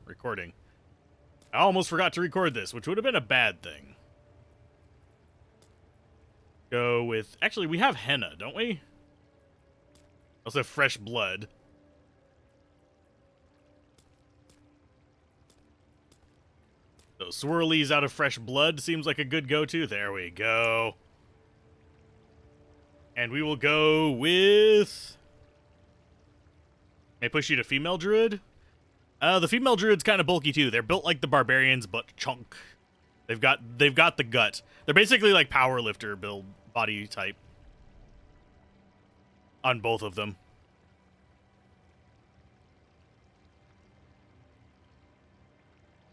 recording. I almost forgot to record this, which would have been a bad thing. Go with... Actually, we have henna, don't we? Also fresh blood. So swirlies out of fresh blood seems like a good go-to. There we go. And we will go with... May I push you to female druid? The female druid's kind of bulky too. They're built like the barbarians, but chunk. They've got the gut. They're basically like power lifter build body type on both of them.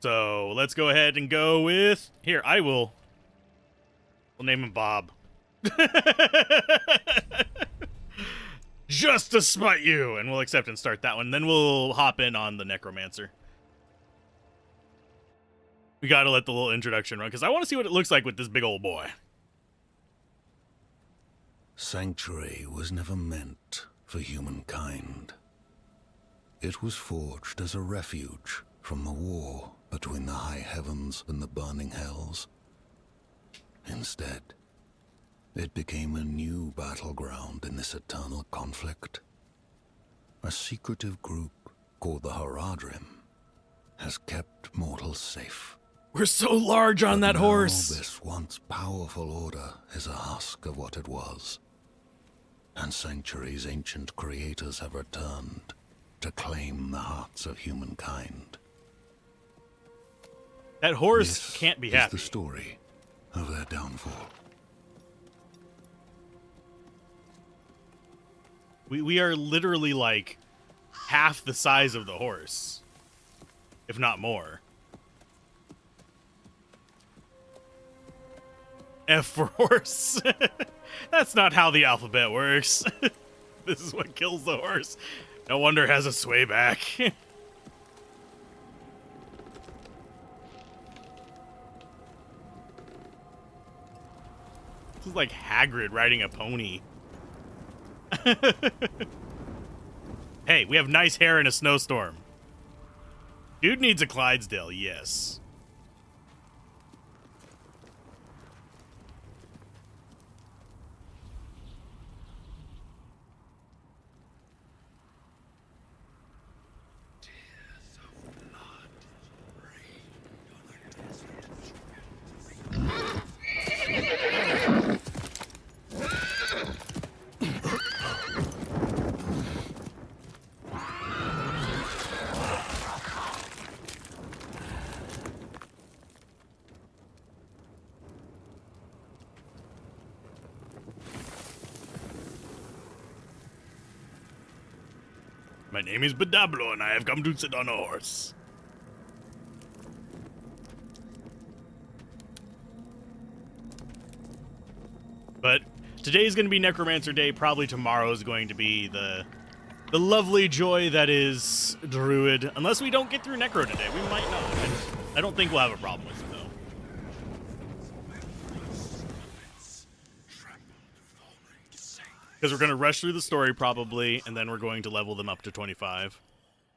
So let's go ahead and go with here. We'll name him Bob. Just to spite you, and we'll accept and start that one. Then we'll hop in on the necromancer. We gotta let the little introduction run, because I want to see what it looks like with this big old boy. Sanctuary was never meant for humankind. It was forged as a refuge from the war between the high heavens and the burning hells. Instead, it became a new battleground in this eternal conflict. A secretive group called the Haradrim has kept mortals safe. We're so large on that horse. This once powerful order is a husk of what it was. And Sanctuary's ancient creators have returned to claim the hearts of humankind. That horse This can't be is happy. the story of their downfall. We are literally like half the size of the horse, if not more. F for horse. That's not how the alphabet works. This is what kills the horse. No wonder it has a sway back. This is like Hagrid riding a pony. Hey, we have nice hair in a snowstorm. Dude needs a Clydesdale, yes. My name is Diablo, and I have come to sit on a horse. But today's going to be Necromancer Day. Probably tomorrow is going to be the lovely joy that is Druid. Unless we don't get through Necro today. We might not. I don't think we'll have a problem with it, though. Because we're going to rush through the story, probably, and then we're going to level them up to 25.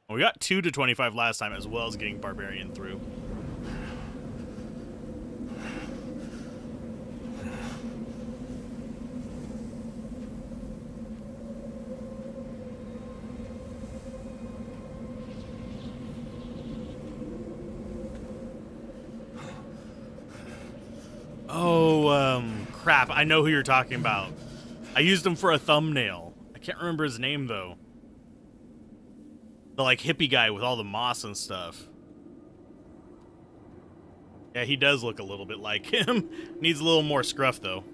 Well, we got 2 to 25 last time, as well as getting Barbarian through. Oh, crap. I know who you're talking about. I used him for a thumbnail. I can't remember his name, though. The, like, hippie guy with all the moss and stuff. Yeah, he does look a little bit like him. Needs a little more scruff, though.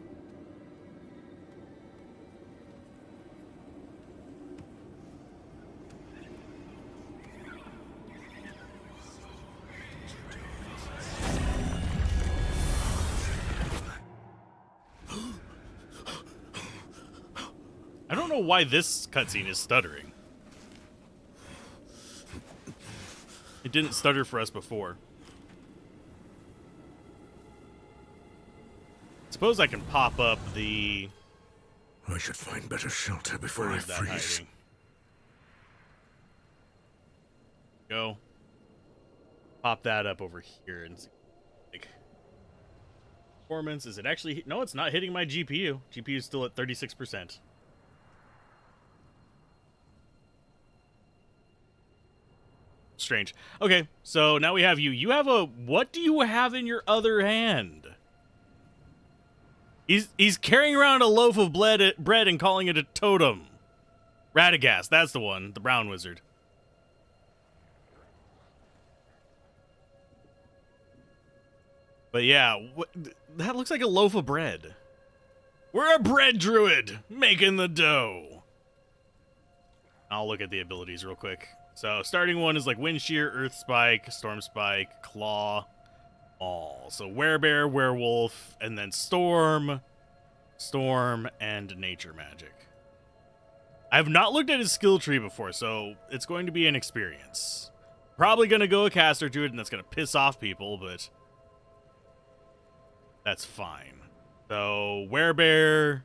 I don't know why this cutscene is stuttering. It didn't stutter for us before. Suppose I can pop up the... I should find better shelter before I Where's that freeze. hiding? Go. pop that up over here and see. Like, performance, is it actually... No, it's not hitting my GPU. GPU is still at 36%. Strange. Okay, so now we have you. You have a... What do you have in your other hand? He's carrying around a loaf of bread and calling it a totem. Radagast, that's the one. The brown wizard. But yeah, that looks like a loaf of bread. We're a bread druid, making the dough. I'll look at the abilities real quick. So starting one is like Wind Shear, Earth Spike, Storm Spike, Claw, all. So Werebear, Werewolf, and then Storm, and Nature Magic. I have not looked at his skill tree before, so it's going to be an experience. Probably going to go a caster druid, and that's going to piss off people, but that's fine. So Werebear,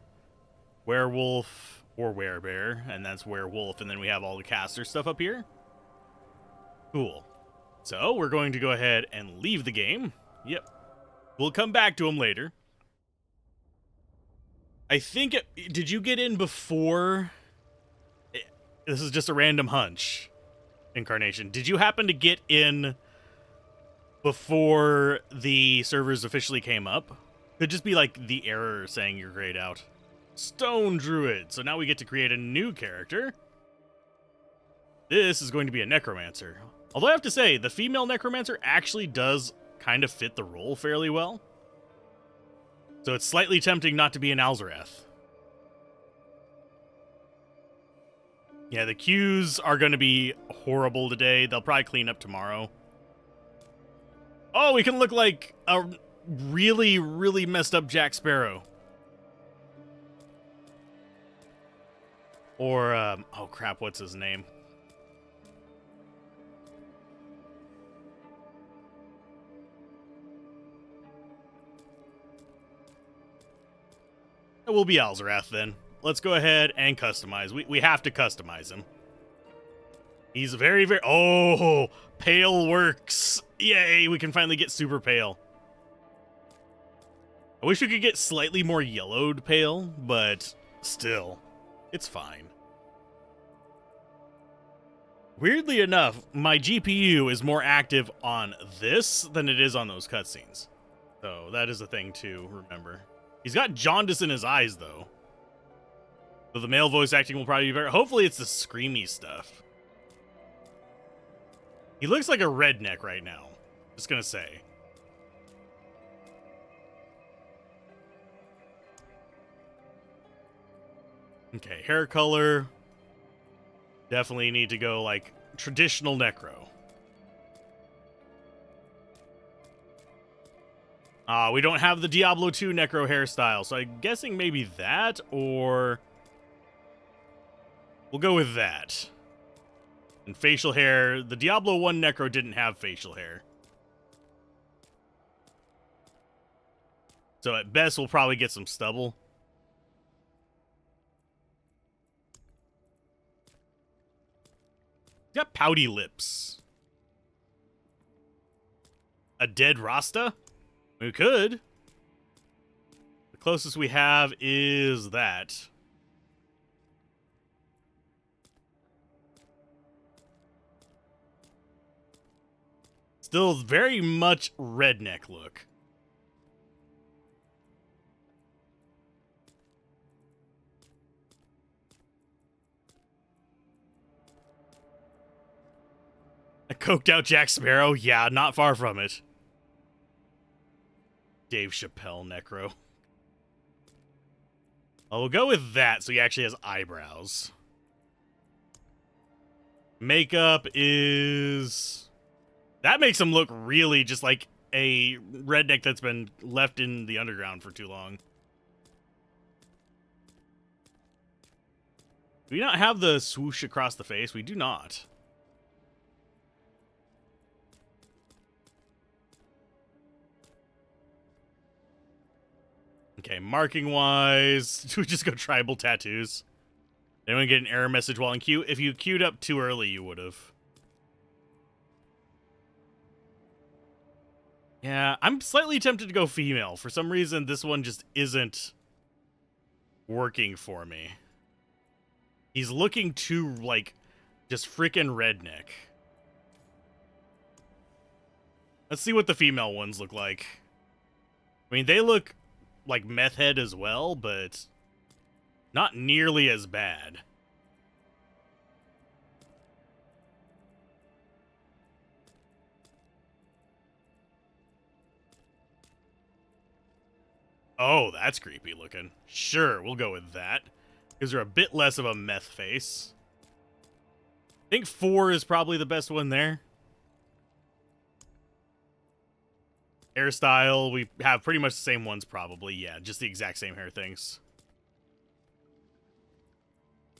Werewolf, or Werebear, and that's Werewolf, and then we have all the caster stuff up here. Cool. So we're going to go ahead and leave the game. Yep. We'll come back to him later. I think... Did you get in before... This is just a random hunch. Incarnation. Did you happen to get in before the servers officially came up? Could just be like the error saying you're grayed out. Stone Druid. So now we get to create a new character. This is going to be a Necromancer. Although I have to say, the female Necromancer actually does kind of fit the role fairly well. So it's slightly tempting not to be an Alzarath. Yeah, the queues are going to be horrible today. They'll probably clean up tomorrow. Oh, we can look like a really, really messed up Jack Sparrow. Or, oh crap, what's his name? It will be Alzarath then. Let's go ahead and customize. We have to customize him. He's very, very... Oh, pale works. Yay, we can finally get super pale. I wish we could get slightly more yellowed pale, but still, it's fine. Weirdly enough, my GPU is more active on this than it is on those cutscenes. So that is a thing to remember. He's got jaundice in his eyes, though. So the male voice acting will probably be better. Hopefully it's the screamy stuff. He looks like a redneck right now. Just gonna say. Okay, hair color. Definitely need to go, like, traditional Necro. We don't have the Diablo 2 Necro hairstyle, so I'm guessing maybe that, or... We'll go with that. And facial hair. The Diablo 1 Necro didn't have facial hair. So at best, we'll probably get some stubble. He's got pouty lips. A dead Rasta? We could. The closest we have is that. Still very much redneck look. A coked out Jack Sparrow? Yeah, not far from it. Dave Chappelle Necro. Oh, we'll go with that so he actually has eyebrows. Makeup is... That makes him look really just like a redneck that's been left in the underground for too long. Do we not have the swoosh across the face? We do not. Okay, marking-wise, do we just go tribal tattoos? Anyone get an error message while in queue? If you queued up too early, you would have. Yeah, I'm slightly tempted to go female. For some reason, this one just isn't working for me. He's looking too, like, just freaking redneck. Let's see what the female ones look like. I mean, they look like meth head as well, but not nearly as bad. Oh, that's creepy looking. Sure, we'll go with that. Because they're a bit less of a meth face. I think 4 is probably the best one there. Hairstyle, we have pretty much the same ones probably. Yeah, just the exact same hair things.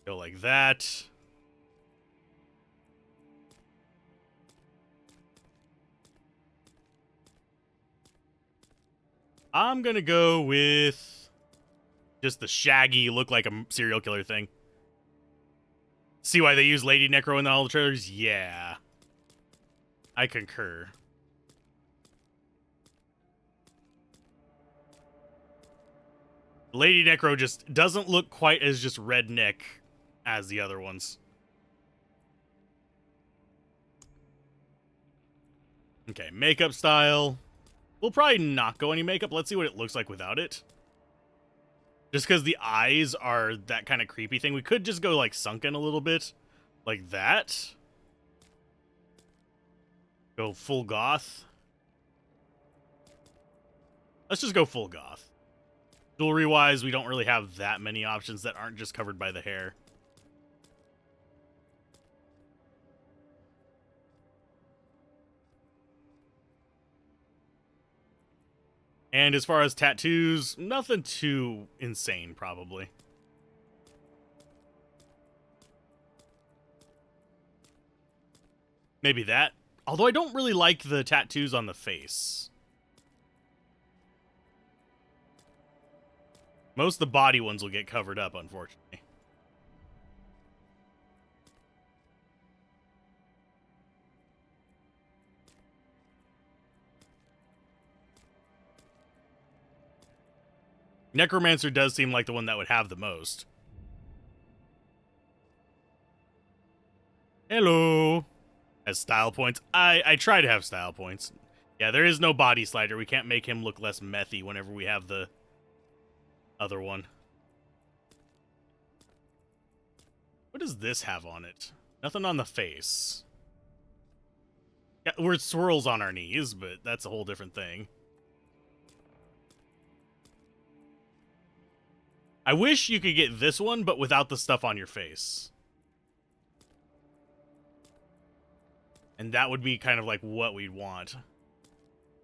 Go like that. I'm gonna go with just the shaggy, look like a serial killer thing. See why they use Lady Necro in all the trailers? Yeah. I concur. Lady Necro just doesn't look quite as just redneck as the other ones. Okay, makeup style. We'll probably not go any makeup. Let's see what it looks like without it. Just because the eyes are that kind of creepy thing. We could just go, like, sunken a little bit. Like that. Go full goth. Let's just go full goth. Jewelry-wise, we don't really have that many options that aren't just covered by the hair. And as far as tattoos, nothing too insane, probably. Maybe that. Although I don't really like the tattoos on the face. Most of the body ones will get covered up, unfortunately. Necromancer does seem like the one that would have the most. Hello. Has style points. I try to have style points. Yeah, there is no body slider. We can't make him look less methy whenever we have the other one. What does this have on it? Nothing on the face. Yeah, we're swirls on our knees, but that's a whole different thing. I wish you could get this one, but without the stuff on your face. And that would be kind of like what we'd want.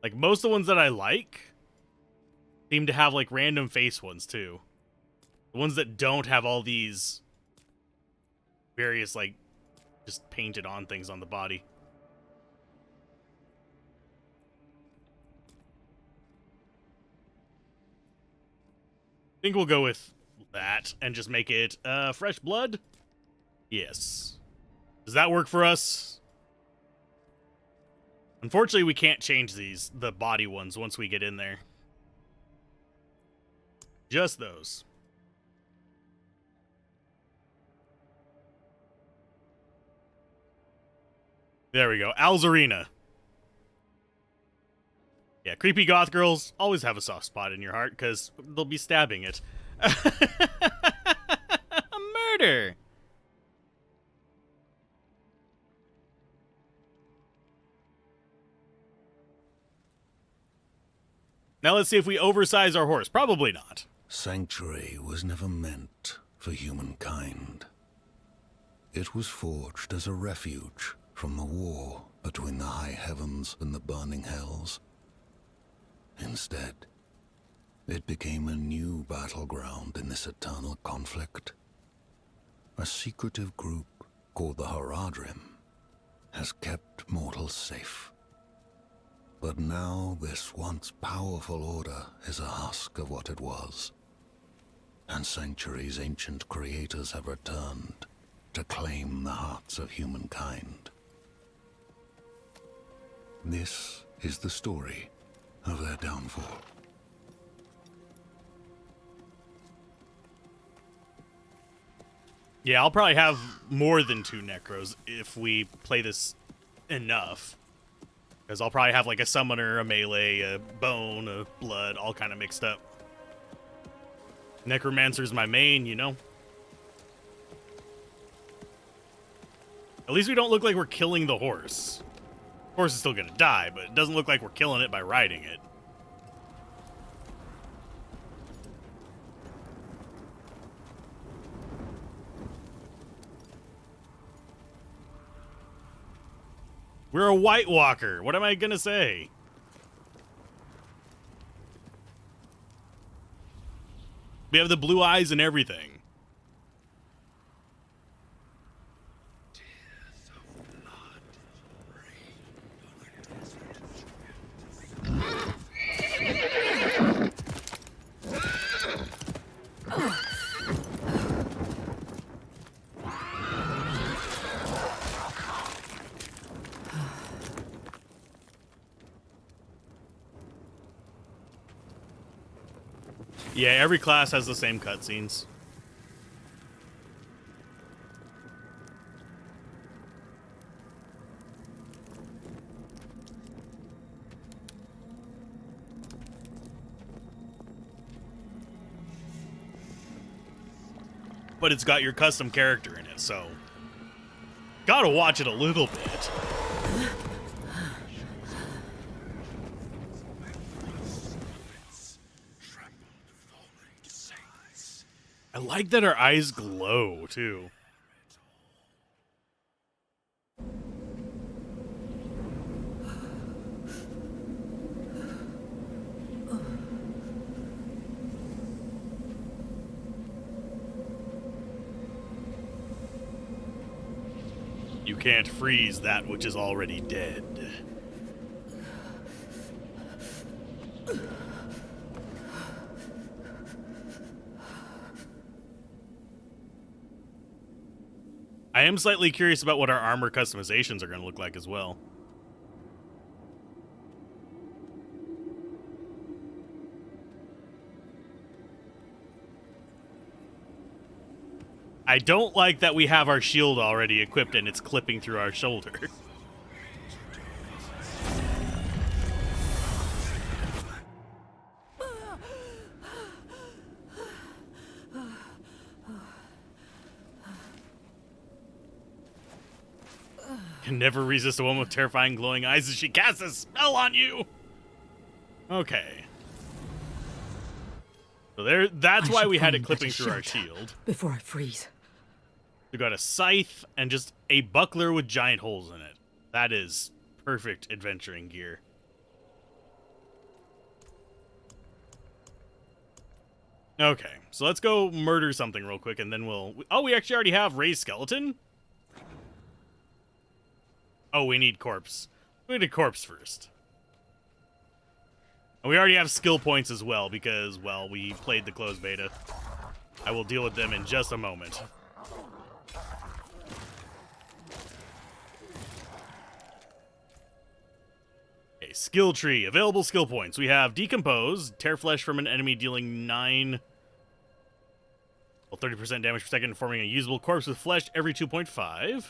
Like, most of the ones that I like seem to have, like, random face ones, too. The ones that don't have all these various, like, just painted on things on the body. I think we'll go with that and just make it fresh blood. Yes. Does that work for us? Unfortunately, we can't change the body ones once we get in there. Just those. There we go. Alzarina. Yeah, creepy goth girls always have a soft spot in your heart because they'll be stabbing it. Murder! Now let's see if we oversize our horse. Probably not. Sanctuary was never meant for humankind. It was forged as a refuge from the war between the high heavens and the burning hells. Instead, it became a new battleground in this eternal conflict. A secretive group called the Haradrim has kept mortals safe. But now this once powerful order is a husk of what it was, and Sanctuary's ancient creators have returned to claim the hearts of humankind. This is the story of their downfall. Yeah, I'll probably have more than 2 Necros if we play this enough. Because I'll probably have like a summoner, a melee, a bone, a blood, all kind of mixed up. Necromancer's my main, you know? At least we don't look like we're killing the horse. The horse is still gonna die, but it doesn't look like we're killing it by riding it. We're a White Walker. What am I gonna say? We have the blue eyes and everything. Yeah, every class has the same cutscenes. But it's got your custom character in it, so gotta watch it a little bit. I like that our eyes glow, too. You can't freeze that which is already dead. I am slightly curious about what our armor customizations are going to look like as well. I don't like that we have our shield already equipped and it's clipping through our shoulder. Can never resist a woman with terrifying glowing eyes as she casts a spell on you. Okay. So there, that's why we had it clipping through our shield. Before I freeze. We got a scythe and just a buckler with giant holes in it. That is perfect adventuring gear. Okay, so let's go murder something real quick and then we'll... Oh, we actually already have Ray's skeleton? Oh, we need corpse. We need a corpse first. And we already have skill points as well because, well, we played the closed beta. I will deal with them in just a moment. Okay, skill tree. Available skill points. We have Decompose. Tear flesh from an enemy dealing 9... Well, 30% damage per second, forming a usable corpse with flesh every 2.5.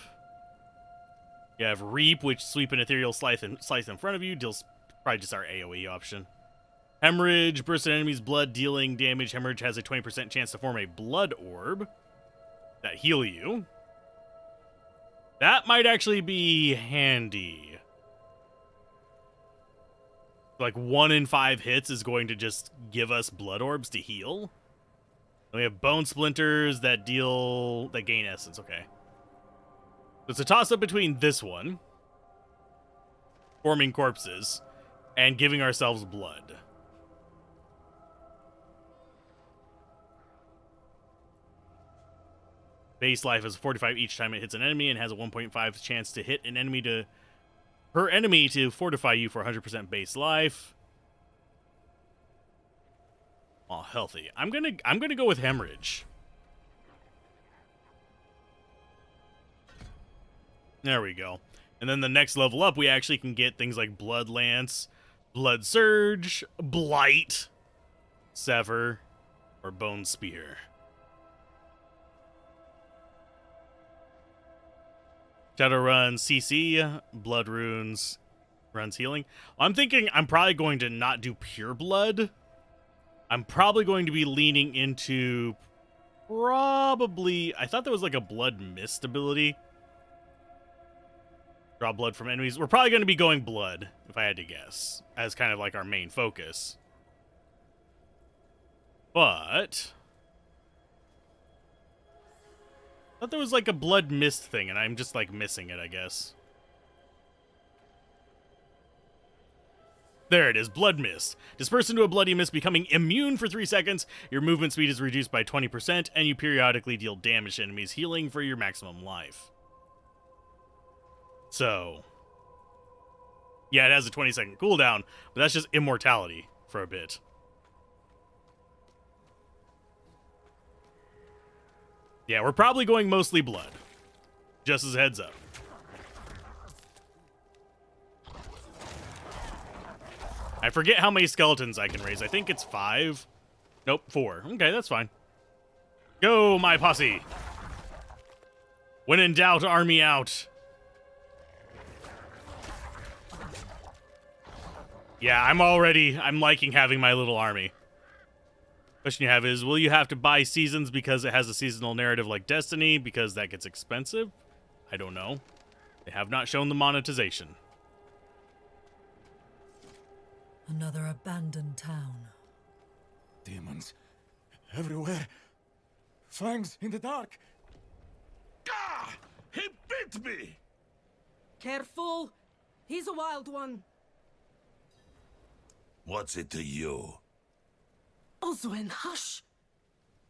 You have Reap, which sweep an ethereal slice in front of you. Deals probably just our AoE option. Hemorrhage, burst an enemy's blood, dealing damage. Hemorrhage has a 20% chance to form a blood orb that heal you. That might actually be handy. Like 1 in 5 hits is going to just give us blood orbs to heal. Then we have bone splinters that gain essence. Okay. So it's a toss-up between this one, forming corpses, and giving ourselves blood. Base life is 45 each time it hits an enemy and has a 1.5 chance to hit an enemy per enemy to fortify you for 100% base life. Oh, healthy. I'm gonna go with hemorrhage. There we go. And then the next level up, we actually can get things like Blood Lance, Blood Surge, Blight, Sever, or Bone Spear. Shadowrun CC, Blood Runes, runs healing. I'm thinking I'm probably going to not do Pure Blood. I'm probably going to be leaning into I thought there was like a Blood Mist ability. Draw blood from enemies. We're probably going to be going Blood, if I had to guess, as kind of like our main focus. But I thought there was like a Blood Mist thing, and I'm just like missing it, I guess. There it is, Blood Mist. Disperse into a bloody mist, becoming immune for 3 seconds. Your movement speed is reduced by 20%, and you periodically deal damage to enemies, healing for your maximum life. So, yeah, it has a 20-second cooldown, but that's just immortality for a bit. Yeah, we're probably going mostly Blood. Just as a heads up. I forget how many skeletons I can raise. I think it's 5. Nope, 4. Okay, that's fine. Go, my posse. When in doubt, army out. Yeah, I'm liking having my little army. Question you have is, will you have to buy seasons because it has a seasonal narrative like Destiny, because that gets expensive? I don't know. They have not shown the monetization. Another abandoned town. Demons everywhere. Fangs in the dark. Ah! He bit me! Careful! He's a wild one. What's it to you? Oswen, hush!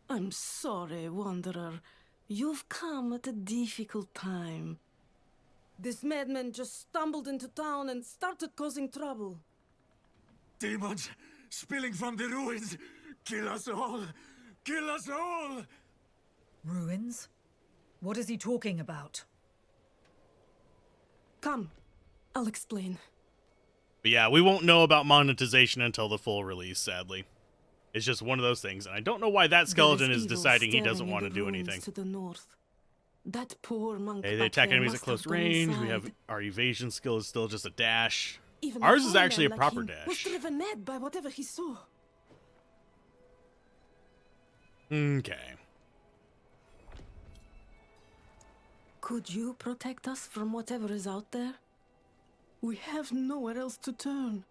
I'm sorry, Wanderer. You've come at a difficult time. This madman just stumbled into town and started causing trouble. Demons spilling from the ruins. Kill us all! Kill us all! Ruins? What is he talking about? Come, I'll explain. But yeah, we won't know about monetization until the full release, sadly. It's just one of those things, and I don't know why that skeleton is deciding he doesn't want to do anything. To the north. That poor monk. Okay, they attack enemies at close range. We have our evasion skill is still just a dash. Ours is actually a proper dash. Was driven mad by whatever he saw. Okay. Could you protect us from whatever is out there? We have nowhere else to turn.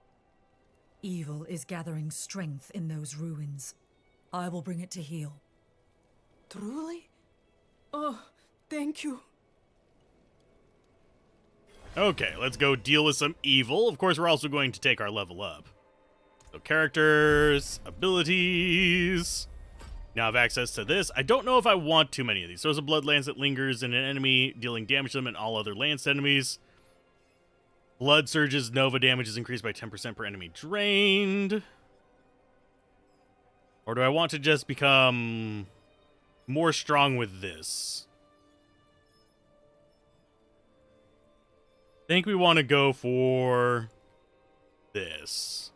Evil is gathering strength in those ruins. I will bring it to heal. Truly? Oh, thank you. Okay, let's go deal with some evil. Of course, we're also going to take our level up. So characters, abilities. Now I have access to this. I don't know if I want too many of these. There's a blood lance that lingers in an enemy, dealing damage to them and all other lanced enemies. Blood surges, Nova damage is increased by 10% per enemy drained. Or do I want to just become more strong with this? I think we want to go for this.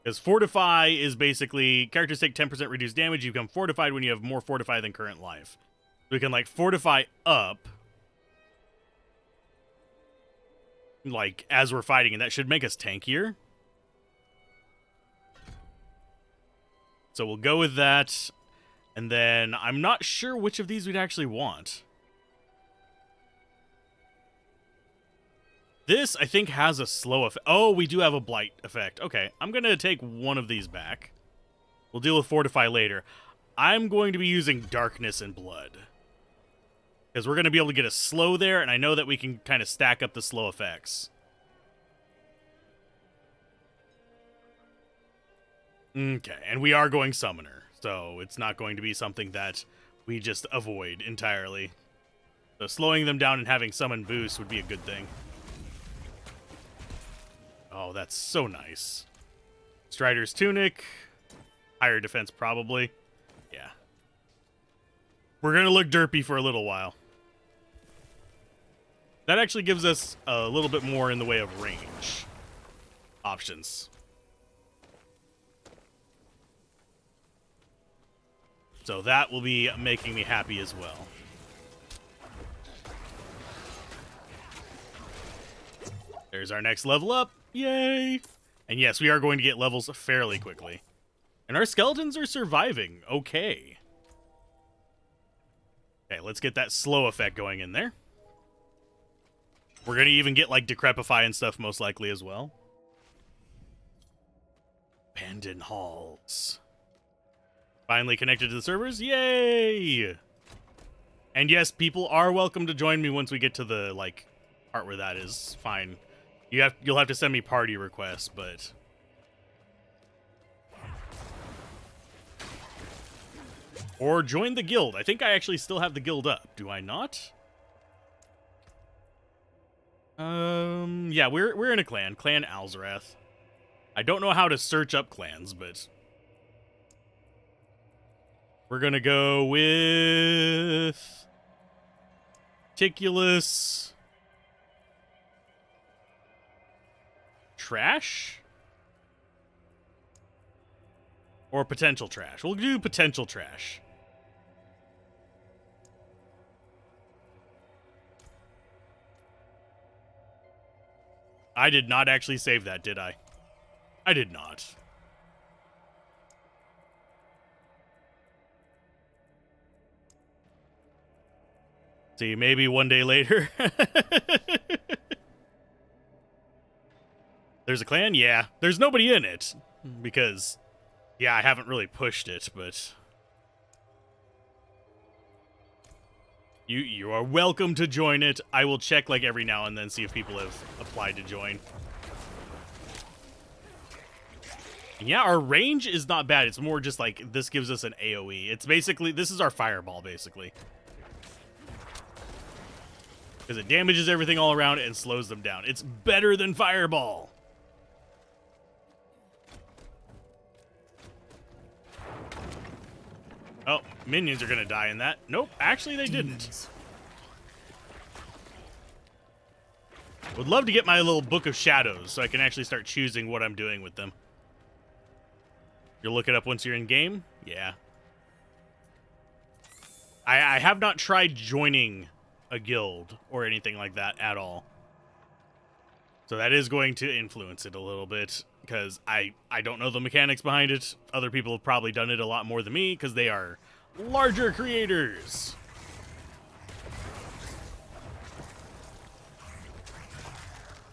Because Fortify is basically, characters take 10% reduced damage. You become fortified when you have more Fortify than current life. So we can, like, Fortify up, like, as we're fighting, and that should make us tankier. So we'll go with that. And then I'm not sure which of these we'd actually want. This, I think, has a slow effect. Oh, we do have a blight effect. Okay, I'm going to take one of these back. We'll deal with Fortify later. I'm going to be using Darkness and Blood, because we're going to be able to get a slow there, and I know that we can kind of stack up the slow effects. Okay, and we are going Summoner, so it's not going to be something that we just avoid entirely. So slowing them down and having Summon boost would be a good thing. Oh, that's so nice. Strider's Tunic. Higher defense, probably. Yeah. We're going to look derpy for a little while. That actually gives us a little bit more in the way of range options. So that will be making me happy as well. There's our next level up. Yay! And yes, we are going to get levels fairly quickly. And our skeletons are surviving. Okay. Okay, let's get that slow effect going in there. We're going to even get, like, Decrepify and stuff most likely as well. Abandoned halls. Finally connected to the servers. Yay! And yes, people are welcome to join me once we get to the, like, part where that is fine. You'll have to send me party requests, but... Or join the guild. I think I actually still have the guild up. Do I not? Yeah, we're in a clan. Clan Alzarath. I don't know how to search up clans, but... We're gonna go with... Meticulous... Trash? Or potential trash? We'll do potential trash. I did not actually save that, did I? I did not. See, maybe one day later. There's a clan? Yeah. There's nobody in it. Because, yeah, I haven't really pushed it, but... You are welcome to join it. I will check, like, every now and then, see if people have applied to join. And yeah, our range is not bad. It's more just, like, this gives us an AoE. It's basically... This is our fireball, basically. Because it damages everything all around and slows them down. It's better than fireball. Oh, minions are going to die in that. Nope, actually they didn't. Would love to get my little book of shadows so I can actually start choosing what I'm doing with them. You'll look it up once you're in game? Yeah. I have not tried joining a guild or anything like that at all. So that is going to influence it a little bit. Because I don't know the mechanics behind it. Other people have probably done it a lot more than me because they are larger creators.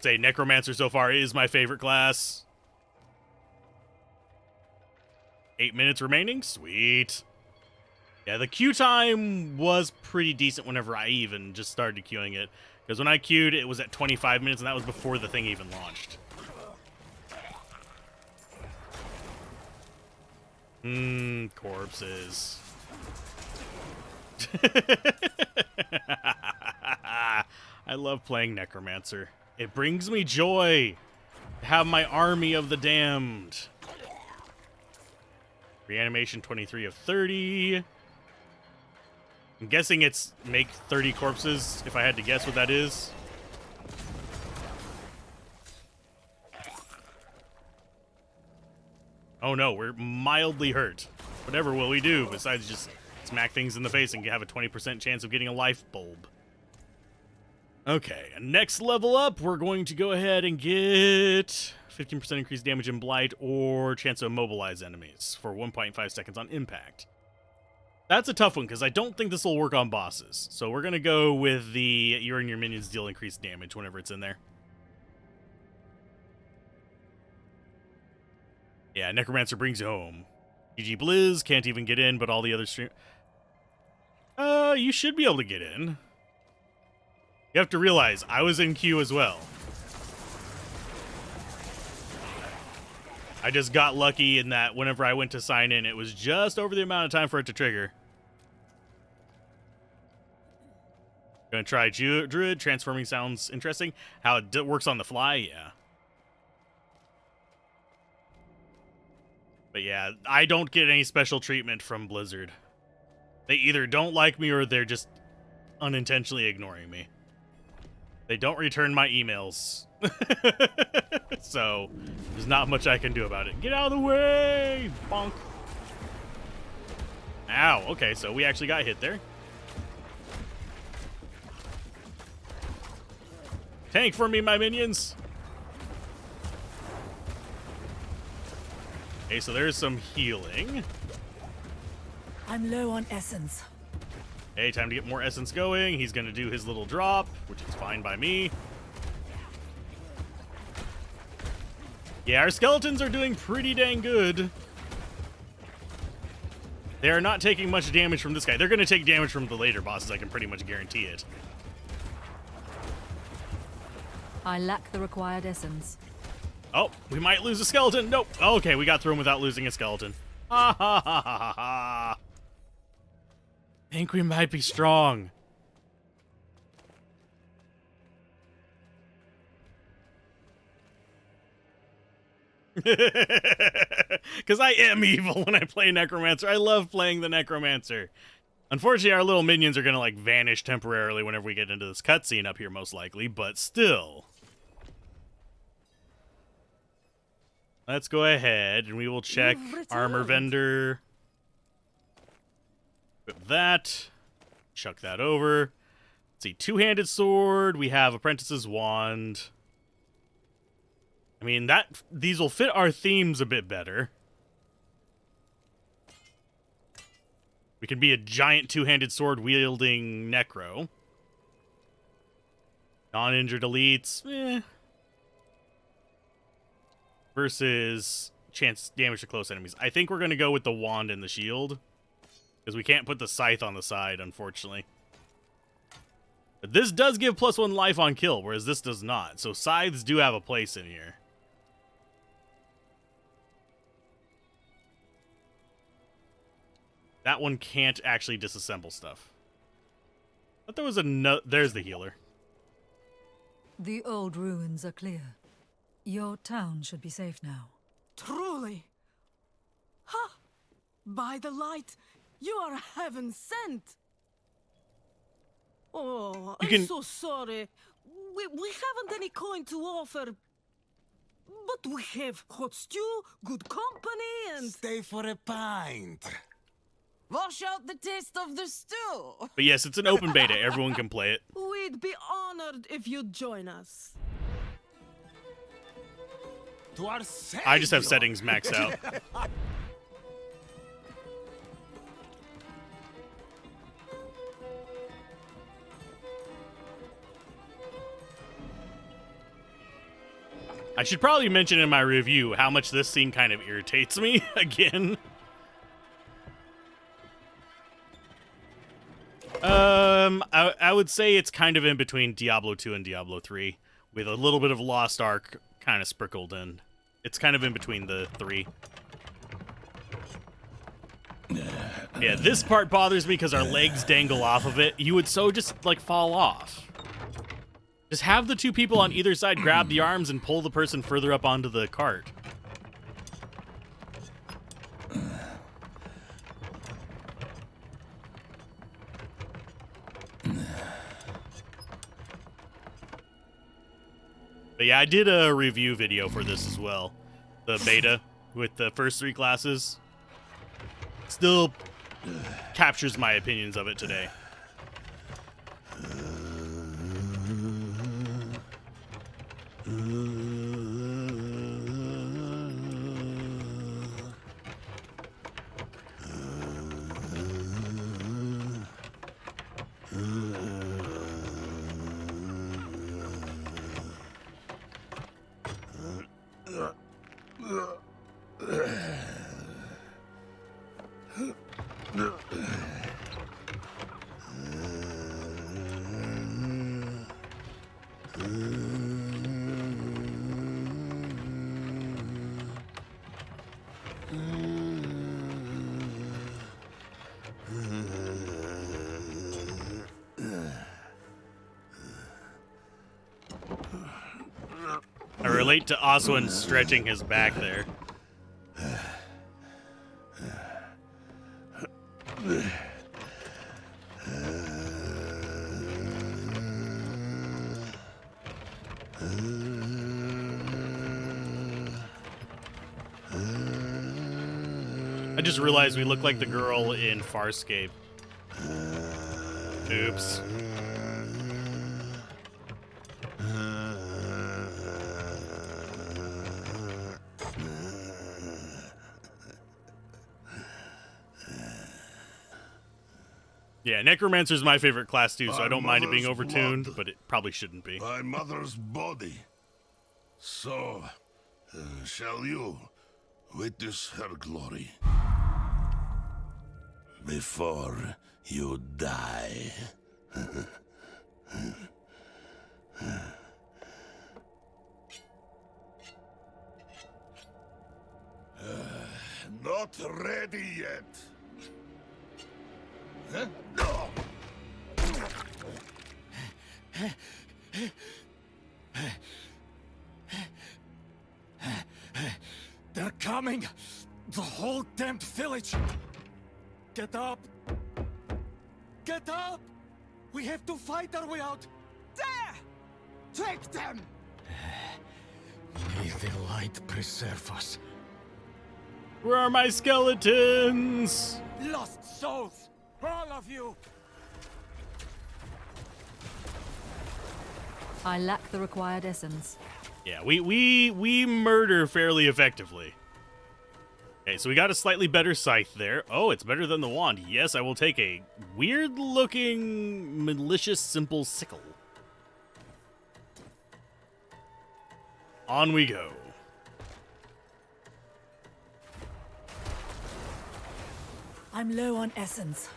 Say Necromancer so far is my favorite class. 8 minutes remaining? Sweet. Yeah, the queue time was pretty decent whenever I even just started queuing it. Because when I queued, it was at 25 minutes, and that was before the thing even launched. Corpses. I love playing Necromancer. It brings me joy to have my army of the damned. Reanimation 23 of 30. I'm guessing it's make 30 corpses, if I had to guess what that is. Oh no, we're mildly hurt. Whatever will we do besides just smack things in the face and have a 20% chance of getting a life bulb? Okay, next level up, we're going to go ahead and get 15% increased damage in Blight or chance to immobilize enemies for 1.5 seconds on impact. That's a tough one because I don't think this will work on bosses. So we're going to go with the you and your minions deal increased damage whenever it's in there. Yeah, Necromancer brings you home. GG Blizz, can't even get in, but all the other stream... you should be able to get in. You have to realize, I was in queue as well. I just got lucky in that whenever I went to sign in, it was just over the amount of time for it to trigger. Gonna try Druid. Transforming sounds interesting. How it works on the fly, yeah. But yeah, I don't get any special treatment from Blizzard. They either don't like me or they're just unintentionally ignoring me. They don't return my emails So, there's not much I can do about it. Get out of the way! Bonk. Ow, okay, so we actually got hit there. Tank for me, my minions! Okay, so there's some healing. I'm low on essence. Hey, time to get more essence going. He's gonna do his little drop, which is fine by me. Yeah, our skeletons are doing pretty dang good. They are not taking much damage from this guy. They're gonna take damage from the later bosses, I can pretty much guarantee it. I lack the required essence. Oh, we might lose a skeleton. Nope. Okay, we got through him without losing a skeleton. Ha ha ha ha ha ha. Think we might be strong. Because I am evil when I play Necromancer. I love playing the Necromancer. Unfortunately, our little minions are going to, like, vanish temporarily whenever we get into this cutscene up here, most likely, but still. Let's go ahead and we will check armor vendor. Equip that. Chuck that over. Let's see, two-handed sword. We have apprentice's wand. I mean, these will fit our themes a bit better. We can be a giant two-handed sword-wielding Necro. Non-injured elites. Versus chance damage to close enemies. I think we're going to go with the wand and the shield. Because we can't put the scythe on the side, unfortunately. But this does give +1 life on kill, whereas this does not. So scythes do have a place in here. That one can't actually disassemble stuff. But there was there's the healer. The old ruins are clear. Your town should be safe now. Truly. Ha! By the light, you are heaven sent. Oh, I'm so sorry. We haven't any coin to offer. But we have hot stew, good company, and... Stay for a pint. Wash out the taste of the stew. But yes, it's an open beta. Everyone can play it. We'd be honored if you'd join us. To our I just have savior. settings maxed out. I should probably mention in my review how much this scene kind of irritates me again. I would say it's kind of in between Diablo 2 and Diablo 3, with a little bit of Lost Ark kind of sprinkled in. It's kind of in between the three. Yeah, this part bothers me because our legs dangle off of it. You would so just, like, fall off. Just have the two people on either side grab the arms and pull the person further up onto the cart. But yeah, I did a review video for this as well. The beta with the first 3 classes. Still captures my opinions of it today. I relate to Oswin stretching his back there. I just realized we look like the girl in Farscape. Oops. Yeah, Necromancer's my favorite class too, so I don't mind it being overtuned, but it probably shouldn't be. My mother's body. So, shall you witness her glory before you die? Not ready yet. Huh? No! They're coming! The whole damned village! Get up! Get up! We have to fight our way out! There! Take them! May the light preserve us. Where are my skeletons? Lost souls! All of you! I lack the required essence. Yeah, we murder fairly effectively. Okay, so we got a slightly better scythe there. Oh, it's better than the wand. Yes, I will take a weird-looking, malicious, simple sickle. On we go. I'm low on essence.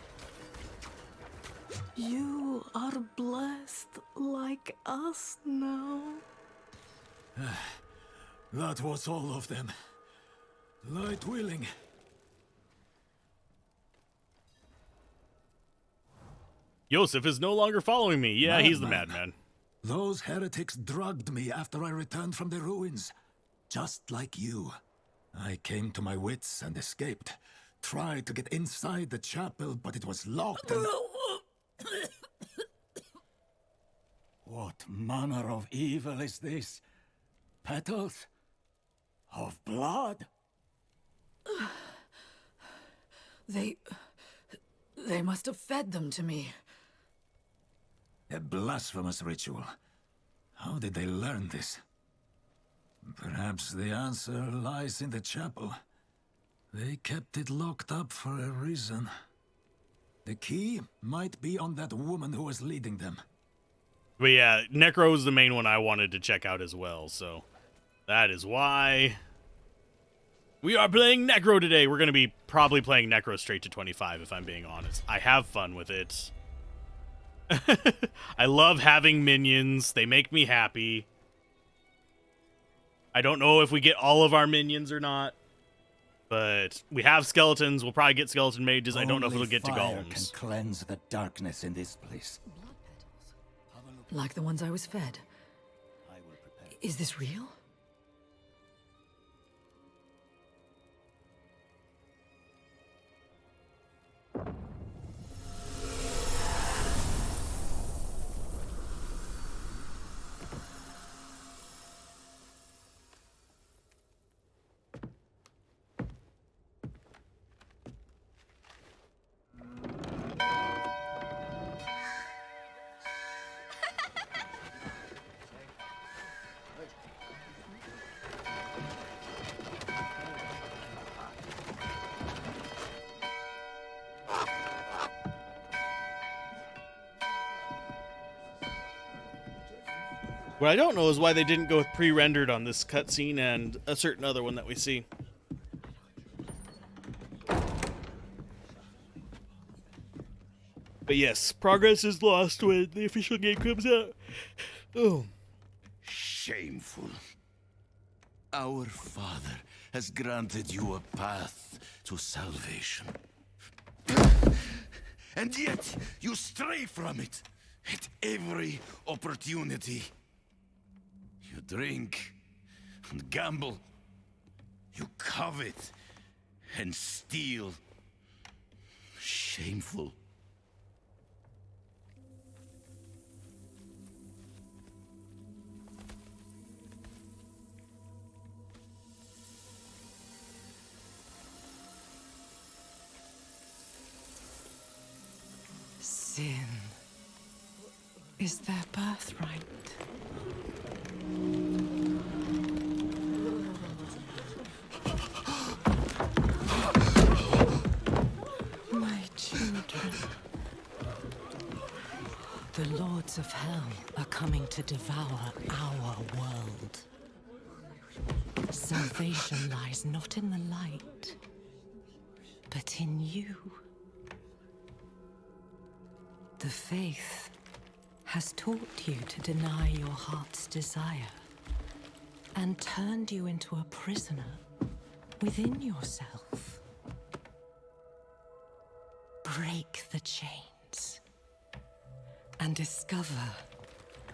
You are blessed like us now. That was all of them. Light willing. Yosef is no longer following me. Yeah, he's the Madman. madman. Those heretics drugged me after I returned from the ruins. Just like you. I came to my wits and escaped. Tried to get inside the chapel, but it was locked and... What manner of evil is this? Petals? Of blood? They must have fed them to me. A blasphemous ritual. How did they learn this? Perhaps the answer lies in the chapel. They kept it locked up for a reason. The key might be on that woman who was leading them. But yeah, Necro is the main one I wanted to check out as well, so that is why we are playing Necro today. We're going to be probably playing Necro straight to 25, if I'm being honest. I have fun with it. I love having minions. They make me happy. I don't know if we get all of our minions or not, but we have skeletons. We'll probably get skeleton mages. I don't know if we'll get to golems. Can cleanse the darkness in this place. Like the ones I was fed. Is this real? What I don't know is why they didn't go with pre-rendered on this cutscene and a certain other one that we see. But yes, progress is lost when the official game comes out. Oh. Shameful. Our Father has granted you a path to salvation. And yet, you stray from it at every opportunity. You drink and gamble. You covet and steal. Shameful. Sin is their birthright. My children. The lords of hell are coming to devour our world. Salvation lies not in the light, but in you. The faith has taught you to deny your heart's desire and turned you into a prisoner within yourself. Break the chains and discover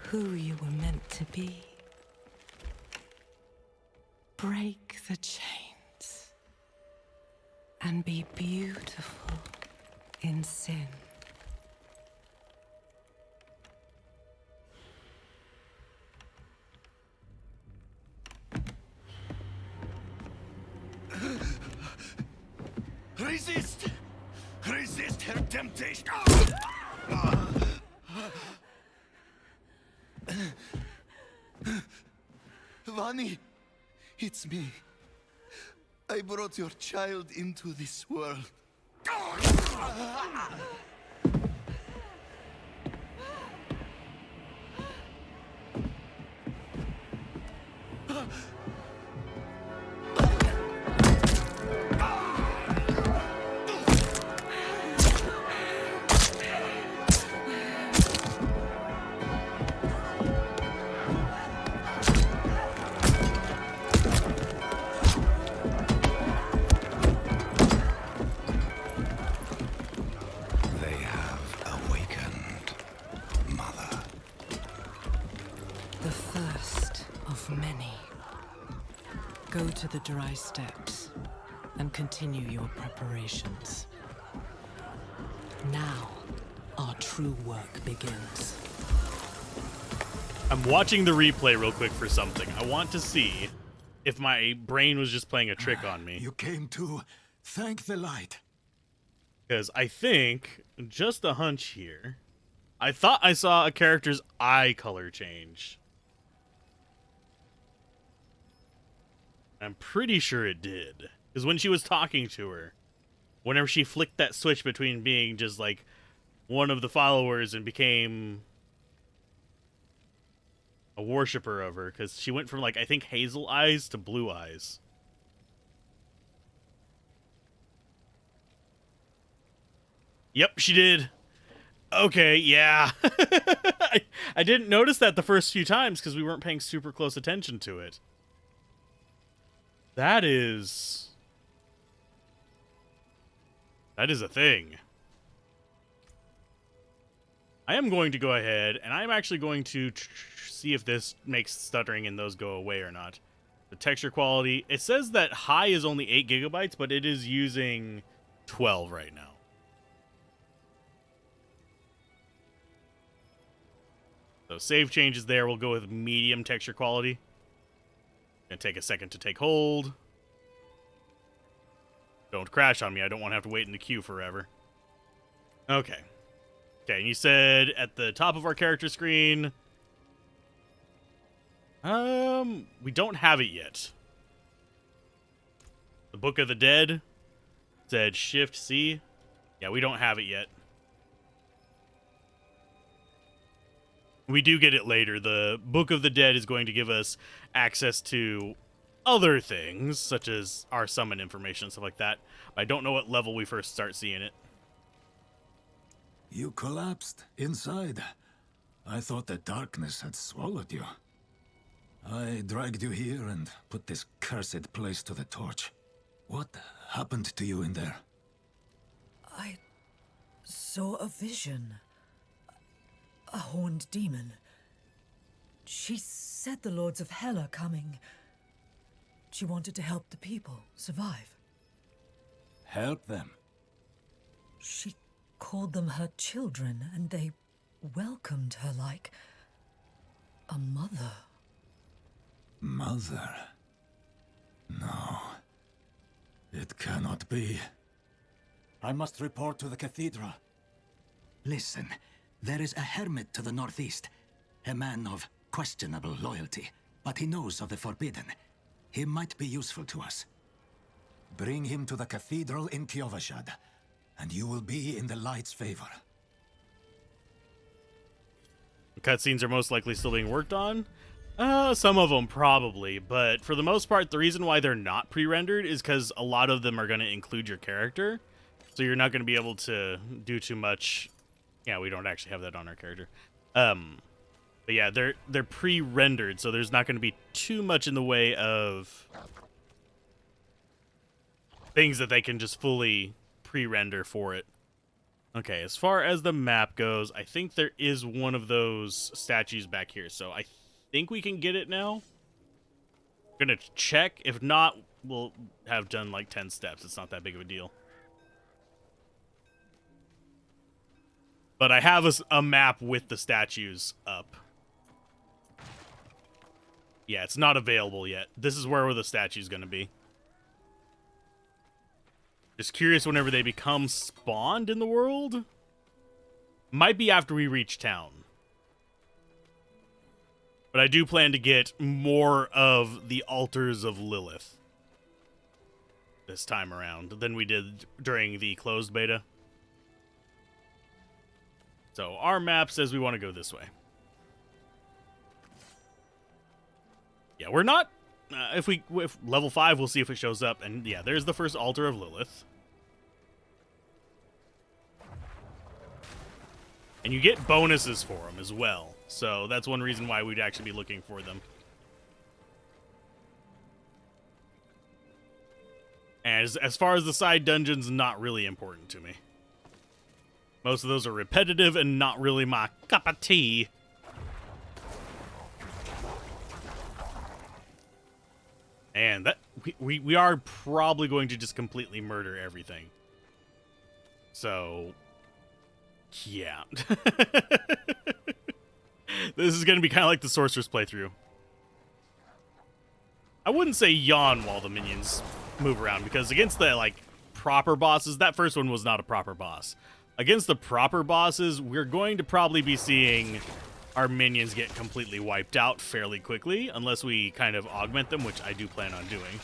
who you were meant to be. Break the chains and be beautiful in sin. Resist! Resist her temptation! Vani, it's me. I brought your child into this world. They have awakened, Mother. The first of many. Go to the dry steppes and continue your preparations. Now, our true work begins. I'm watching the replay real quick for something. I want to see if my brain was just playing a trick on me. You came to thank the light. Because I think, just a hunch here, I thought I saw a character's eye color change. I'm pretty sure it did. Because when she was talking to her, whenever she flicked that switch between being just like one of the followers and became a worshiper of her, because she went from like, I think, hazel eyes to blue eyes. Yep, she did. Okay, yeah. I didn't notice that the first few times because we weren't paying super close attention to it. That is a thing. I am going to go ahead, and I'm actually going to see if this makes stuttering and those go away or not. The texture quality, it says that high is only 8 gigabytes, but it is using 12 right now. So save changes there. We'll go with medium texture quality. Gonna take a second to take hold. Don't crash on me. I don't want to have to wait in the queue forever. Okay. Okay, and you said at the top of our character screen... we don't have it yet. The Book of the Dead said Shift C. Yeah, we don't have it yet. We do get it later. The Book of the Dead is going to give us access to other things, such as our summon information and stuff like that. I don't know what level we first start seeing it. You collapsed inside. I thought the darkness had swallowed you. I dragged you here and put this cursed place to the torch. What happened to you in there? I saw a vision. A horned demon. She said the Lords of Hell are coming. She wanted to help the people survive. Help them. She called them her children, and they welcomed her like a mother. Mother? No. It cannot be. I must report to the cathedral. Listen, there is a hermit to the northeast. A man of questionable loyalty, but he knows of the forbidden. He might be useful to us. Bring him to the cathedral in Kiovashad, and you will be in the light's favor. Cutscenes are most likely still being worked on. Some of them probably, but for the most part, the reason why they're not pre-rendered is because a lot of them are going to include your character, so you're not going to be able to do too much. Yeah, we don't actually have that on our character. But yeah, they're pre-rendered, so there's not going to be too much in the way of things that they can just fully pre-render for it. Okay, as far as the map goes, I think there is one of those statues back here, so I think we can get it now. I'm gonna check. If not, we'll have done like 10 steps. It's not that big of a deal. But I have a map with the statues up. Yeah, it's not available yet. This is where the statue's gonna be. Just curious whenever they become spawned in the world. Might be after we reach town. But I do plan to get more of the altars of Lilith this time around than we did during the closed beta. So our map says we want to go this way. Yeah, we're not. If level 5, we'll see if it shows up. And yeah, there's the first altar of Lilith. And you get bonuses for them as well. So that's one reason why we'd actually be looking for them. And as far as the side dungeons, not really important to me. Most of those are repetitive and not really my cup of tea. And that we are probably going to just completely murder everything. So yeah. This is going to be kind of like the Sorcerer's playthrough. I wouldn't say yawn while the minions move around, because against the, like, proper bosses, that first one was not a proper boss. Against the proper bosses, we're going to probably be seeing our minions get completely wiped out fairly quickly, unless we kind of augment them, which I do plan on doing.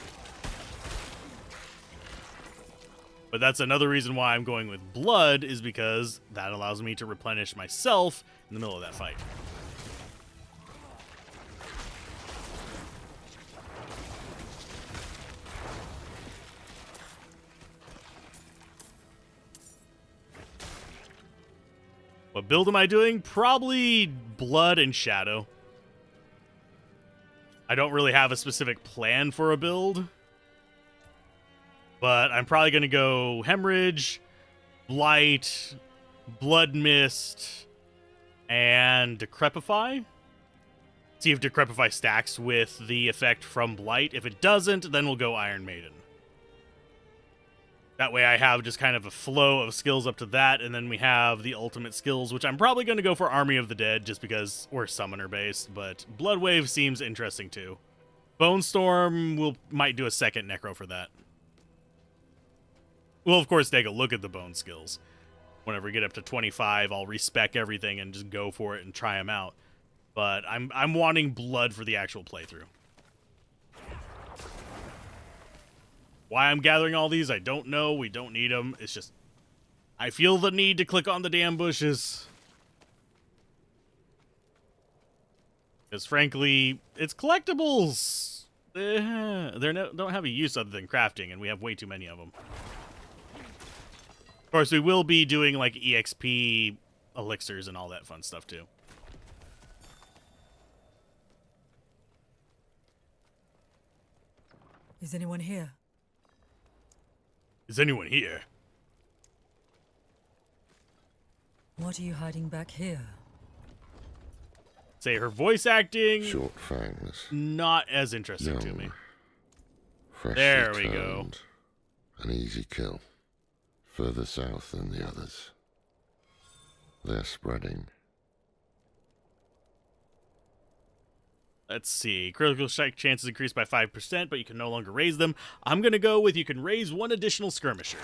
But that's another reason why I'm going with blood, is because that allows me to replenish myself in the middle of that fight. What build am I doing? Probably blood and shadow. I don't really have a specific plan for a build, but I'm probably going to go hemorrhage, blight, blood mist, and decrepify. See if decrepify stacks with the effect from blight. If it doesn't, then we'll go Iron Maiden. That way I have just kind of a flow of skills up to that, and then we have the ultimate skills, which I'm probably going to go for Army of the Dead, just because we're summoner-based, but Blood Wave seems interesting too. Bone Storm, might do a second Necro for that. We'll, of course, take a look at the bone skills. Whenever we get up to 25, I'll respec everything and just go for it and try them out. But I'm wanting blood for the actual playthrough. Why I'm gathering all these, I don't know. We don't need them. It's just, I feel the need to click on the damn bushes. Because frankly, it's collectibles. They don't have a use other than crafting, and we have way too many of them. Of course, we will be doing like EXP elixirs and all that fun stuff too. Is anyone here? Is anyone here? What are you hiding back here? Say her voice acting. Short fangs. Not as interesting Young, to me. Freshly There we go. turned. An easy kill. Further south than the others. They're spreading. Let's see. Critical strike chances increased by 5%, but you can no longer raise them. I'm going to go with you can raise one additional skirmisher.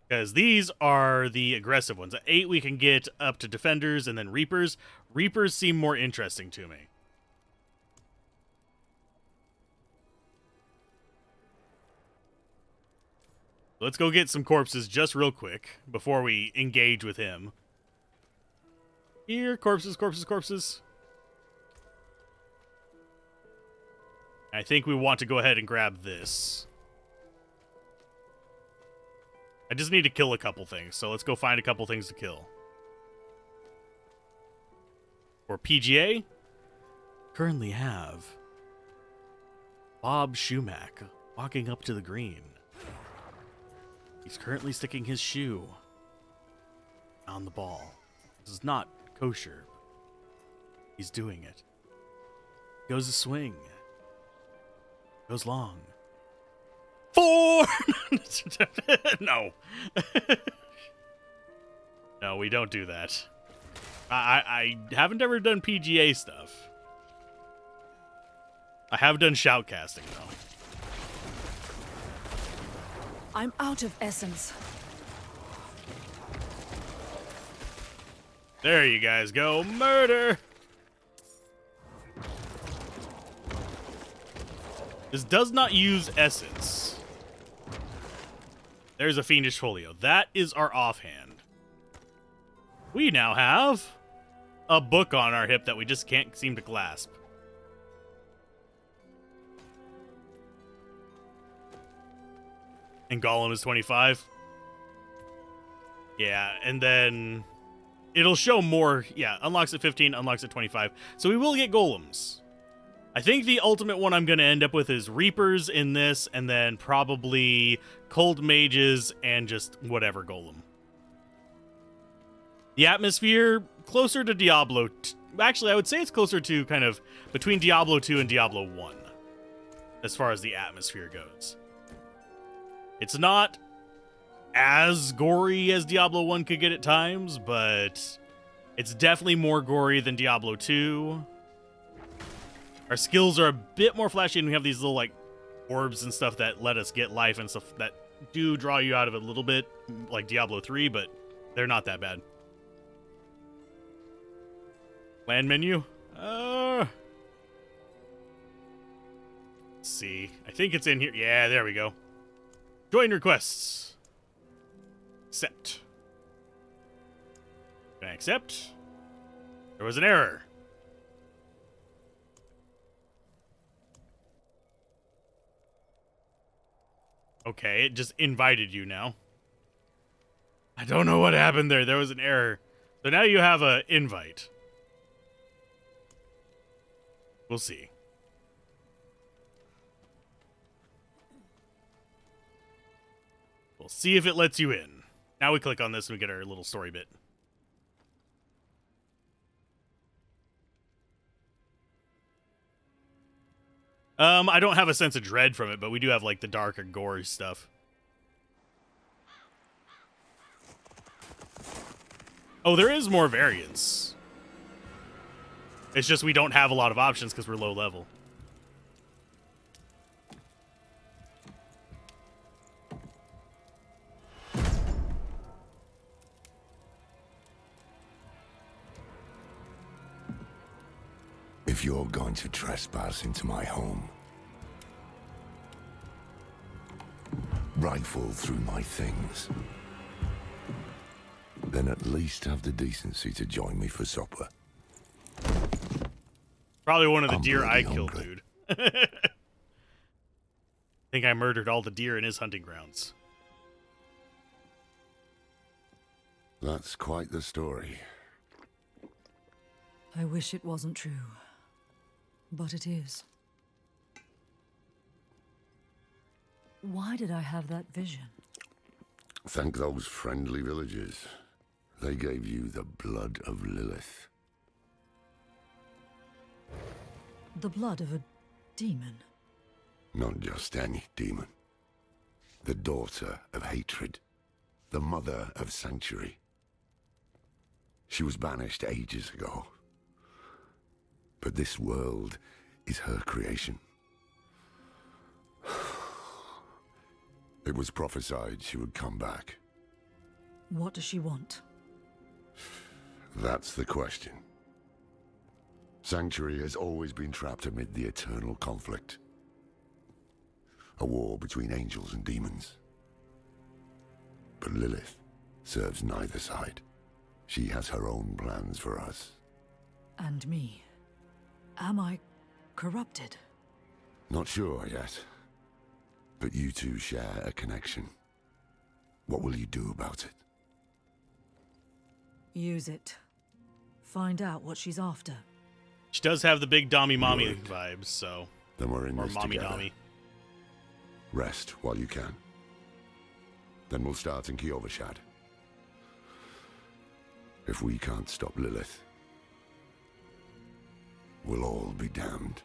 Because these are the aggressive ones. At 8, we can get up to defenders and then reapers. Reapers seem more interesting to me. Let's go get some corpses just real quick before we engage with him. Here, corpses, corpses, corpses. I think we want to go ahead and grab this. I just need to kill a couple things, so let's go find a couple things to kill. For PGA, currently have Bob Schumack walking up to the green. He's currently sticking his shoe on the ball. This is not kosher. He's doing it. Goes a swing. Goes long. 4! No. No, we don't do that. I haven't ever done PGA stuff. I have done shoutcasting, though. I'm out of essence. There you guys go. Murder! This does not use essence. There's a Fiendish Folio. That is our offhand. We now have a book on our hip that we just can't seem to clasp. And Gollum is 25. Yeah, and then it'll show more. Yeah, unlocks at 15, unlocks at 25. So we will get golems. I think the ultimate one I'm going to end up with is Reapers in this, and then probably Cold Mages and just whatever golem. The atmosphere, closer to Diablo. Actually, I would say it's closer to kind of between Diablo 2 and Diablo 1, as far as the atmosphere goes. It's not as gory as Diablo 1 could get at times, but it's definitely more gory than Diablo 2. Our skills are a bit more flashy, and we have these little, like, orbs and stuff that let us get life and stuff that do draw you out of it a little bit, like Diablo 3, but they're not that bad. Land menu? Let's see. I think it's in here. Yeah, there we go. Join requests. Accept. Can I accept? There was an error. Okay, it just invited you now. I don't know what happened there. There was an error. So now you have an invite. We'll see. We'll see if it lets you in. Now we click on this and we get our little story bit. I don't have a sense of dread from it, but we do have, like, the dark and gory stuff. Oh, there is more variance. It's just we don't have a lot of options because we're low level. If you're going to trespass into my home, rifle through my things, then at least have the decency to join me for supper. Probably one of the I'm deer I bloody killed, hungry. dude. I think I murdered all the deer in his hunting grounds. That's quite the story. I wish it wasn't true. But it is. Why did I have that vision? Thank those friendly villagers. They gave you the blood of Lilith. The blood of a demon. Not just any demon. The daughter of hatred. The mother of sanctuary. She was banished ages ago. But this world is her creation. It was prophesied she would come back. What does she want? That's the question. Sanctuary has always been trapped amid the eternal conflict. A war between angels and demons. But Lilith serves neither side. She has her own plans for us. And me. Am I corrupted? Not sure yet. But you two share a connection. What will you do about it? Use it. Find out what she's after. She does have the big Dommy Mommy Good. vibes, so. Then we're in Or this Mommy together. Dommy. Rest while you can. Then we'll start in Kiovashad. If we can't stop Lilith, we'll all be damned.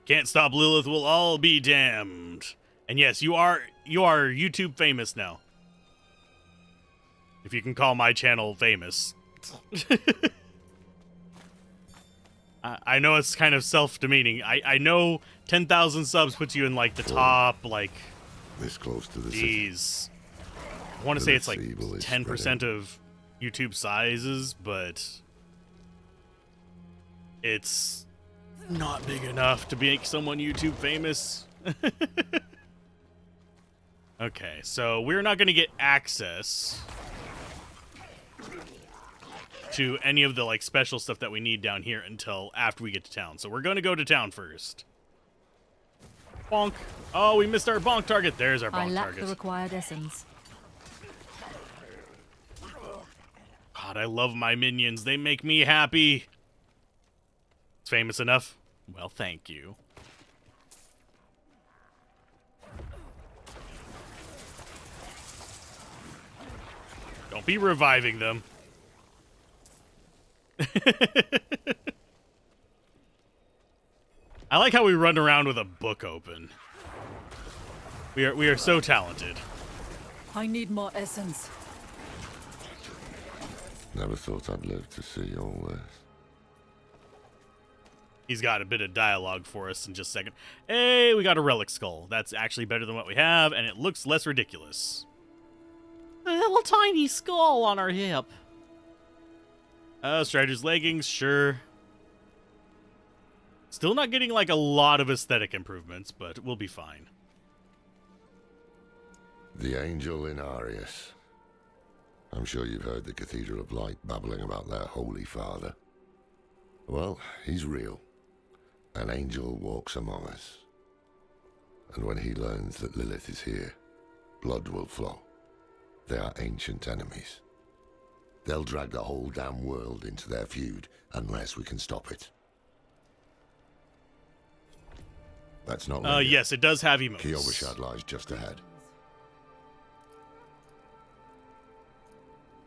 Can't stop Lilith, we'll all be damned. And yes, you are YouTube famous now. If you can call my channel famous. I know it's kind of self-demeaning. I know 10,000 subs puts you in like the top, like, This close to the city. geez. I want to say it's like Lilith's evil is 10% of YouTube sizes, but it's not big enough to make someone YouTube famous. Okay, so we're not going to get access to any of the like special stuff that we need down here until after we get to town. So we're going to go to town first. Bonk. Oh, we missed our bonk target. There's our bonk I lack target. the required essence. God, I love my minions. They make me happy. It's famous enough? Well, thank you. Don't be reviving them. I like how we run around with a book open. We are so talented. I need more essence. Never thought I'd live to see all this. He's got a bit of dialogue for us in just a second. Hey, we got a relic skull. That's actually better than what we have, and it looks less ridiculous. A little tiny skull on our hip. Strider's leggings, sure. Still not getting like a lot of aesthetic improvements, but we'll be fine. The angel in Arius. I'm sure you've heard the Cathedral of Light babbling about their Holy Father. Well, he's real. An angel walks among us. And when he learns that Lilith is here, blood will flow. They are ancient enemies. They'll drag the whole damn world into their feud unless we can stop it. That's not linear. Yes, it does have emotes. Kiovashad lies just ahead.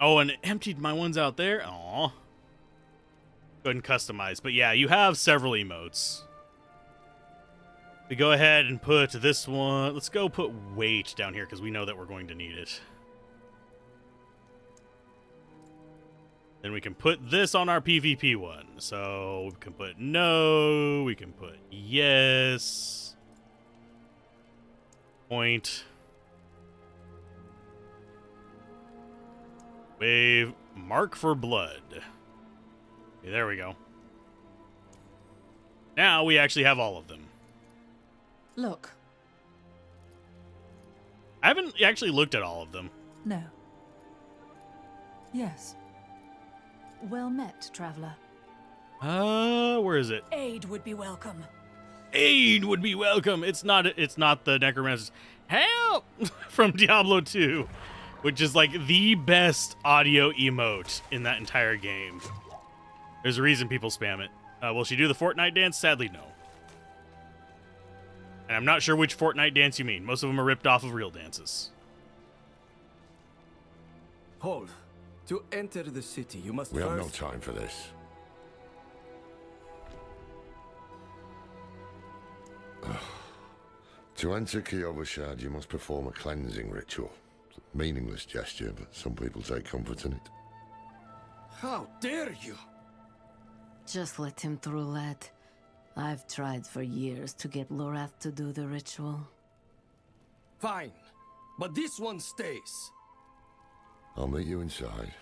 Oh, and it emptied my ones out there. Aw. Go ahead and customize. But yeah, you have several emotes. We go ahead and put this one. Let's go put weight down here because we know that we're going to need it. Then we can put this on our PvP one. So we can put no. We can put yes. Point. Wave. Mark for blood. Okay, there we go. Now we actually have all of them. Look. I haven't actually looked at all of them. No. Yes. Well met, traveler. Where is it? Aid would be welcome. Aid would be welcome. It's not the Necromancer's help from Diablo 2, which is like the best audio emote in that entire game. There's a reason people spam it. Will she do the Fortnite dance? Sadly, no. And I'm not sure which Fortnite dance you mean. Most of them are ripped off of real dances. Hold. To enter the city, you must We first... have no time for this. To enter Kiovashad, you must perform a cleansing ritual. It's a meaningless gesture, but some people take comfort in it. How dare you! Just let him through, lad. I've tried for years to get Lorath to do the ritual. Fine, but this one stays. I'll meet you inside.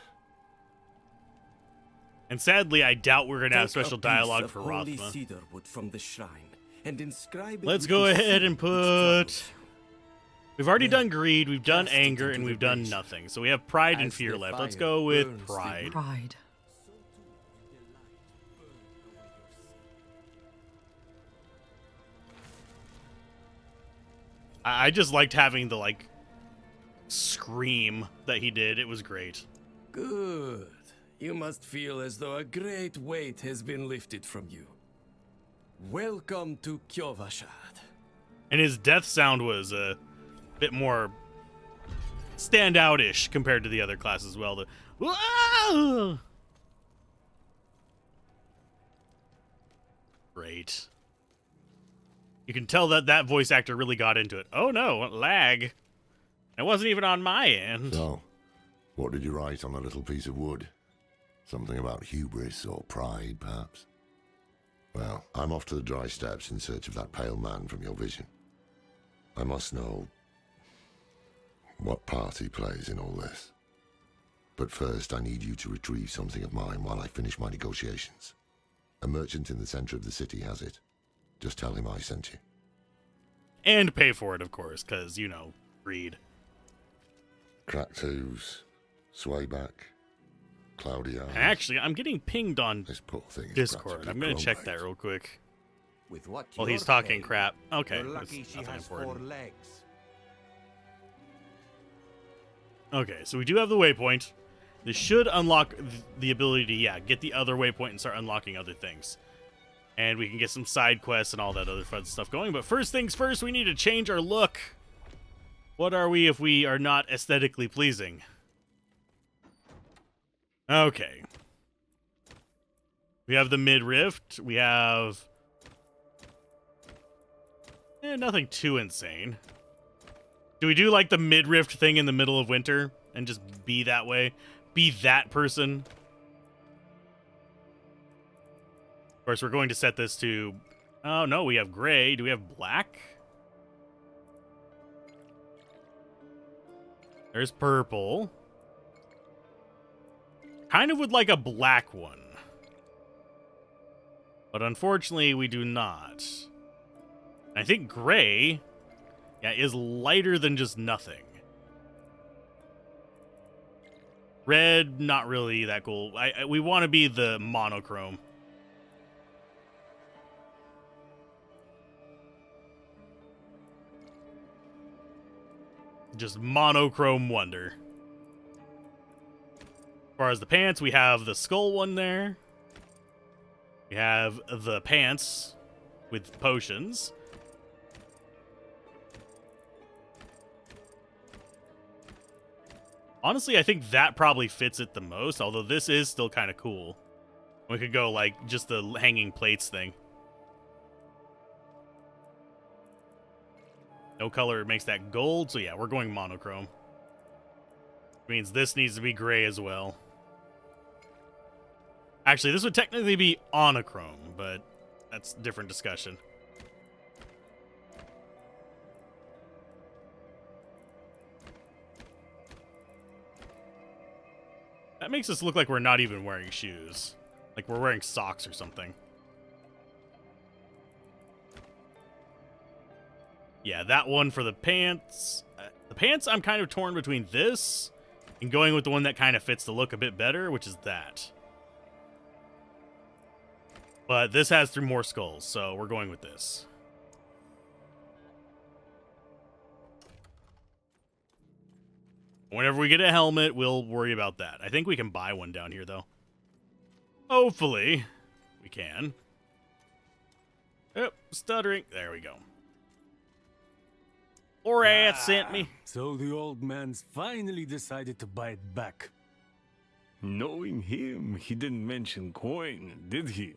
And sadly, I doubt we're going to have Take a special piece dialogue of for holy Rothma. cedar wood from the shrine and inscribe it Let's with go the ahead seal and which put... troubles you. We've already Then done greed, we've done cast it anger, into and the we've done breach. nothing. So we have pride and As fear the left. Let's fire go with burns the pride. Pride. I just liked having the, like, scream that he did. It was great. Good. You must feel as though a great weight has been lifted from you. Welcome to Kyovashad. And his death sound was a bit more standout-ish compared to the other classes as well. The "Whoa!" Great. You can tell that that voice actor really got into it. Oh no, lag. It wasn't even on my end. So, what did you write on a little piece of wood? Something about hubris or pride, perhaps? Well, I'm off to the dry steppes in search of that pale man from your vision. I must know what part he plays in all this. But first, I need you to retrieve something of mine while I finish my negotiations. A merchant in the center of the city has it. Just tell him I sent you. And pay for it, of course, because, you know, greed. Cracked hooves, sway back, cloudy eyes. And actually, I'm getting pinged on This poor thing is Discord. practically I'm going to check chromate. that real quick. With what While he's you're talking paying, crap. Okay, you're that's lucky she nothing has important. 4 legs. Okay, so we do have the waypoint. This should unlock the ability to, yeah, get the other waypoint and start unlocking other things. And we can get some side quests and all that other fun stuff going. But first things first, we need to change our look. What are we if we are not aesthetically pleasing? Okay. We have the mid-rift. We have... nothing too insane. Do we do like the mid-rift thing in the middle of winter and just be that way? Be that person? Of course, we're going to set this to... Oh, no, we have gray. Do we have black? There's purple. Kind of would like a black one. But unfortunately, we do not. I think gray, yeah, is lighter than just nothing. Red, not really that cool. We want to be the monochrome. Just monochrome wonder. As far as the pants, we have the skull one there. We have the pants with potions. Honestly, I think that probably fits it the most, although this is still kind of cool. We could go, like, just the hanging plates thing. No color makes that gold, so yeah, we're going monochrome. Means this needs to be gray as well. Actually, this would technically be onochrome, but that's a different discussion. That makes us look like we're not even wearing shoes. Like we're wearing socks or something. Yeah, that one for the pants. The pants, I'm kind of torn between this and going with the one that kind of fits the look a bit better, which is that. But this has 3 more skulls, so we're going with this. Whenever we get a helmet, we'll worry about that. I think we can buy one down here, though. Hopefully, we can. Oh, stuttering. There we go. Orad sent me. So the old man's finally decided to buy it back. Knowing him, he didn't mention coin, did he?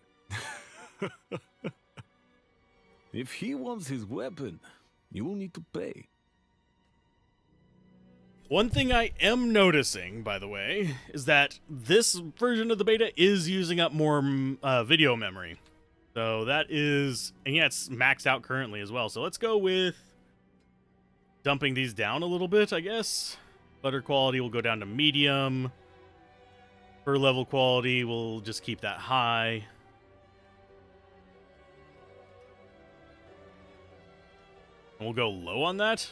If he wants his weapon, you will need to pay. One thing I am noticing, by the way, is that this version of the beta is using up more video memory. So that is, and yeah, it's maxed out currently as well. So let's go with dumping these down a little bit, I guess. Butter quality will go down to medium. Per level quality, we'll just keep that high. And we'll go low on that.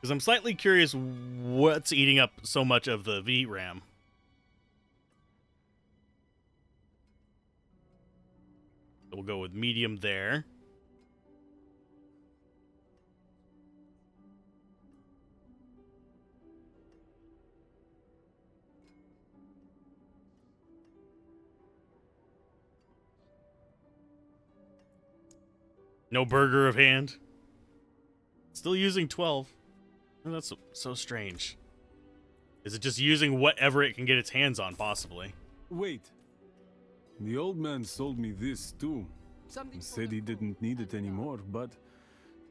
Because I'm slightly curious what's eating up so much of the VRAM. So we'll go with medium there. No burger of hand. Still using 12. Oh, that's so strange. Is it just using whatever it can get its hands on, possibly? Wait. The old man sold me this too. He said he didn't need it anymore, but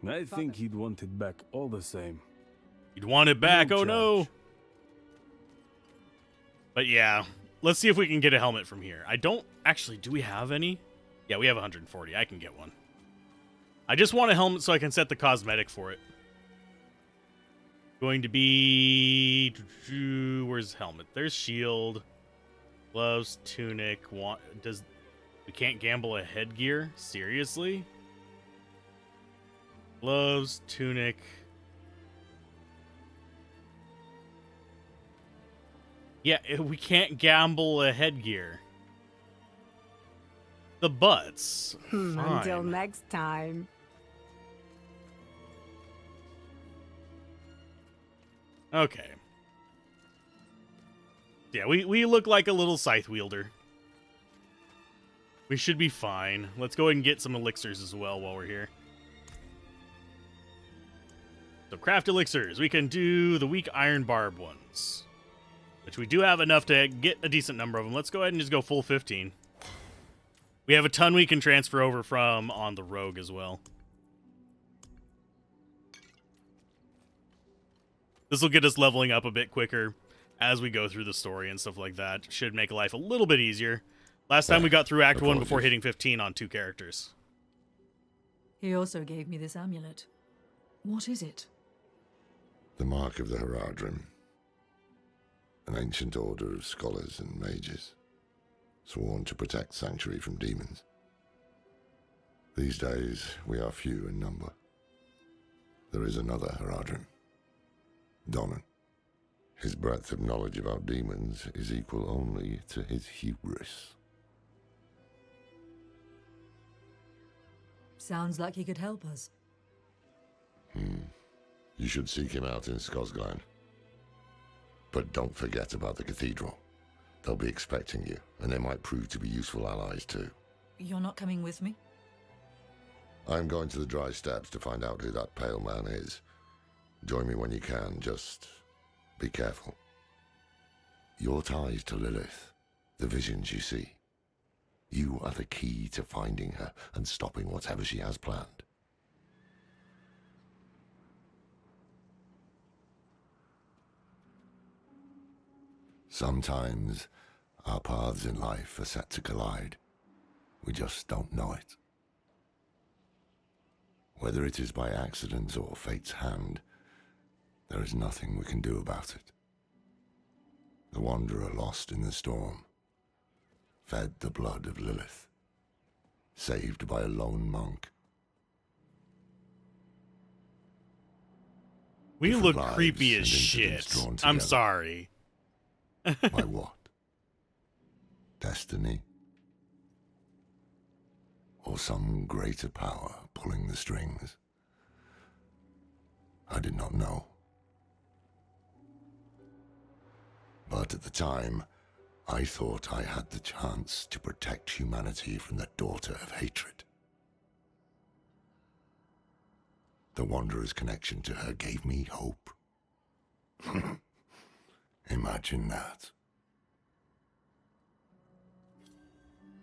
I think he'd want it back all the same. You'd want it back, No oh no! charge. But yeah, let's see if we can get a helmet from here. I don't... Actually, do we have any? Yeah, we have 140. I can get one. I just want a helmet so I can set the cosmetic for it. Going to be... Where's helmet? There's shield. Gloves, tunic. Does... We can't gamble a headgear? Seriously? Gloves, tunic. Yeah, we can't gamble a headgear. The butts. Until Fine. next time. Okay. Yeah, we look like a little scythe wielder. We should be fine. Let's go ahead and get some elixirs as well while we're here. So craft elixirs. We can do the weak iron barb ones, which we do have enough to get a decent number of them. Let's go ahead and just go full 15. We have a ton we can transfer over from on the rogue as well. This will get us leveling up a bit quicker as we go through the story and stuff like that. Should make life a little bit easier. Last time we got through Act 1 before hitting 15 on 2 characters. He also gave me this amulet. What is it? The Mark of the Haradrim. An ancient order of scholars and mages, sworn to protect Sanctuary from demons. These days, we are few in number. There is another Haradrim, Donan. His breadth of knowledge about demons is equal only to his hubris. Sounds like he could help us. You should seek him out in Skosglen. But don't forget about the cathedral. They'll be expecting you, and they might prove to be useful allies too. You're not coming with me? I'm going to the Dry Steppes to find out who that pale man is. Join me when you can, just be careful. Your ties to Lilith, the visions you see. You are the key to finding her and stopping whatever she has planned. Sometimes our paths in life are set to collide. We just don't know it. Whether it is by accident or fate's hand, there is nothing we can do about it. The wanderer lost in the storm, fed the blood of Lilith, saved by a lone monk. We Different look lives creepy and as shit. incidents drawn I'm together. sorry. By what? Destiny? Or some greater power pulling the strings? I did not know. But at the time, I thought I had the chance to protect humanity from the daughter of hatred. The Wanderer's connection to her gave me hope. Imagine that.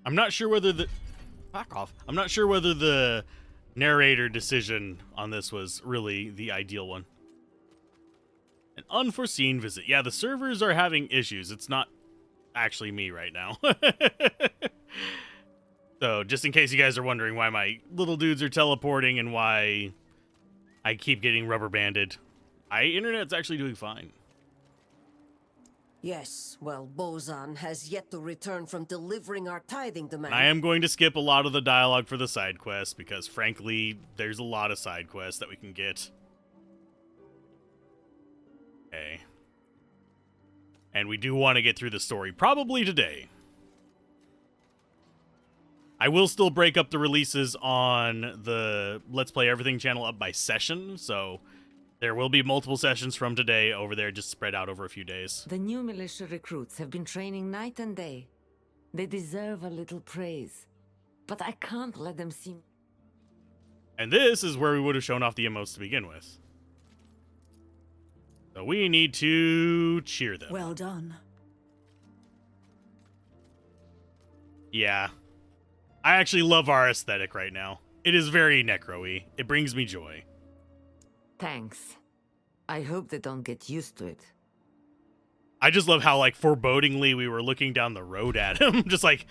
I'm not sure whether the... Fuck off. I'm not sure whether the narrator decision on this was really the ideal one. An unforeseen visit. Yeah, the servers are having issues. It's not actually me right now. So, just in case you guys are wondering why my little dudes are teleporting and why I keep getting rubber banded, internet's actually doing fine. Yes, well, Bozan has yet to return from delivering our tithing demand. I am going to skip a lot of the dialogue for the side quests because, frankly, there's a lot of side quests that we can get. Okay. And we do want to get through the story, probably today. I will still break up the releases on the Let's Play Everything channel up by session, so there will be multiple sessions from today over there, just spread out over a few days. The new militia recruits have been training night and day. They deserve a little praise, but I can't let them see. And this is where we would have shown off the emotes to begin with. So we need to cheer them. Well done. Yeah. I actually love our aesthetic right now. It is very Necro-y. It brings me joy. Thanks. I hope they don't get used to it. I just love how, like, forebodingly we were looking down the road at him. Just like,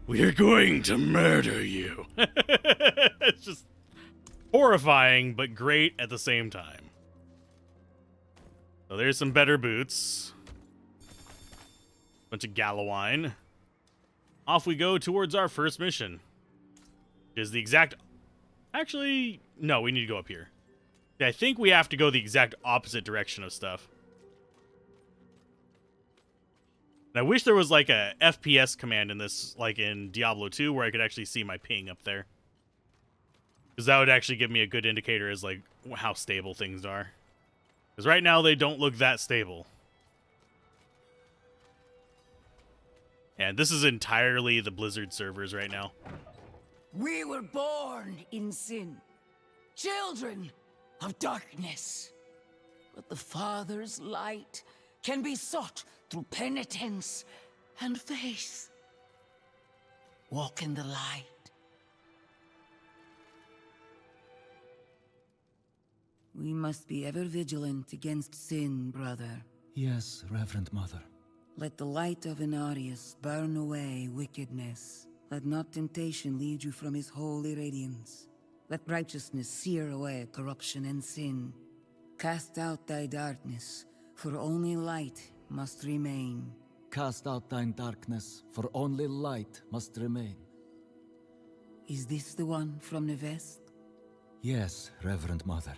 we're going to murder you. It's just horrifying, but great at the same time. So there's some better boots. Bunch of Gallowine. Off we go towards our first mission. Is the exact... Actually, no, we need to go up here. I think we have to go the exact opposite direction of stuff. And I wish there was like a FPS command in this, like in Diablo 2, where I could actually see my ping up there. Because that would actually give me a good indicator as like how stable things are. Because right now they don't look that stable. And this is entirely the Blizzard servers right now. We were born in sin, children of darkness. But the Father's light can be sought through penitence and faith. Walk in the light. We must be ever vigilant against sin, brother. Yes, Reverend Mother. Let the light of Inarius burn away wickedness. Let not temptation lead you from his holy radiance. Let righteousness sear away corruption and sin. Cast out thy darkness, for only light must remain. Cast out thine darkness, for only light must remain. Is this the one from the west? Yes, Reverend Mother.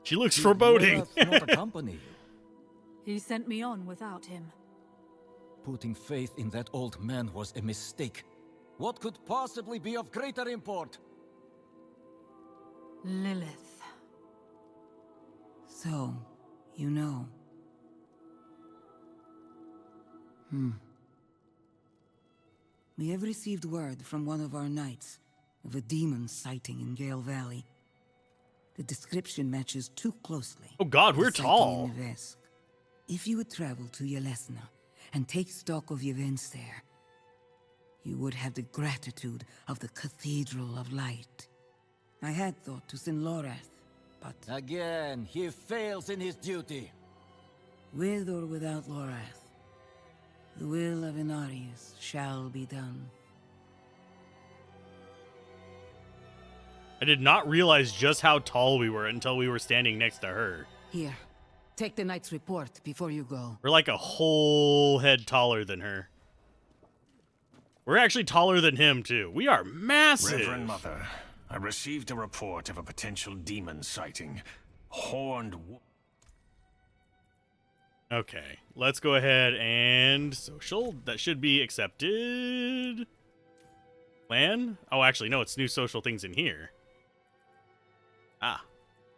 She looks foreboding. Not accompany you. He sent me on without him. Putting faith in that old man was a mistake. What could possibly be of greater import? Lilith. So, you know. We have received word from one of our knights of a demon sighting in Gale Valley. The description matches too closely. Oh god, we're the sighting tall. in the Vesk. If you would travel to Yelesna and take stock of events there, you would have the gratitude of the Cathedral of Light. I had thought to send Lorath, but... Again, he fails in his duty. With or without Lorath, the will of Inarius shall be done. I did not realize just how tall we were until we were standing next to her. Here, take the knight's report before you go. We're like a whole head taller than her. We're actually taller than him, too. We are massive. Reverend Mother, I received a report of a potential demon sighting. Horned... Okay, let's go ahead and social. That should be accepted. Plan? Oh, actually, no, it's new social things in here. Ah.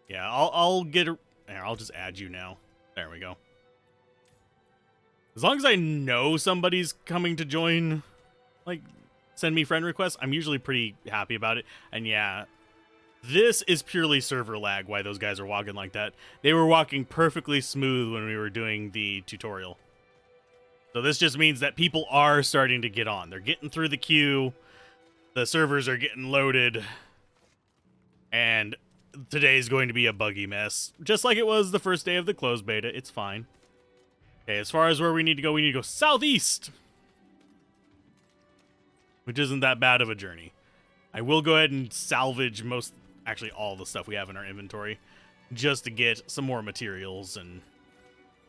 Yeah, I'll get a... There, I'll just add you now. There we go. As long as I know somebody's coming to join, like, send me friend requests, I'm usually pretty happy about it. And yeah, this is purely server lag, why those guys are walking like that. They were walking perfectly smooth when we were doing the tutorial. So this just means that people are starting to get on. They're getting through the queue. The servers are getting loaded. And today's going to be a buggy mess. Just like it was the first day of the closed beta. It's fine. Okay, as far as where we need to go southeast. which isn't that bad of a journey. I will go ahead and salvage actually all the stuff we have in our inventory, just to get some more materials and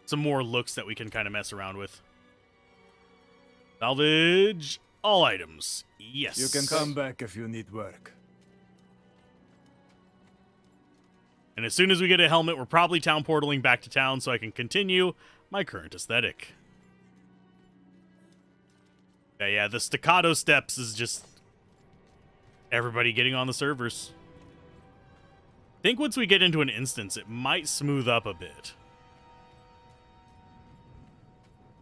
some more looks that we can kind of mess around with. Salvage all items. Yes. You can come back if you need work. And as soon as we get a helmet, we're probably town portaling back to town so I can continue my current aesthetic. Yeah, the staccato steps is just everybody getting on the servers. I think once we get into an instance, it might smooth up a bit.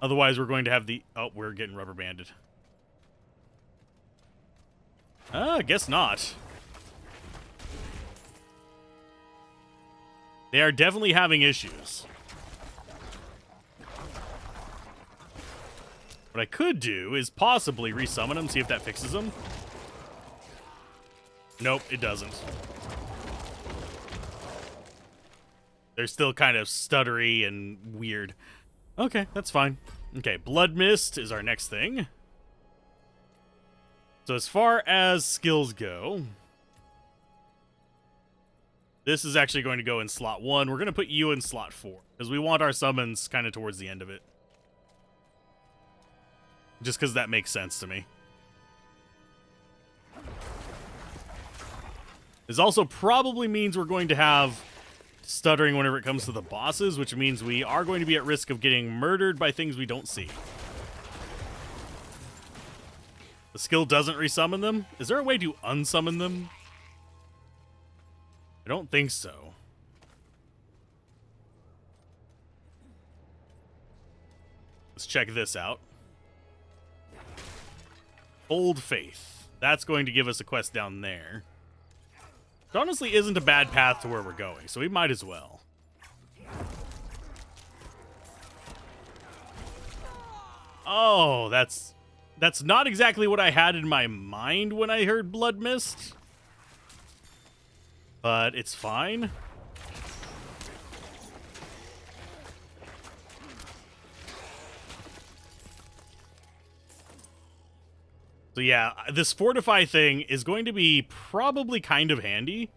Otherwise, we're going to have the... Oh, we're getting rubber banded. I guess not. They are definitely having issues. What I could do is possibly resummon them, see if that fixes them. Nope, it doesn't. They're still kind of stuttery and weird. Okay, that's fine. Okay, Blood Mist is our next thing. So as far as skills go, this is actually going to go in slot 1. We're going to put you in slot 4, because we want our summons kind of towards the end of it. Just because that makes sense to me. This also probably means we're going to have stuttering whenever it comes to the bosses, which means we are going to be at risk of getting murdered by things we don't see. The skill doesn't resummon them? Is there a way to unsummon them? I don't think so. Let's check this out. Old Faith. That's going to give us a quest down there. It honestly isn't a bad path to where we're going, so we might as well. Oh, that's not exactly what I had in my mind when I heard Blood Mist. But it's fine. So yeah, this fortify thing is going to be probably kind of handy,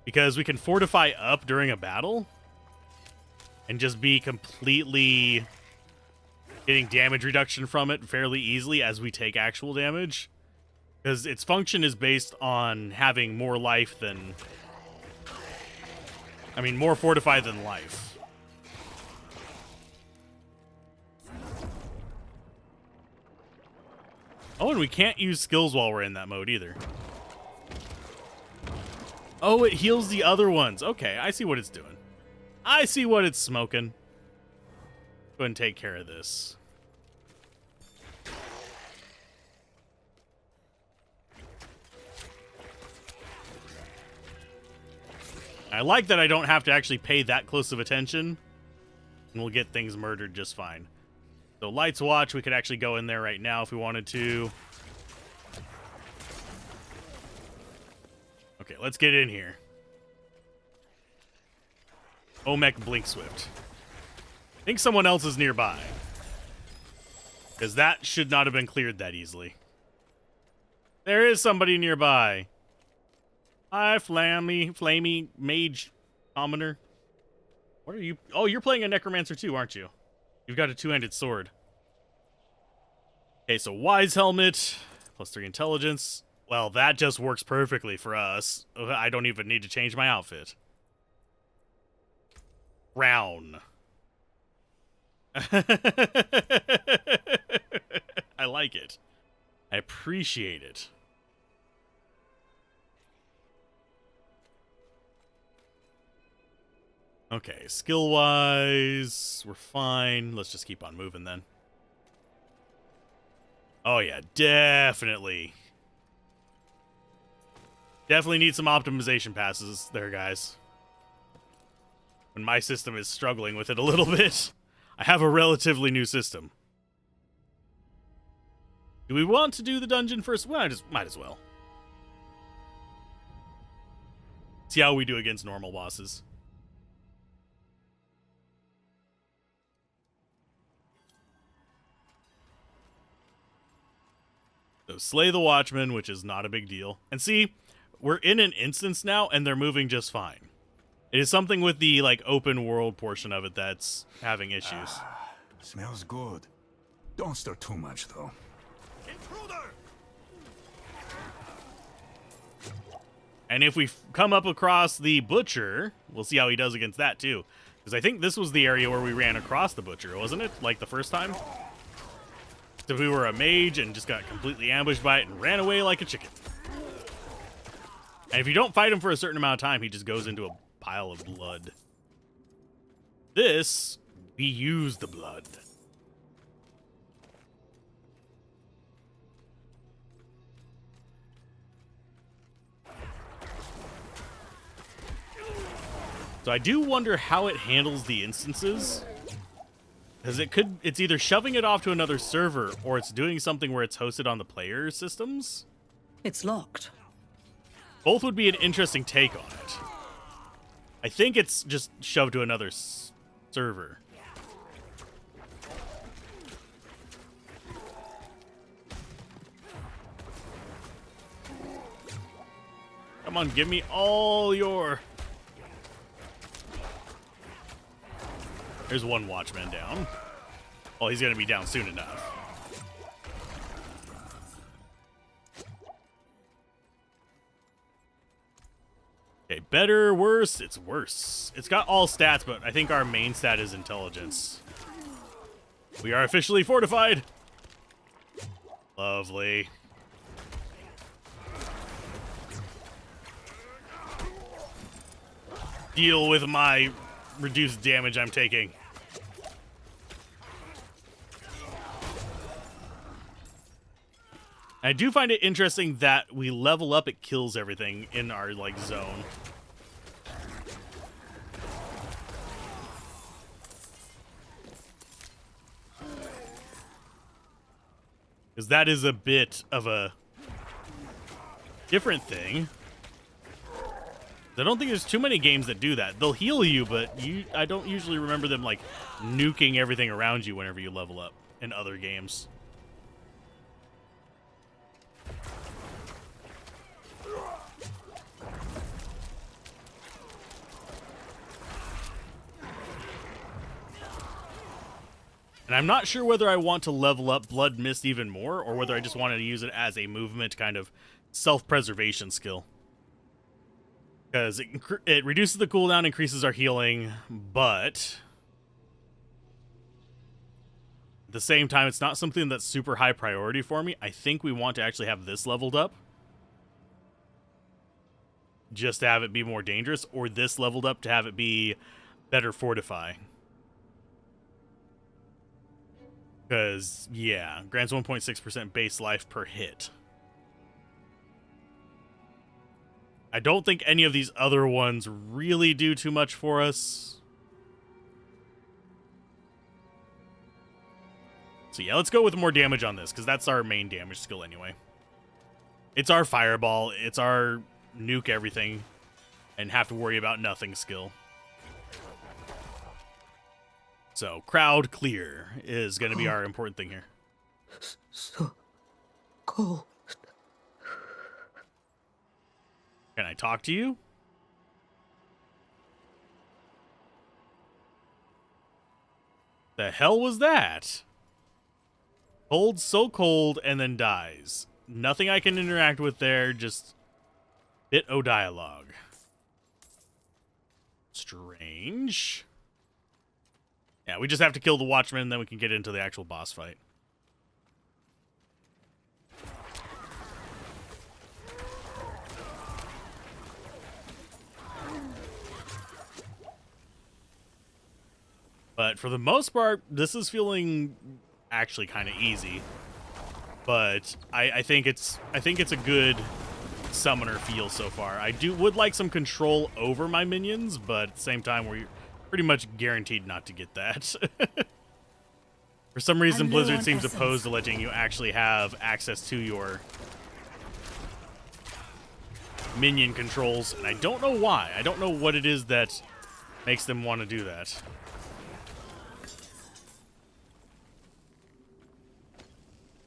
because we can fortify up during a battle and just be completely getting damage reduction from it fairly easily as we take actual damage, because its function is based on having more life than... I mean, more fortify than life. Oh, and we can't use skills while we're in that mode either. Oh, it heals the other ones. Okay, I see what it's doing. I see what it's smoking. Go ahead and take care of this. I like that I don't have to actually pay that close of attention, and we'll get things murdered just fine. So Light's Watch, we could actually go in there right now if we wanted to. Okay, let's get in here. Omek Blink Swift. I think someone else is nearby, because that should not have been cleared that easily. There is somebody nearby. Hi, Flammy Mage Commoner. What are you? Oh, you're playing a Necromancer too, aren't you? You've got a two-handed sword. Okay, so Wise Helmet, +3 Intelligence. Well, that just works perfectly for us. I don't even need to change my outfit. Crown. I like it. I appreciate it. Okay, skill-wise, we're fine. Let's just keep on moving then. Oh yeah, definitely. Definitely need some optimization passes there, guys. When my system is struggling with it a little bit. I have a relatively new system. Do we want to do the dungeon first? Well, might as well. See how we do against normal bosses. So slay the Watchmen, which is not a big deal. And see, we're in an instance now, and they're moving just fine. It is something with the like open world portion of it that's having issues. Smells good. Don't stir too much, though. And if we come up across the Butcher, we'll see how he does against that too. Because I think this was the area where we ran across the Butcher, wasn't it? Like the first time? So we were a mage and just got completely ambushed by it and ran away like a chicken. And if you don't fight him for a certain amount of time, he just goes into a pile of blood. This, we use the blood. So I do wonder how it handles the instances. Because it's either shoving it off to another server or it's doing something where it's hosted on the player systems. It's locked. Both would be an interesting take on it. I think it's just shoved to another server. Come on, give me all your... There's one Watchman down. Oh, he's going to be down soon enough. Okay, better, worse? It's worse. It's got all stats, but I think our main stat is intelligence. We are officially fortified. Lovely. Deal with my reduced damage I'm taking. I do find it interesting that we level up, it kills everything in our like zone. Because that is a bit of a different thing. I don't think there's too many games that do that. They'll heal you, but I don't usually remember them like nuking everything around you whenever you level up in other games. And I'm not sure whether I want to level up Blood Mist even more, or whether I just want to use it as a movement kind of self-preservation skill. Because it reduces the cooldown, increases our healing, but at the same time, it's not something that's super high priority for me. I think we want to actually have this leveled up, just to have it be more dangerous, or this leveled up to have it be better fortify. Because, yeah, grants 1.6% base life per hit. I don't think any of these other ones really do too much for us. So yeah, let's go with more damage on this, because that's our main damage skill anyway. It's our fireball, it's our nuke everything, and have to worry about nothing skill. So, crowd clear is going to be our important thing here. So cold. Can I talk to you? The hell was that? Cold, so cold, and then dies. Nothing I can interact with there, just bit o' dialogue. Strange. Yeah, we just have to kill the Watchman, and then we can get into the actual boss fight. But for the most part, this is feeling actually kind of easy. But I think it's a good summoner feel so far. I would like some control over my minions, but at the same time, we're pretty much guaranteed not to get that. For some reason, Blizzard seems opposed to letting you actually have access to your minion controls, and I don't know why. I don't know what it is that makes them want to do that.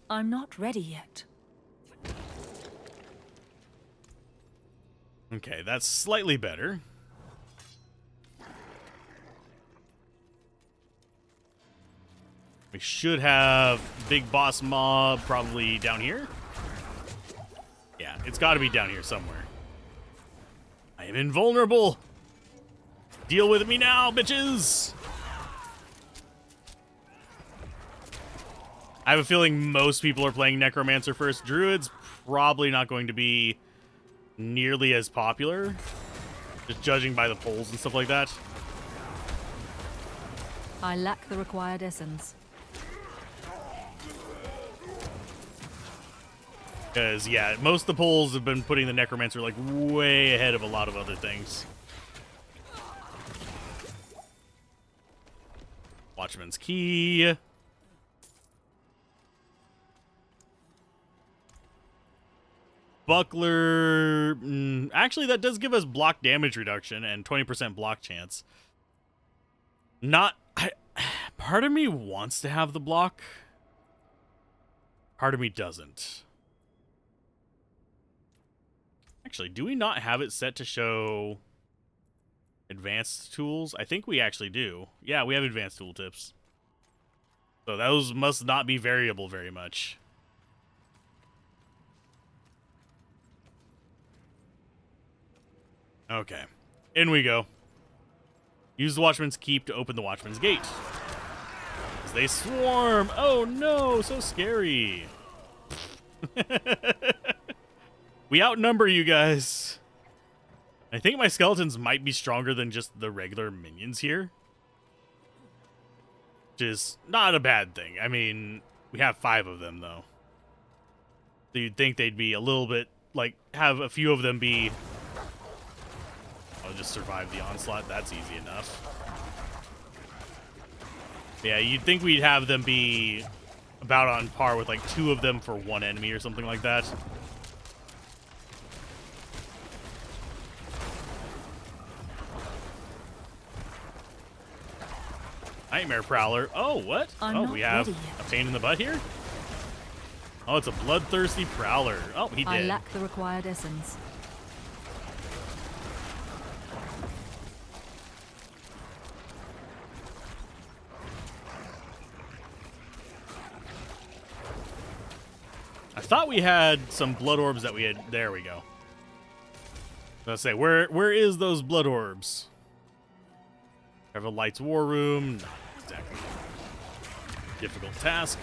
I'm not ready yet. Okay, that's slightly better. We should have big boss mob probably down here. Yeah, it's got to be down here somewhere. I am invulnerable. Deal with me now, bitches. I have a feeling most people are playing Necromancer first. Druid's probably not going to be nearly as popular, just judging by the polls and stuff like that. I lack the required essence. Because, yeah, most of the polls have been putting the Necromancer, like, way ahead of a lot of other things. Watchman's Key. Buckler. Actually, that does give us block damage reduction and 20% block chance. Part of me wants to have the block. Part of me doesn't. Actually, do we not have it set to show advanced tools? I think we actually do. Yeah, we have advanced tooltips. So those must not be variable very much. Okay. In we go. Use the Watchman's Keep to open the Watchman's Gate. As they swarm! Oh no, so scary. We outnumber you guys. I think my skeletons might be stronger than just the regular minions here. Which is not a bad thing. I mean, we have 5 of them, though. So you'd think they'd be a little bit, like, have a few of them be... I'll just survive the onslaught. That's easy enough. Yeah, you'd think we'd have them be about on par with, like, 2 of them for 1 enemy or something like that. Nightmare Prowler. Oh, what? We have a pain in the butt here? Oh, it's a bloodthirsty Prowler. Oh, he did. I lack the required essence. I thought we had some blood orbs that we had. There we go. Let's say, where is those blood orbs? Have a Light's War Room. Not exactly. Difficult task.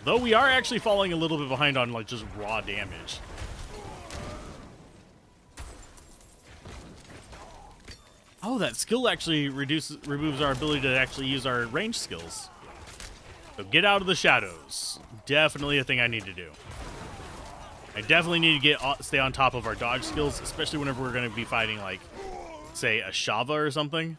Though we are actually falling a little bit behind on, like, just raw damage. Oh, that skill actually removes our ability to actually use our range skills. So get out of the shadows. Definitely a thing I need to do. I definitely need to stay on top of our dodge skills, especially whenever we're going to be fighting, like, say, a Shava or something.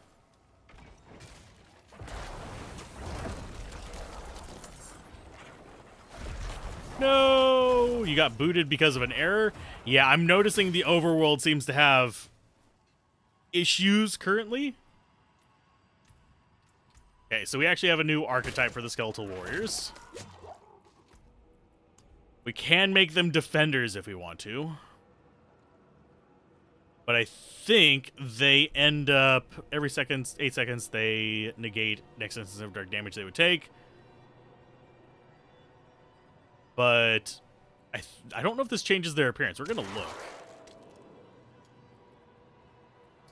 No! You got booted because of an error? Yeah, I'm noticing the overworld seems to have issues currently. Okay, so we actually have a new archetype for the Skeletal Warriors. We can make them defenders if we want to. But I think they end up, every 8 seconds, they negate next instance of dark damage they would take. But I don't know if this changes their appearance. We're going to look.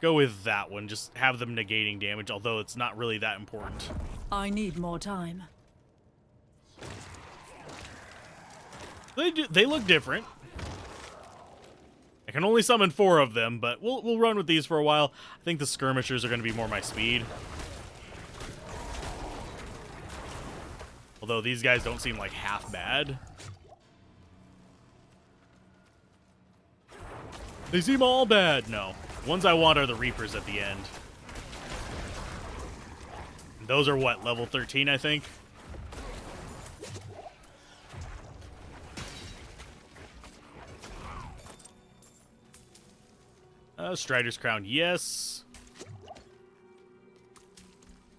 Go with that one. Just have them negating damage, although it's not really that important. I need more time. They look different. I can only summon 4 of them, but we'll run with these for a while. I think the skirmishers are going to be more my speed. Although these guys don't seem like half bad. They seem all bad. No. The ones I want are the Reapers at the end. And those are what, level 13, I think? Strider's Crown, yes.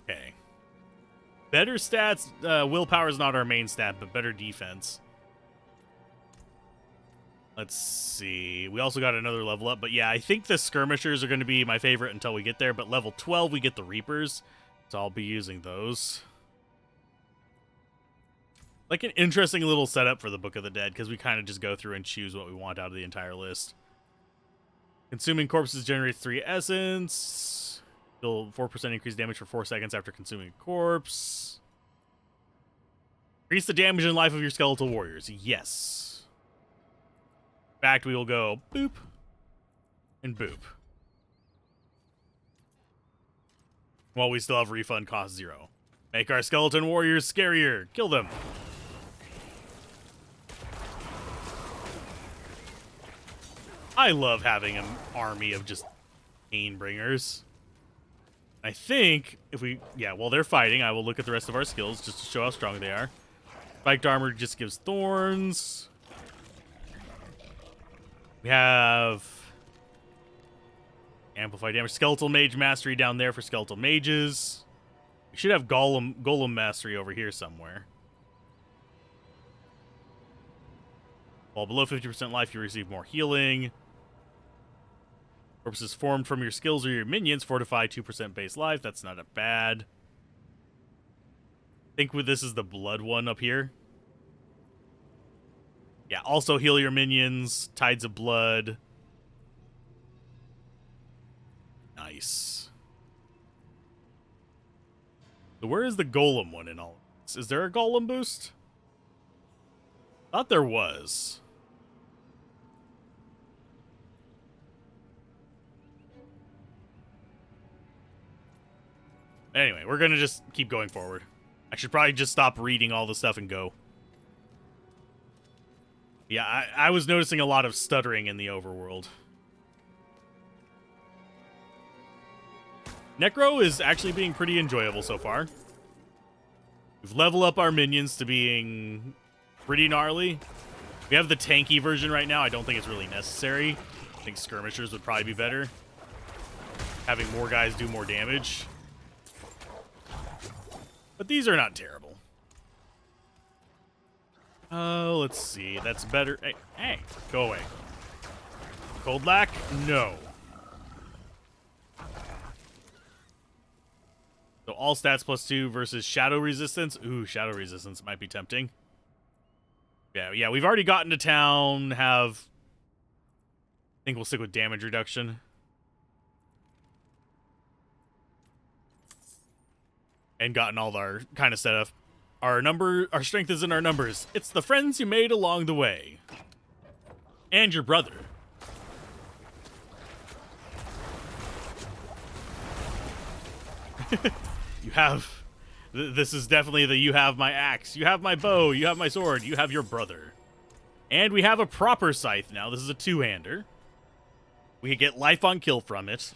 Okay. Better stats. Willpower is not our main stat, but better defense. Let's see. We also got another level up, but yeah, I think the skirmishers are going to be my favorite until we get there, but level 12 we get the Reapers, so I'll be using those. Like an interesting little setup for the Book of the Dead, because we kind of just go through and choose what we want out of the entire list. Consuming corpses generates 3 essence. Deal 4% increased damage for 4 seconds after consuming a corpse. Increase the damage and life of your skeletal warriors. Yes. In fact, we will go boop and boop. While we still have refund cost 0. Make our skeleton warriors scarier. Kill them. I love having an army of just pain bringers. I think if we, yeah, while they're fighting, I will look at the rest of our skills just to show how strong they are. Spiked armor just gives thorns. We have amplified damage. Skeletal mage mastery down there for skeletal mages. We should have golem mastery over here somewhere. While below 50% life, you receive more healing. Corpses formed from your skills or your minions fortify 2% base life. That's not a bad. I think this is the blood one up here. Yeah, also heal your minions. Tides of blood. Nice. So where is the golem one in all of this? Is there a golem boost? Thought there was. Anyway, we're going to just keep going forward. I should probably just stop reading all the stuff and go. Yeah, I was noticing a lot of stuttering in the overworld. Necro is actually being pretty enjoyable so far. We've leveled up our minions to being pretty gnarly. We have the tanky version right now. I don't think it's really necessary. I think skirmishers would probably be better. Having more guys do more damage. But these are not terrible. Oh, let's see. That's better. Hey, go away. Cold lack? No. So all stats +2 versus shadow resistance. Ooh, shadow resistance might be tempting. Yeah, we've already gotten to town. I think we'll stick with damage reduction. And gotten all our kind of setup. Our strength is in our numbers. It's the friends you made along the way. And your brother. You have... This is definitely the you have my axe, you have my bow, you have my sword, you have your brother. And we have a proper scythe now. This is a two-hander. We get life on kill from it.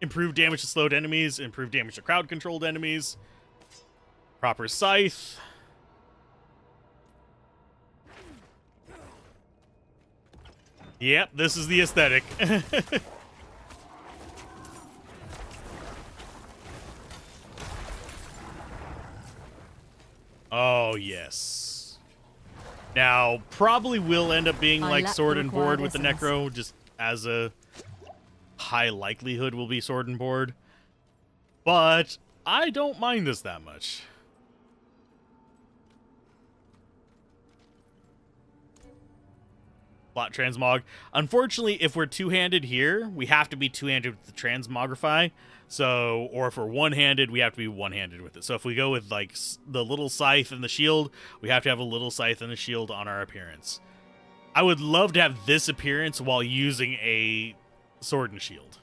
Improved damage to slowed enemies, improved damage to crowd-controlled enemies. Proper scythe. Yep, this is the aesthetic. Oh, yes. Now, probably will end up being like sword and board with the Necro, just as a high likelihood will be sword and board. But I don't mind this that much. Plot transmog. Unfortunately, if we're two-handed here, we have to be two-handed with the transmogrify. So, or if we're one-handed, we have to be one-handed with it. So if we go with like the little scythe and the shield, we have to have a little scythe and a shield on our appearance. I would love to have this appearance while using a sword and shield.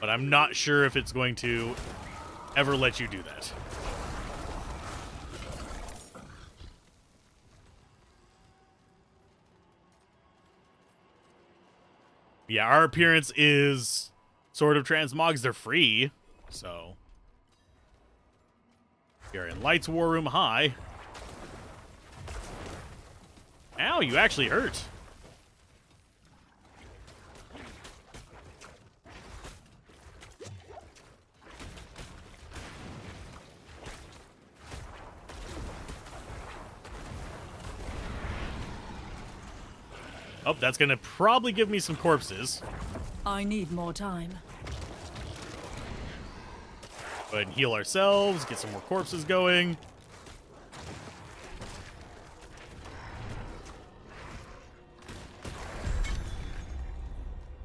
But I'm not sure if it's going to ever let you do that. Yeah, our appearance is sort of transmogs. They're free, so. You're in Light's War Room High. Ow, you actually hurt. Oh, that's gonna probably give me some corpses. I need more time. Go ahead and heal ourselves, get some more corpses going.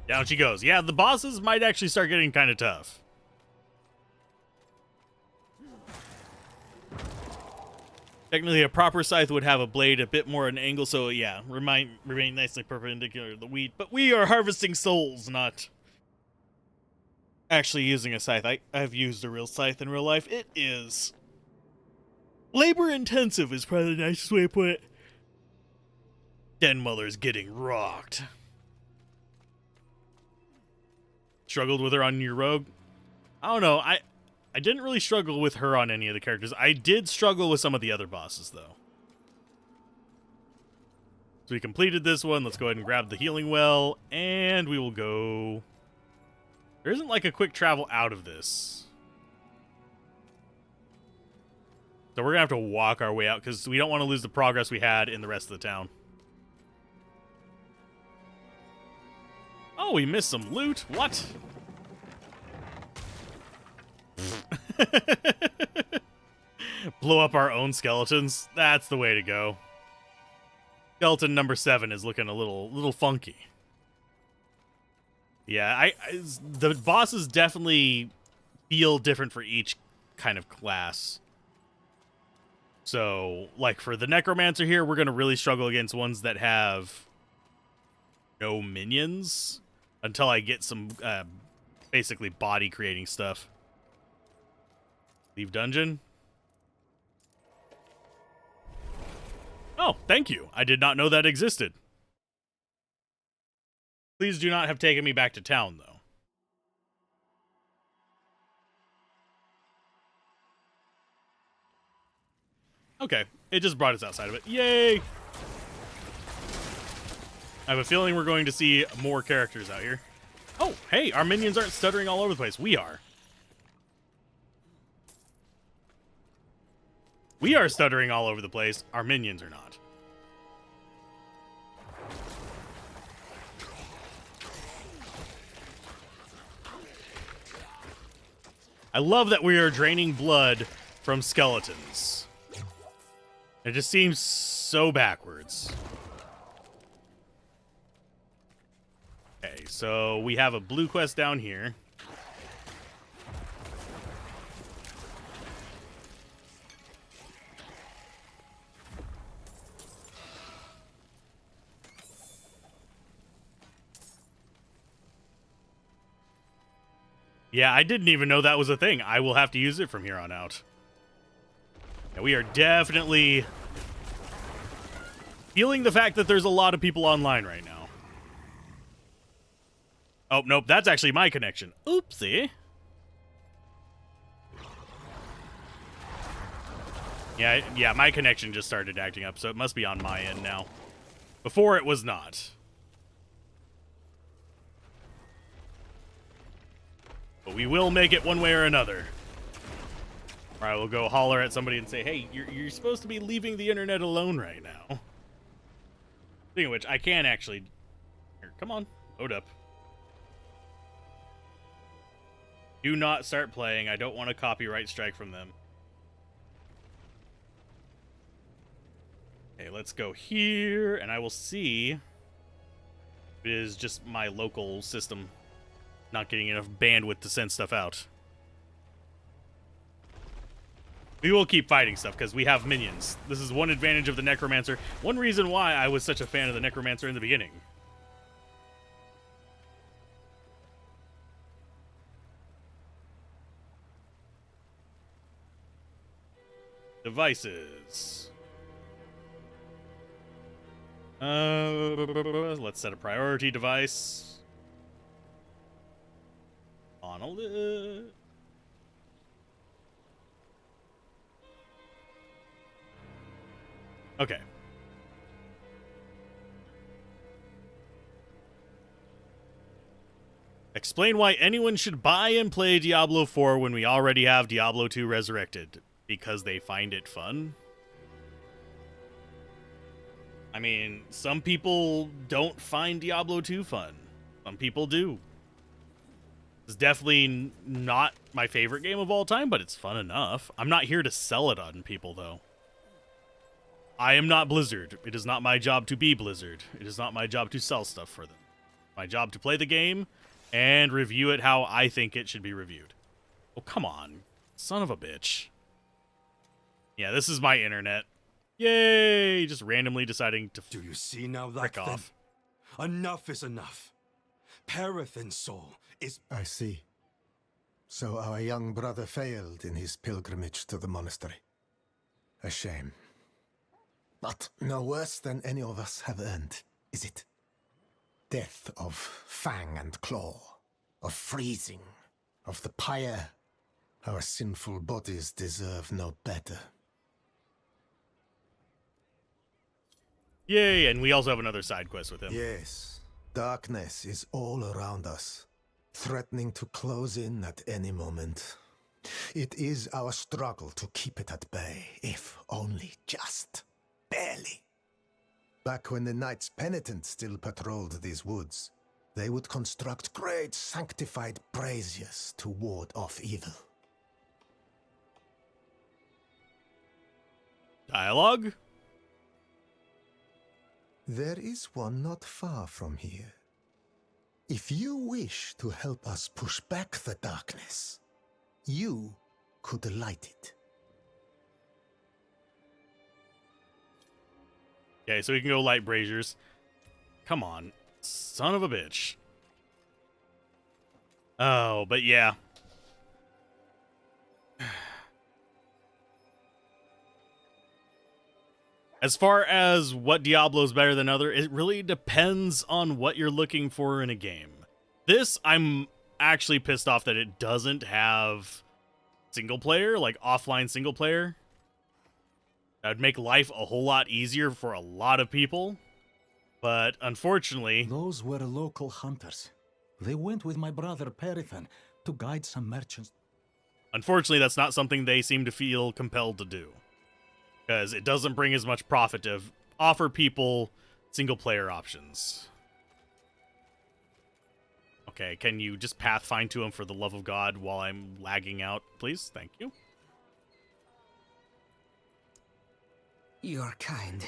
Down she goes. Yeah, the bosses might actually start getting kind of tough. Technically, a proper scythe would have a blade a bit more at an angle, so yeah, remain nicely perpendicular to the wheat. But we are harvesting souls, not actually using a scythe. I've used a real scythe in real life. It is labor intensive is probably the nicest way to put it. Denmuller's getting rocked. Struggled with her on your rogue? I don't know. I didn't really struggle with her on any of the characters. I did struggle with some of the other bosses, though. So we completed this one. Let's go ahead and grab the healing well, and we will go... There isn't like a quick travel out of this. So we're going to have to walk our way out, because we don't want to lose the progress we had in the rest of the town. Oh, we missed some loot. What? Blow up our own skeletons. That's the way to go. Skeleton number 7 is looking a little funky. Yeah, the bosses definitely feel different for each kind of class. So, like for the Necromancer here, we're going to really struggle against ones that have no minions until I get some basically body creating stuff. Leave dungeon. Oh, thank you. I did not know that existed. Please do not have taken me back to town, though. Okay, it just brought us outside of it. Yay! I have a feeling we're going to see more characters out here. Oh, hey, our minions aren't stuttering all over the place. We are. We are stuttering all over the place. Our minions are not. I love that we are draining blood from skeletons. It just seems so backwards. Okay, so we have a blue quest down here. Yeah, I didn't even know that was a thing. I will have to use it from here on out. Yeah, we are definitely feeling the fact that there's a lot of people online right now. Oh, nope, that's actually my connection. Oopsie. Yeah, my connection just started acting up, so it must be on my end now. Before it was not. But we will make it one way or another. Or I will go holler at somebody and say, hey, you're supposed to be leaving the internet alone right now. Speaking of which, I can actually... Here, come on, load up. Do not start playing. I don't want a copyright strike from them. Okay, let's go here, and I will see if it is just my local system not getting enough bandwidth to send stuff out. We will keep fighting stuff because we have minions. This is one advantage of the Necromancer. One reason why I was such a fan of the Necromancer in the beginning. Devices. Let's set a priority device. Monolith. Okay. Explain why anyone should buy and play Diablo 4 when we already have Diablo 2 Resurrected. Because they find it fun? I mean, some people don't find Diablo 2 fun. Some people do. It's definitely not my favorite game of all time, but it's fun enough. I'm not here to sell it on people, though. I am not Blizzard. It is not my job to be Blizzard. It is not my job to sell stuff for them. My job to play the game and review it how I think it should be reviewed. Oh, come on. Son of a bitch. Yeah, this is my internet. Yay! Just randomly deciding to Do you see now, frick Lackton? off. Enough is enough. Perethin's soul is... I see. So our young brother failed in his pilgrimage to the monastery. A shame. But no worse than any of us have earned, is it? Death of fang and claw, of freezing, of the pyre. Our sinful bodies deserve no better. Yay, and we also have another side quest with him. Yes, darkness is all around us, threatening to close in at any moment. It is our struggle to keep it at bay, if only just barely. Back when the Knights Penitent still patrolled these woods, they would construct great sanctified braziers to ward off evil. Dialogue? There is one not far from here. If you wish to help us push back the darkness, you could light it. Okay, so we can go light braziers. Come on. Son of a bitch. Oh, but yeah. As far as what Diablo's better than other, it really depends on what you're looking for in a game. This, I'm actually pissed off that it doesn't have single player, like offline single player. That would make life a whole lot easier for a lot of people. But unfortunately... Those were local hunters. They went with my brother Perethin to guide some merchants. Unfortunately, that's not something they seem to feel compelled to do. Because it doesn't bring as much profit to offer people single-player options. Okay, can you just pathfind to him for the love of God while I'm lagging out, please? Thank you. You're kind,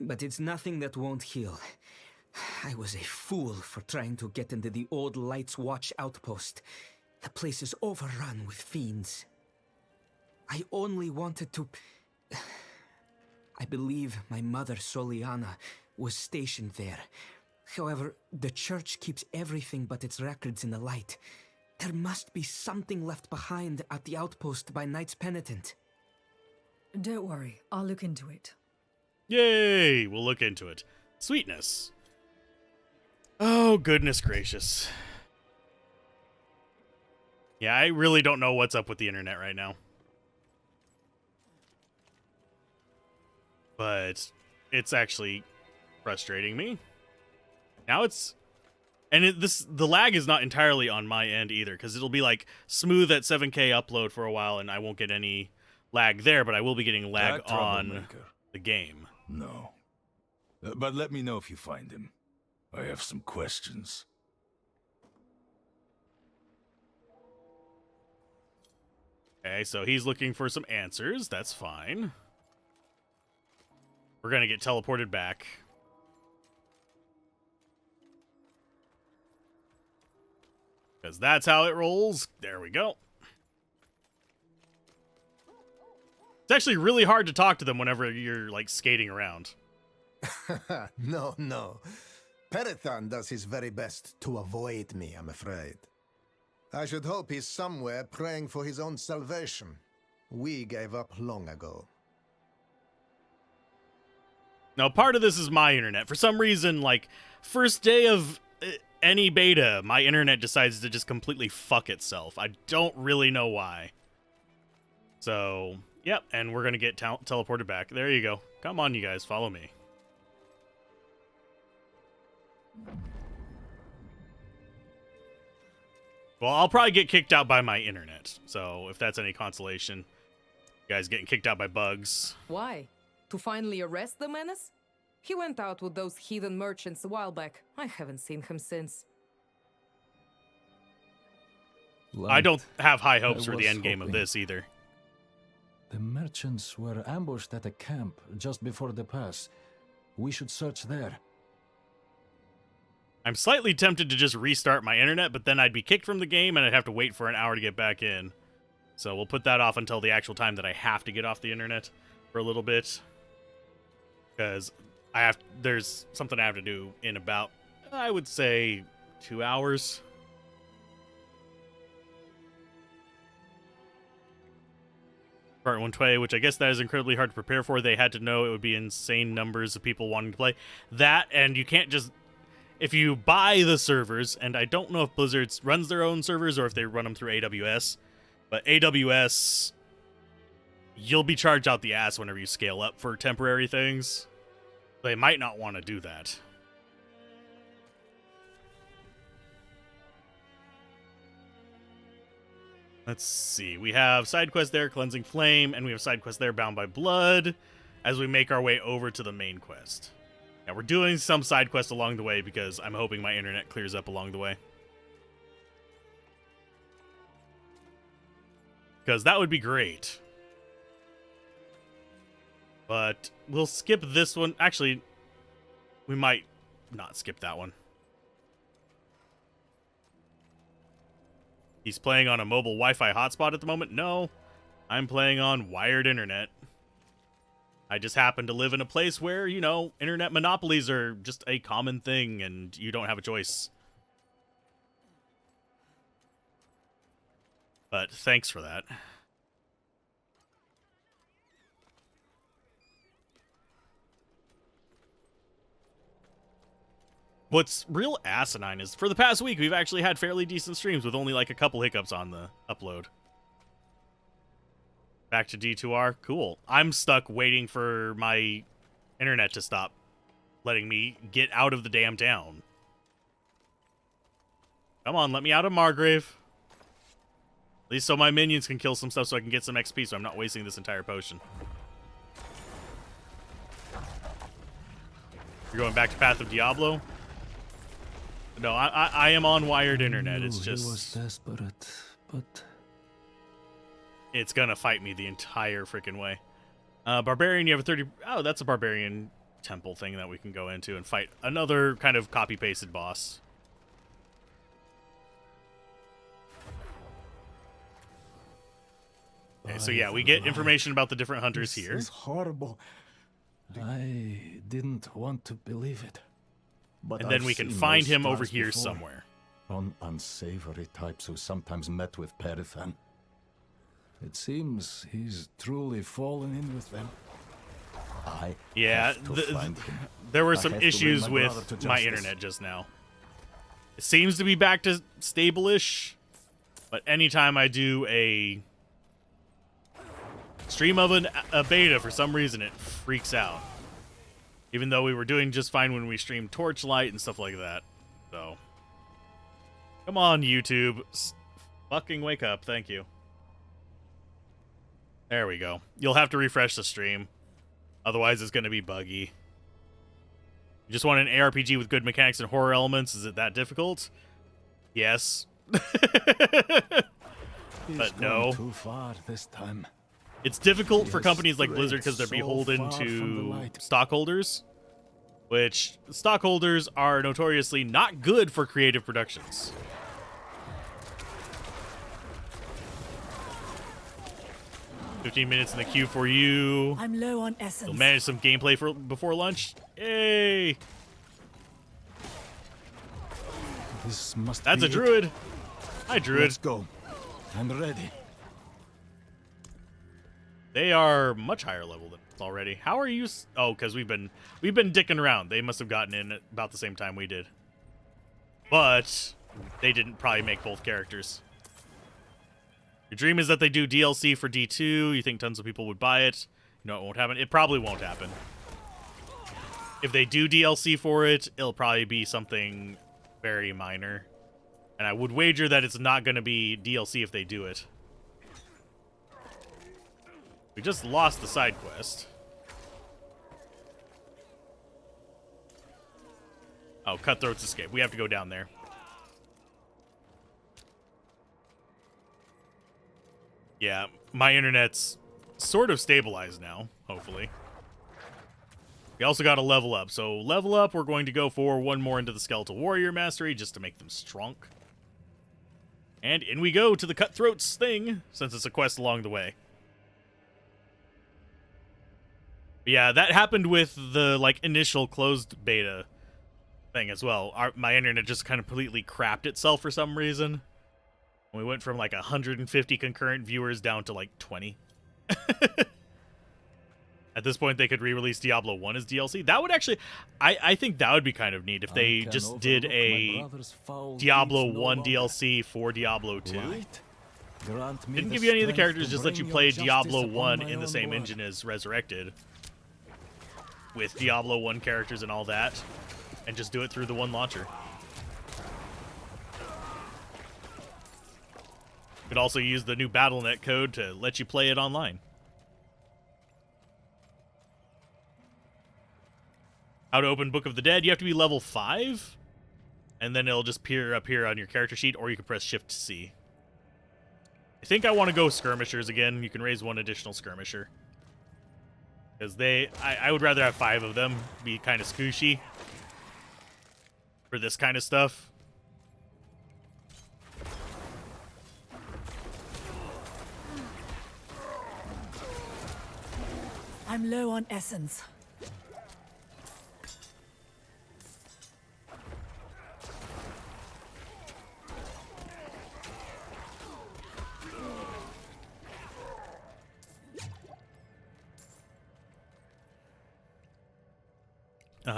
but it's nothing that won't heal. I was a fool for trying to get into the old Light's Watch outpost. The place is overrun with fiends. I only wanted to... I believe my mother, Soliana, was stationed there. However, the church keeps everything but its records in the light. There must be something left behind at the outpost by Knights Penitent. Don't worry, I'll look into it. Yay! We'll look into it. Sweetness. Oh, goodness gracious. Yeah, I really don't know what's up with the internet right now. But it's actually frustrating me. Now it's... And the lag is not entirely on my end either, because it'll be like smooth at 7K upload for a while and I won't get any lag there, but I will be getting lag on the game. No. But let me know if you find him. I have some questions. Okay, so he's looking for some answers. That's fine. We're gonna get teleported back. Because that's how it rolls. There we go. It's actually really hard to talk to them whenever you're, like, skating around. No. Perethin does his very best to avoid me, I'm afraid. I should hope he's somewhere praying for his own salvation. We gave up long ago. Now, part of this is my internet. For some reason, like, first day of any beta, my internet decides to just completely fuck itself. I don't really know why. So, yep, and we're gonna get teleported back. There you go. Come on, you guys, follow me. Well, I'll probably get kicked out by my internet. So, if that's any consolation, you guys getting kicked out by bugs. Why? To finally arrest the menace? He went out with those heathen merchants a while back. I haven't seen him since. I don't have high hopes for the was end game of hoping. this either. The merchants were ambushed at a camp just before the pass. We should search there. I'm slightly tempted to just restart my internet, but then I'd be kicked from the game and I'd have to wait for an hour to get back in. So we'll put that off until the actual time that I have to get off the internet for a little bit. Because there's something I have to do in about, I would say, 2 hours. Part 120, which I guess that is incredibly hard to prepare for. They had to know it would be insane numbers of people wanting to play. That, and you can't just... If you buy the servers, and I don't know if Blizzard runs their own servers or if they run them through AWS, but AWS, you'll be charged out the ass whenever you scale up for temporary things. They might not want to do that. Let's see. We have side quest there, Cleansing Flame, and we have side quest there, Bound by Blood, as we make our way over to the main quest. Now, we're doing some side quests along the way because I'm hoping my internet clears up along the way. Because that would be great. But we'll skip this one. Actually, we might not skip that one. He's playing on a mobile Wi-Fi hotspot at the moment? No, I'm playing on wired internet. I just happen to live in a place where, you know, internet monopolies are just a common thing and you don't have a choice. But thanks for that. What's real asinine is for the past week, we've actually had fairly decent streams with only like a couple hiccups on the upload. Back to D2R. Cool. I'm stuck waiting for my internet to stop letting me get out of the damn town. Come on, let me out of Margrave. At least so my minions can kill some stuff so I can get some XP so I'm not wasting this entire potion. You're going back to Path of Diablo? No, I am on wired internet. It's just... He was desperate, but... It's gonna fight me the entire freaking way. Barbarian, you have a 30... Oh, that's a Barbarian temple thing that we can go into and fight another kind of copy-pasted boss. Okay, so yeah, we get information about the different hunters here. This is horrible. I didn't want to believe it. But And then I've we can seen find those him over stars here before. somewhere. Unsavory types who sometimes met with Perithan. It seems he's truly fallen in with them. Yeah, have to find him. there were I some have to bring issues my with brother to my justice. internet just now. It seems to be back to stable-ish, but anytime I do a stream of a beta, for some reason it freaks out. Even though we were doing just fine when we streamed Torchlight and stuff like that. So, come on, YouTube. Fucking wake up. Thank you. There we go. You'll have to refresh the stream. Otherwise, it's going to be buggy. You just want an ARPG with good mechanics and horror elements? Is it that difficult? Yes. But no. Too far this time. It's difficult for Yes, companies like strayed Blizzard because they're so beholden far from the to light. stockholders, which stockholders are notoriously not good for creative productions. "15 minutes in the queue for you. I'm low on essence. You'll manage some gameplay for before lunch. Yay! This must That's be a druid. Hi, druid. Let's go. I'm ready. They are much higher level than us already. How are you? Oh, because we've been dicking around. They must have gotten in at about the same time we did. But they didn't probably make both characters. Your dream is that they do DLC for D2. You think tons of people would buy it. You know it won't happen. It probably won't happen. If they do DLC for it, it'll probably be something very minor. And I would wager that it's not going to be DLC if they do it. We just lost the side quest. Oh, Cutthroat's Escape. We have to go down there. Yeah, my internet's sort of stabilized now, hopefully. We also got to level up. So level up, we're going to go for one more into the Skeletal Warrior Mastery just to make them strong. And in we go to the Cutthroats thing, since it's a quest along the way. But yeah, that happened with the initial closed beta thing as well. My internet just kind of completely crapped itself for some reason. We went from 150 concurrent viewers down to 20. At this point, they could re-release Diablo 1 as DLC. That would actually... I think that would be kind of neat if they just did a Diablo 1 DLC for Diablo 2. Didn't give you any of the characters, just let you play Diablo 1 in the same engine as Resurrected. With Diablo 1 characters and all that. And just do it through the one launcher. You could also use the new BattleNet code to let you play it online. How to open Book of the Dead. You have to be level 5. And then it'll just appear up here on your character sheet, or you can press Shift-C. I think I want to go Skirmishers again. You can raise one additional Skirmisher. Because I would rather have 5 of them. Be kind of scooshy. For this kind of stuff. I'm low on essence.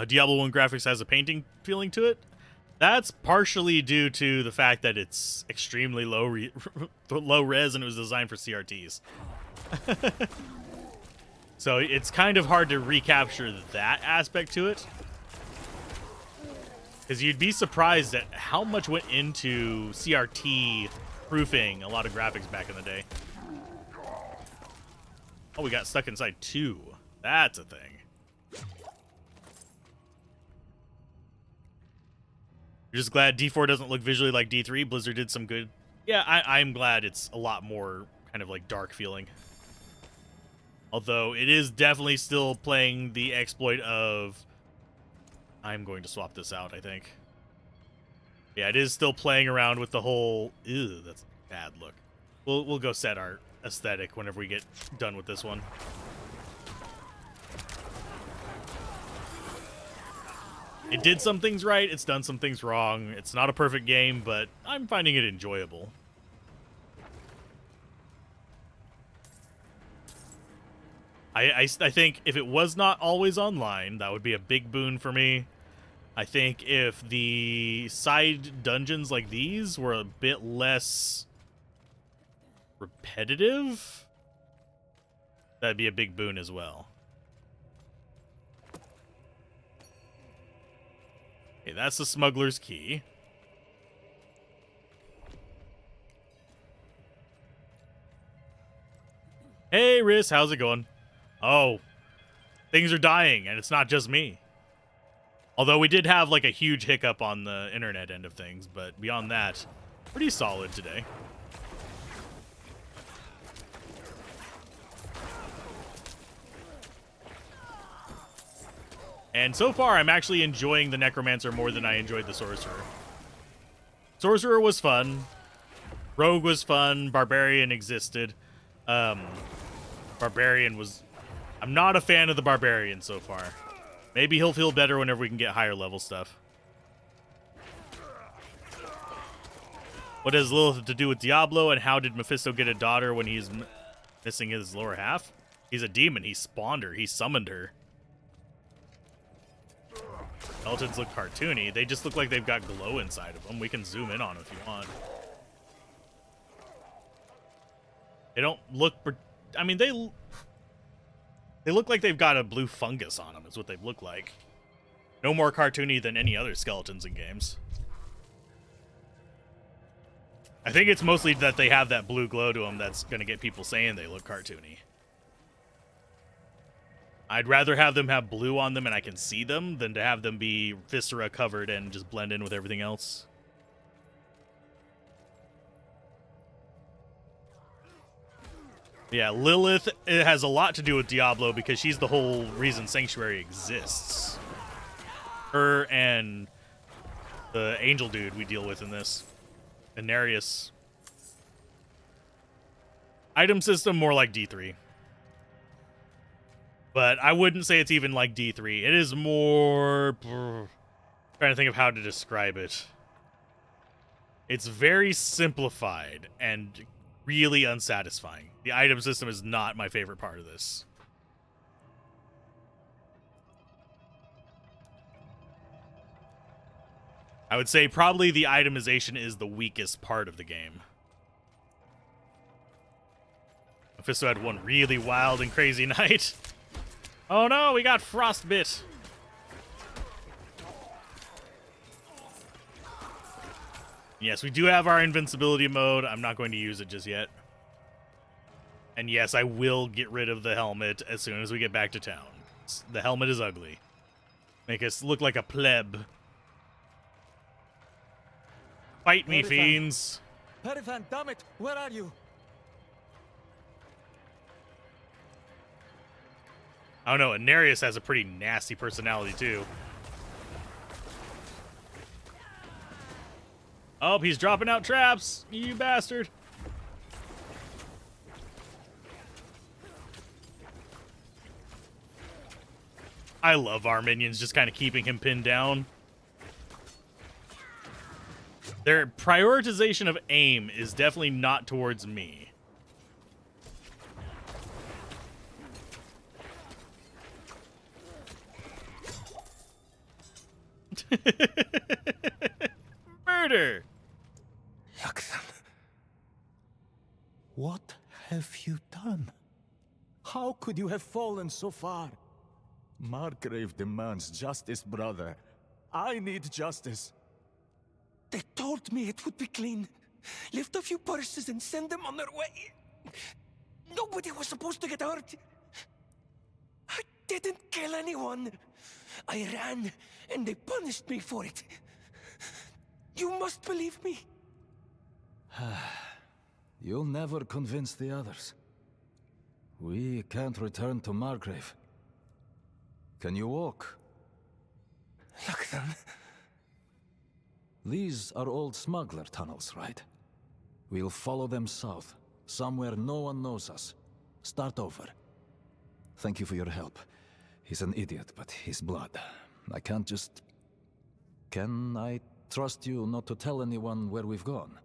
Diablo 1 graphics has a painting feeling to it. That's partially due to the fact that it's extremely low res and it was designed for CRTs. So it's kind of hard to recapture that aspect to it. Because you'd be surprised at how much went into CRT proofing a lot of graphics back in the day. Oh, we got stuck inside 2. That's a thing. You're just glad D4 doesn't look visually like D3. Blizzard did some good. Yeah, I'm glad it's a lot more kind of dark feeling. Although it is definitely still playing the exploit of... I'm going to swap this out, I think. Yeah, it is still playing around with the whole... Ew, that's a bad look. We'll go set our aesthetic whenever we get done with this one. It did some things right, it's done some things wrong. It's not a perfect game, but I'm finding it enjoyable. I think if it was not always online, that would be a big boon for me. I think if the side dungeons like these were a bit less repetitive, that'd be a big boon as well. Okay, that's the smuggler's key. Hey, Riss, how's it going? Oh, things are dying, and it's not just me. Although we did have a huge hiccup on the internet end of things, but beyond that, pretty solid today. And so far, I'm actually enjoying the Necromancer more than I enjoyed the Sorcerer. Sorcerer was fun. Rogue was fun. Barbarian existed. Barbarian was... I'm not a fan of the Barbarian so far. Maybe he'll feel better whenever we can get higher level stuff. What has Lilith to do with Diablo, and how did Mephisto get a daughter when he's missing his lower half? He's a demon. He spawned her. He summoned her. Skeletons look cartoony. They just look like they've got glow inside of them. We can zoom in on them if you want. They don't look... I mean, they look like they've got a blue fungus on them, is what they look like. No more cartoony than any other skeletons in games. I think it's mostly that they have that blue glow to them that's going to get people saying they look cartoony. I'd rather have them have blue on them and I can see them than to have them be viscera covered and just blend in with everything else. Yeah, Lilith, it has a lot to do with Diablo because she's the whole reason Sanctuary exists. Her and the angel dude we deal with in this. Anarius. Item system, more like D3. But I wouldn't say it's even like D3. It is more... trying to think of how to describe it. It's very simplified and really unsatisfying. The item system is not my favorite part of this. I would say probably the itemization is the weakest part of the game. Mephisto had one really wild and crazy night. Oh no, we got frostbit. Yes, we do have our invincibility mode. I'm not going to use it just yet. And yes, I will get rid of the helmet as soon as we get back to town. The helmet is ugly. Make us look like a pleb. Fight me, fiends. Perifan, damn it, where are you? I don't know, Anarius has a pretty nasty personality, too. Oh, he's dropping out traps, you bastard. I love our minions just kind of keeping him pinned down. Their prioritization of aim is definitely not towards me. Murder! Yaksan, what have you done? How could you have fallen so far? Margrave demands justice, brother. I need justice. They told me it would be clean. Lift a few purses and send them on their way. Nobody was supposed to get hurt. I didn't kill anyone. I ran, and they punished me for it. You must believe me. You'll never convince the others. We can't return to Margrave. Can you walk? Yaksan. These are old smuggler tunnels, right? We'll follow them south, somewhere no one knows us. Start over. Thank you for your help. He's an idiot, but he's blood. I can't just... Can I trust you not to tell anyone where we've gone?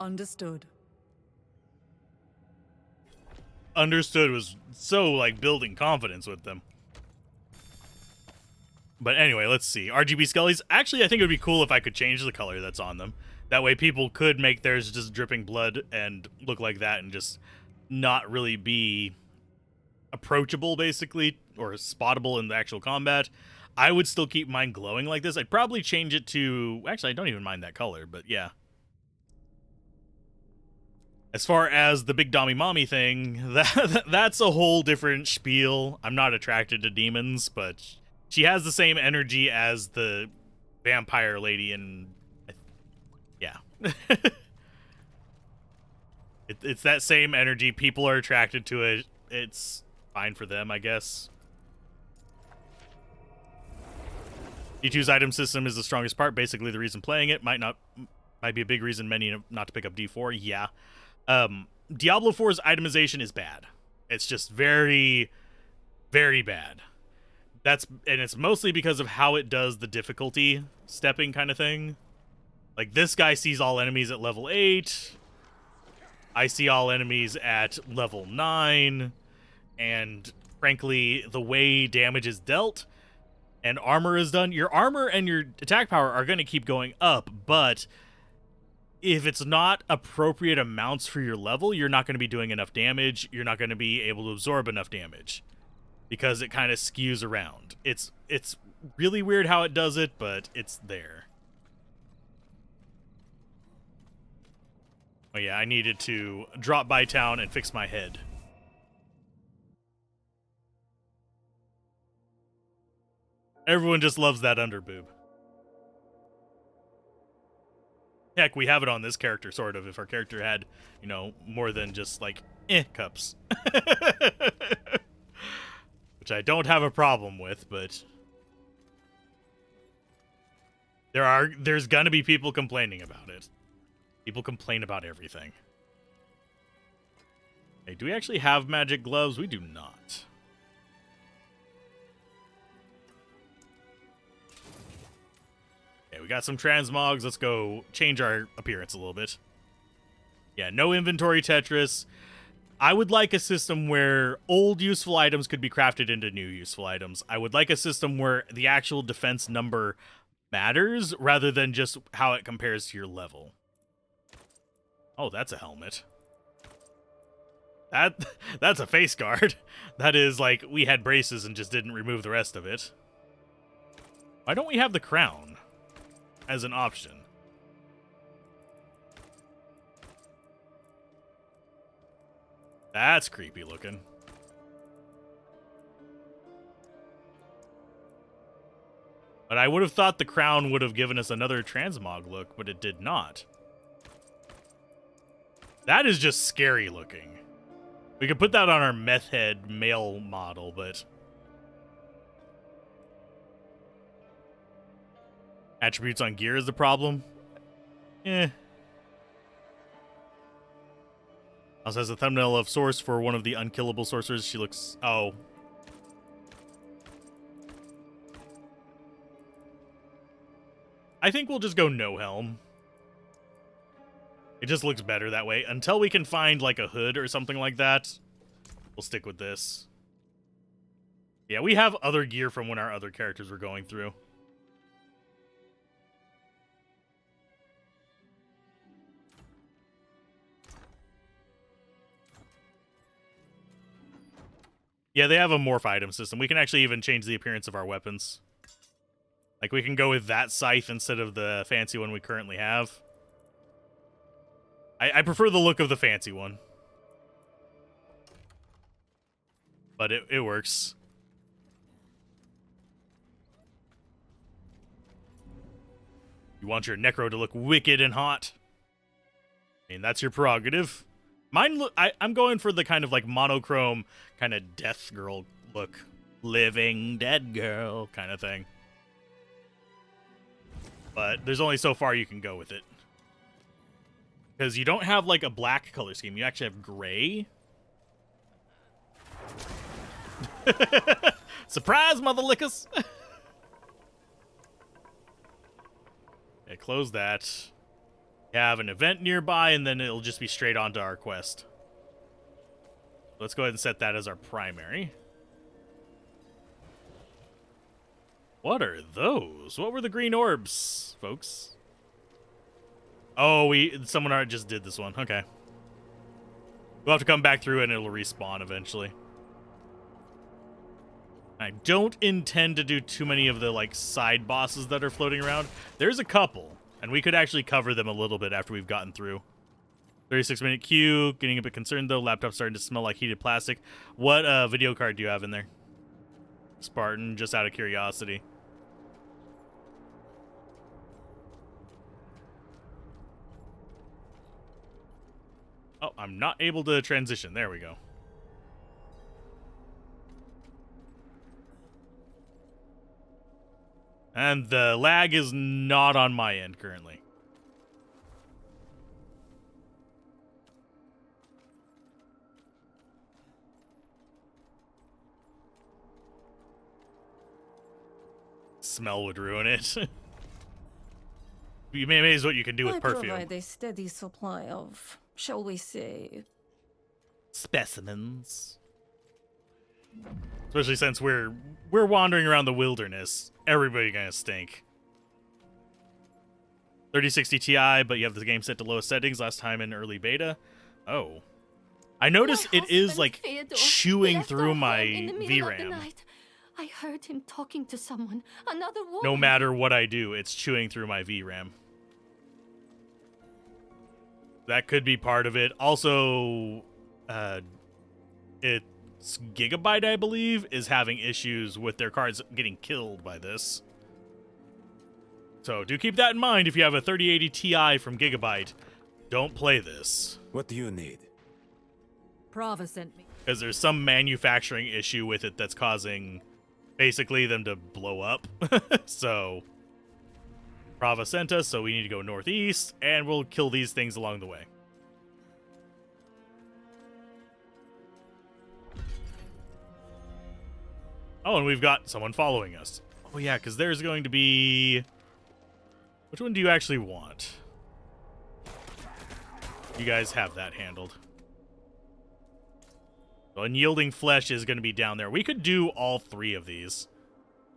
Understood. Understood was so, like, building confidence with them. But anyway, let's see. RGB Skellies. Actually, I think it would be cool if I could change the color that's on them. That way people could make theirs just dripping blood and look like that and just not really be approachable, basically, or spottable in the actual combat. I would still keep mine glowing like this. I'd probably change it to... Actually, I don't even mind that color, but yeah. As far as the big Dommy Mommy thing, that's a whole different spiel. I'm not attracted to demons, but... She has the same energy as the vampire lady, and yeah. It's that same energy. People are attracted to it. It's fine for them, I guess. D2's item system is the strongest part. Basically, the reason playing it might be a big reason many not to pick up D4. Yeah. Diablo 4's itemization is bad. It's just very, very bad. And it's mostly because of how it does the difficulty stepping kind of thing. Like, this guy sees all enemies at level 8. I see all enemies at level 9. And frankly, the way damage is dealt and armor is done, your armor and your attack power are going to keep going up, but if it's not appropriate amounts for your level, you're not going to be doing enough damage. You're not going to be able to absorb enough damage. Because it kind of skews around. It's really weird how it does it, but it's there. Oh yeah, I needed to drop by town and fix my head. Everyone just loves that underboob. Heck, we have it on this character, sort of, if our character had, you know, more than just, like, cups. Which I don't have a problem with, but... There's gonna be people complaining about it. People complain about everything. Hey, do we actually have magic gloves? We do not. Okay, we got some transmogs. Let's go change our appearance a little bit. Yeah, no inventory Tetris. I would like a system where old useful items could be crafted into new useful items. I would like a system where the actual defense number matters rather than just how it compares to your level. Oh, that's a helmet. That's a face guard. That is like we had braces and just didn't remove the rest of it. Why don't we have the crown as an option? That's creepy looking. But I would have thought the crown would have given us another transmog look, but it did not. That is just scary looking. We could put that on our meth head male model, but... Attributes on gear is the problem? Also has a thumbnail of Source for one of the unkillable sorcerers. She looks... Oh. I think we'll just go no helm. It just looks better that way. Until we can find, like, a hood or something like that, we'll stick with this. Yeah, we have other gear from when our other characters were going through. Yeah, they have a morph item system. We can actually even change the appearance of our weapons. Like, we can go with that scythe instead of the fancy one we currently have. I prefer the look of the fancy one. But it works. You want your Necro to look wicked and hot? I mean, that's your prerogative. Mine, I'm going for the kind of like monochrome, kind of death girl look. Living dead girl kind of thing. But there's only so far you can go with it. Because you don't have like a black color scheme. You actually have gray. Surprise, mother lickers! Okay, close that. You have an event nearby, and then it'll just be straight onto our quest. Let's go ahead and set that as our primary. What are those? What were the green orbs, folks? Oh, someone already just did this one. Okay. We'll have to come back through and it'll respawn eventually. I don't intend to do too many of the like side bosses that are floating around. There's a couple, and we could actually cover them a little bit after we've gotten through. 36-minute queue. Getting a bit concerned though. Laptop's starting to smell like heated plastic. What video card do you have in there? Spartan, just out of curiosity. Oh, I'm not able to transition. There we go. And the lag is not on my end currently. Smell would ruin it. You may is what you can do with perfume. I provide a steady supply of, shall we say, specimens. Especially since we're wandering around the wilderness. Everybody gonna stink. 3060 Ti, but you have the game set to lowest settings last time in early beta. Oh. I noticed it is like Theodore chewing through our my home in the middle of the VRAM. night. I heard him talking to someone, another woman. No matter what I do, it's chewing through my VRAM. That could be part of it. Also, Gigabyte, I believe, is having issues with their cards getting killed by this. So do keep that in mind if you have a 3080 Ti from Gigabyte. Don't play this. What do you need? Prava sent me. Because there's some manufacturing issue with it that's causing basically them to blow up. So Prava sent us, so we need to go northeast, and we'll kill these things along the way. Oh, and we've got someone following us. Oh yeah, because there's going to be... Which one do you actually want? You guys have that handled. So unyielding flesh is going to be down there. We could do all 3 of these.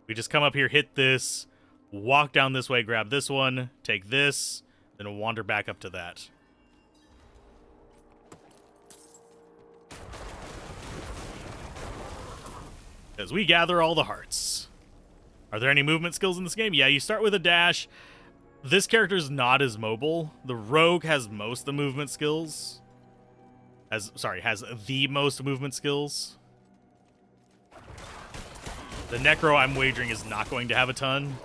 We just come up here, hit this, walk down this way, grab this one, take this, then wander back up to that. As we gather all the hearts. Are there any movement skills in this game? Yeah, you start with a dash. This character's not as mobile. The rogue has most of the movement skills. Has the most movement skills. The Necro, I'm wagering, is not going to have a ton.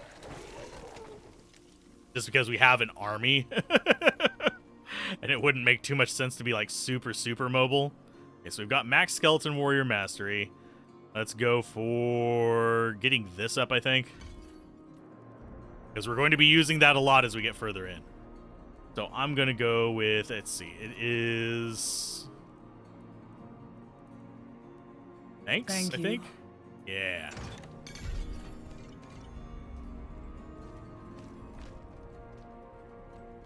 Just because we have an army. And it wouldn't make too much sense to be like super mobile. Okay, so we've got max skeleton warrior mastery. Let's go for getting this up, I think. Because we're going to be using that a lot as we get further in. So I'm going to go with, let's see, it is... Thanks, I think. Yeah.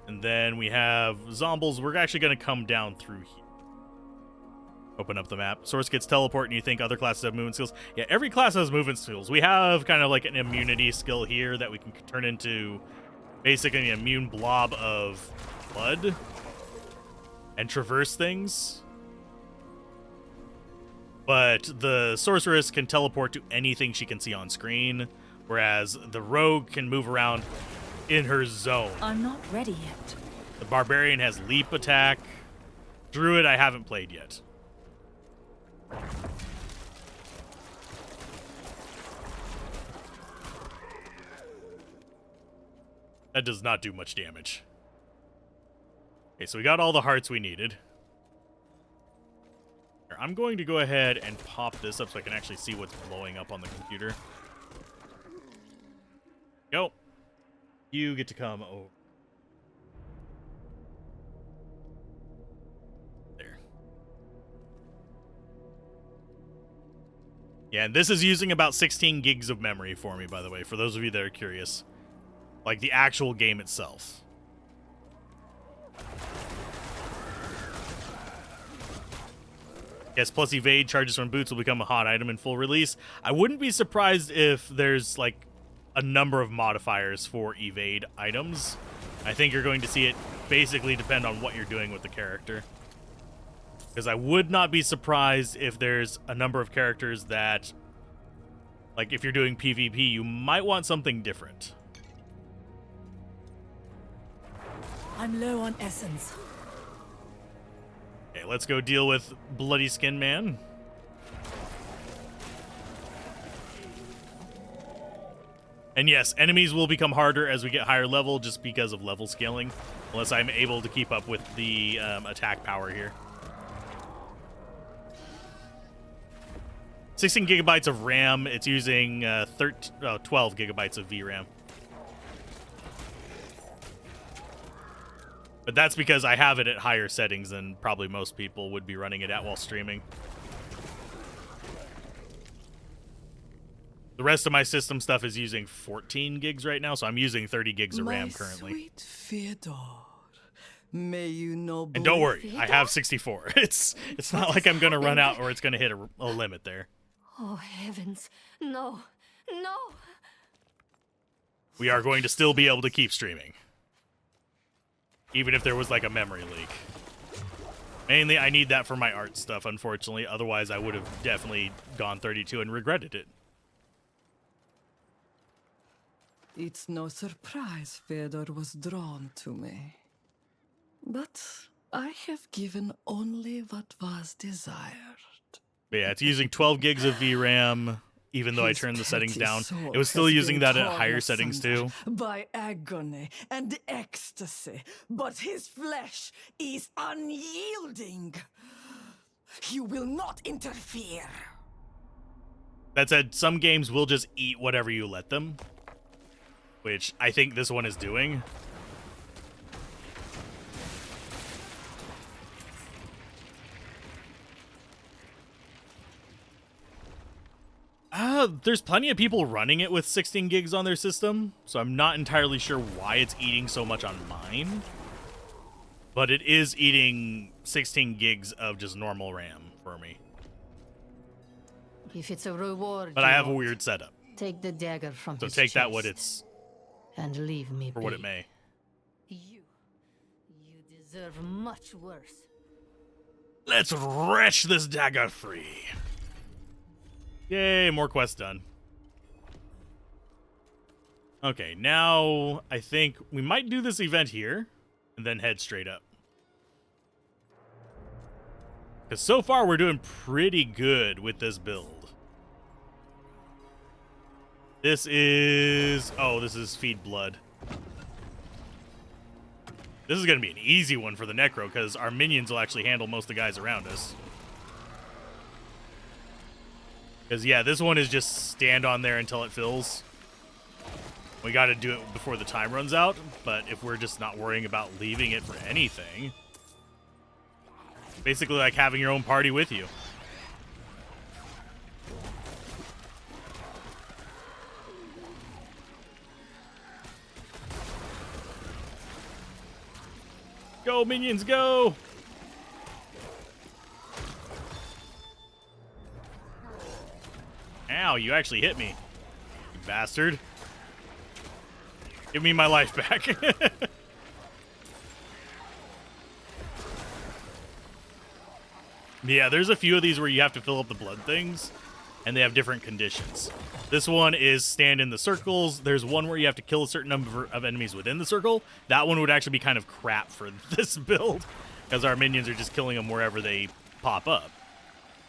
And then we have zombies. We're actually going to come down through here. Open up the map. Source gets teleport, and you think other classes have movement skills. Yeah, every class has movement skills. We have kind of like an immunity skill here that we can turn into basically an immune blob of blood and traverse things. But the sorceress can teleport to anything she can see on screen, whereas the rogue can move around in her zone. I'm not ready yet. The barbarian has leap attack. Druid I haven't played yet. That does not do much damage. Okay, so we got all the hearts we needed. Here, I'm going to go ahead and pop this up so I can actually see what's blowing up on the computer. Go. You get to come over. There. Yeah, and this is using about 16 gigs of memory for me, by the way, for those of you that are curious. Like the actual game itself. Yes, plus evade charges from boots will become a hot item in full release. I wouldn't be surprised if there's like a number of modifiers for evade items. I think you're going to see it basically depend on what you're doing with the character. Because I would not be surprised if there's a number of characters that, like if you're doing PvP, you might want something different. I'm low on essence. Okay, let's go deal with Bloody Skin Man. And yes, enemies will become harder as we get higher level just because of level scaling. Unless I'm able to keep up with the attack power here. 16 gigabytes of RAM. It's using 12 gigabytes of VRAM. But that's because I have it at higher settings than probably most people would be running it at while streaming. The rest of my system stuff is using 14 gigs right now, so I'm using 30 gigs of RAM currently. Sweet Fyodor, may you know. And don't worry, I have 64. It's not like I'm going to run out or it's going to hit a limit there. Oh, heavens. No. No. We are going to still be able to keep streaming. Even if there was like a memory leak. Mainly, I need that for my art stuff, unfortunately. Otherwise, I would have definitely gone 32 and regretted it. It's no surprise Fyodor was drawn to me. But I have given only what was desired. But yeah, it's using 12 gigs of VRAM, even though I His turned the settings petty down. soul It was still has using been that at torn higher settings too. by agony and ecstasy, but his flesh is unyielding. You will not interfere. That said, some games will just eat whatever you let them, which I think this one is doing. There's plenty of people running it with 16 gigs on their system, so I'm not entirely sure why it's eating so much on mine. But it is eating 16 gigs of just normal RAM for me. If it's a reward, But I have a weird setup. Take the dagger from So his take that chest what it's and leave me for be. what it may. You deserve much worse. Let's wrench this dagger free. Yay, more quests done. Okay, now I think we might do this event here and then head straight up. Because so far we're doing pretty good with this build. This is... oh, this is Feed Blood. This is going to be an easy one for the Necro because our minions will actually handle most of the guys around us. Because, yeah, this one is just stand on there until it fills. We got to do it before the time runs out, but if we're just not worrying about leaving it for anything, basically like having your own party with you. Go, minions, go! Ow, you actually hit me, you bastard. Give me my life back. Yeah, there's a few of these where you have to fill up the blood things, and they have different conditions. This one is stand in the circles. There's one where you have to kill a certain number of enemies within the circle. That one would actually be kind of crap for this build, because our minions are just killing them wherever they pop up.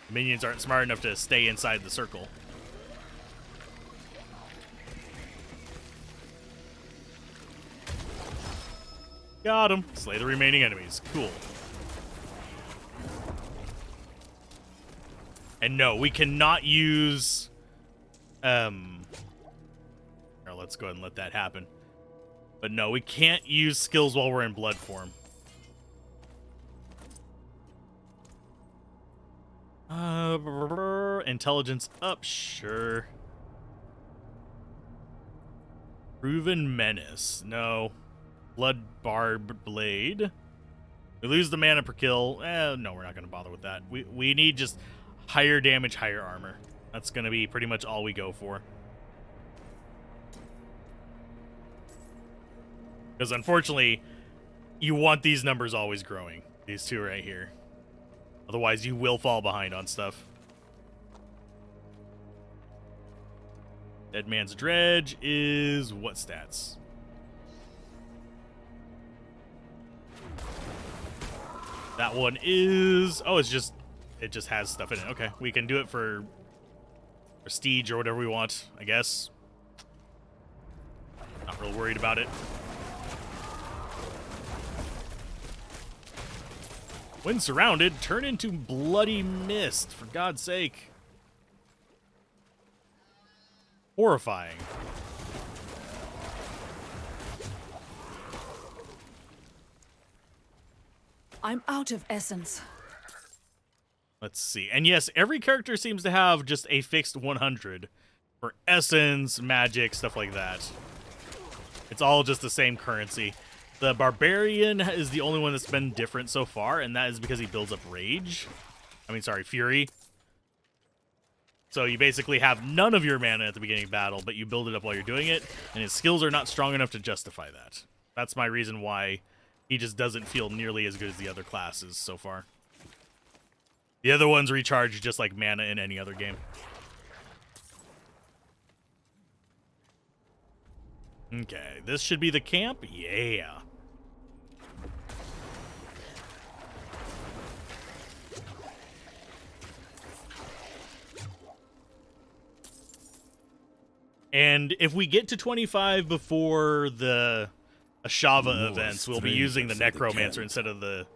The minions aren't smart enough to stay inside the circle. Got him. Slay the remaining enemies. Cool. And no, we cannot use... Or let's go ahead and let that happen. But no, we can't use skills while we're in blood form. Intelligence up, sure. Proven Menace. No. Blood Barb Blade. We lose the mana per kill. No, we're not going to bother with that. We need just higher damage, higher armor. That's going to be pretty much all we go for. Because unfortunately, you want these numbers always growing. These two right here. Otherwise, you will fall behind on stuff. Dead Man's Dredge is what stats? That one is... oh, it just has stuff in it. Okay, we can do it for prestige or whatever we want, I guess. Not real worried about it. When surrounded, turn into bloody mist, for God's sake. Horrifying. I'm out of essence. Let's see. And yes, every character seems to have just a fixed 100 for essence, magic, stuff like that. It's all just the same currency. The Barbarian is the only one that's been different so far, and that is because he builds up rage. Fury. So you basically have none of your mana at the beginning of battle, but you build it up while you're doing it, and his skills are not strong enough to justify that. That's my reason why he just doesn't feel nearly as good as the other classes so far. The other ones recharge just like mana in any other game. Okay, this should be the camp. Yeah. And if we get to 25 before the Ashava events, we'll be using the Necromancer instead of the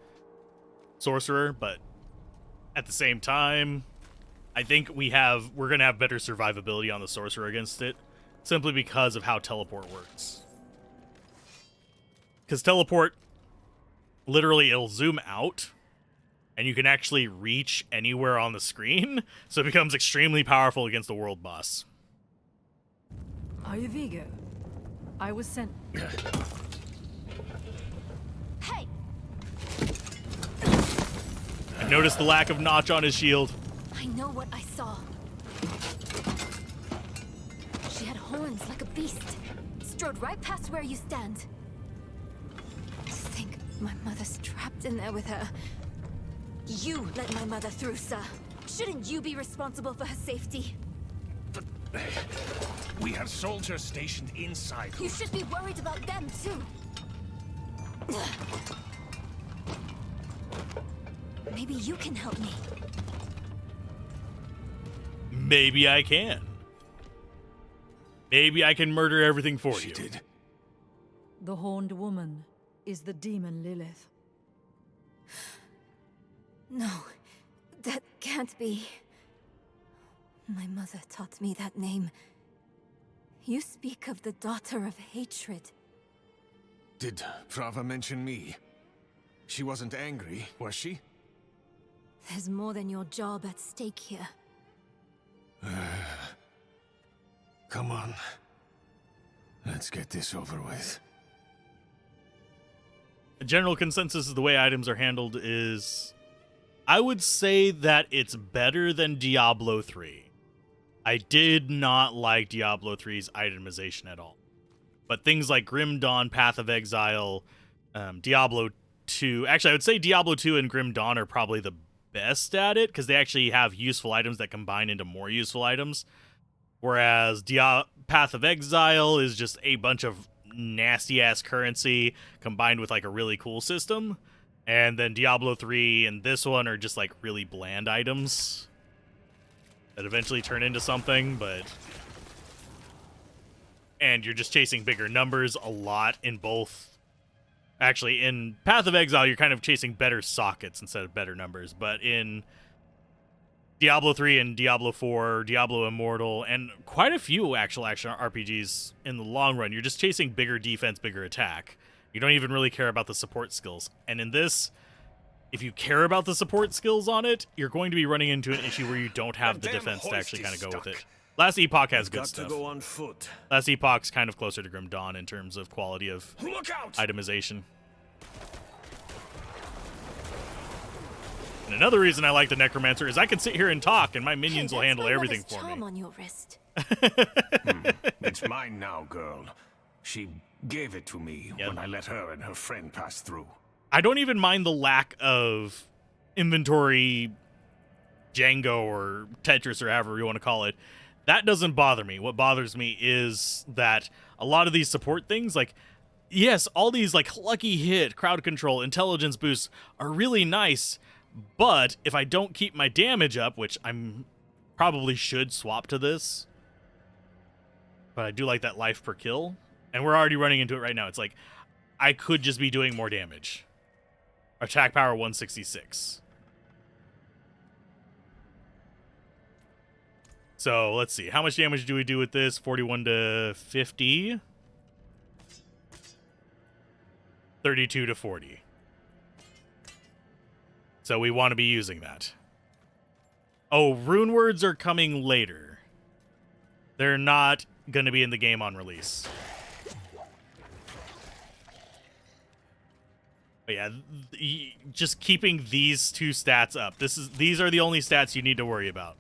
Sorcerer, but at the same time, I think we're going to have better survivability on the Sorcerer against it, simply because of how Teleport works. Because Teleport, literally, it'll zoom out, and you can actually reach anywhere on the screen, so it becomes extremely powerful against the world boss. Are you Vigo? I was sent. Hey! I noticed the lack of notch on his shield. I know what I saw. She had horns like a beast. Strode right past where you stand. To think my mother's trapped in there with her. You let my mother through, sir. Shouldn't you be responsible for her safety? But we have soldiers stationed inside. You should be worried about them, too. Maybe you can help me. Maybe I can. Maybe I can murder everything for you. The horned woman is the demon Lilith. No, that can't be. My mother taught me that name. You speak of the daughter of hatred. Did Frava mention me? She wasn't angry, was she? There's more than your job at stake here. Come on. Let's get this over with. The general consensus of the way items are handled is, I would say that it's better than Diablo 3. I did not like Diablo 3's itemization at all. But things like Grim Dawn, Path of Exile, Diablo 2... Actually, I would say Diablo 2 and Grim Dawn are probably the best at it, because they actually have useful items that combine into more useful items. Whereas Path of Exile is just a bunch of nasty-ass currency combined with like a really cool system. And then Diablo 3 and this one are just like really bland items that eventually turn into something, but... And you're just chasing bigger numbers a lot in both. Actually, in Path of Exile, you're kind of chasing better sockets instead of better numbers. But in Diablo 3 and Diablo 4, Diablo Immortal, and quite a few actual action RPGs in the long run, you're just chasing bigger defense, bigger attack. You don't even really care about the support skills. And in this, if you care about the support skills on it, you're going to be running into an issue where you don't have the defense to actually kind of go with it. Last Epoch has good stuff. Got to go on foot. Last Epoch's kind of closer to Grim Dawn in terms of quality of itemization. And another reason I like the Necromancer is I can sit here and talk, and my minions will handle everything for me. On your wrist. It's mine now, girl. She gave it to me when I let her and her friend pass through. I don't even mind the lack of inventory Django or Tetris or however you want to call it. That doesn't bother me. What bothers me is that a lot of these support things, like, yes, all these like lucky hit, crowd control, intelligence boosts are really nice, but if I don't keep my damage up, which I'm probably should swap to this, but I do like that life per kill, and we're already running into it right now. It's like, I could just be doing more damage. Attack power 166. So, let's see. How much damage do we do with this? 41 to 50. 32 to 40. So we want to be using that. Oh, rune words are coming later. They're not going to be in the game on release. But yeah, just keeping these two stats up. These are the only stats you need to worry about.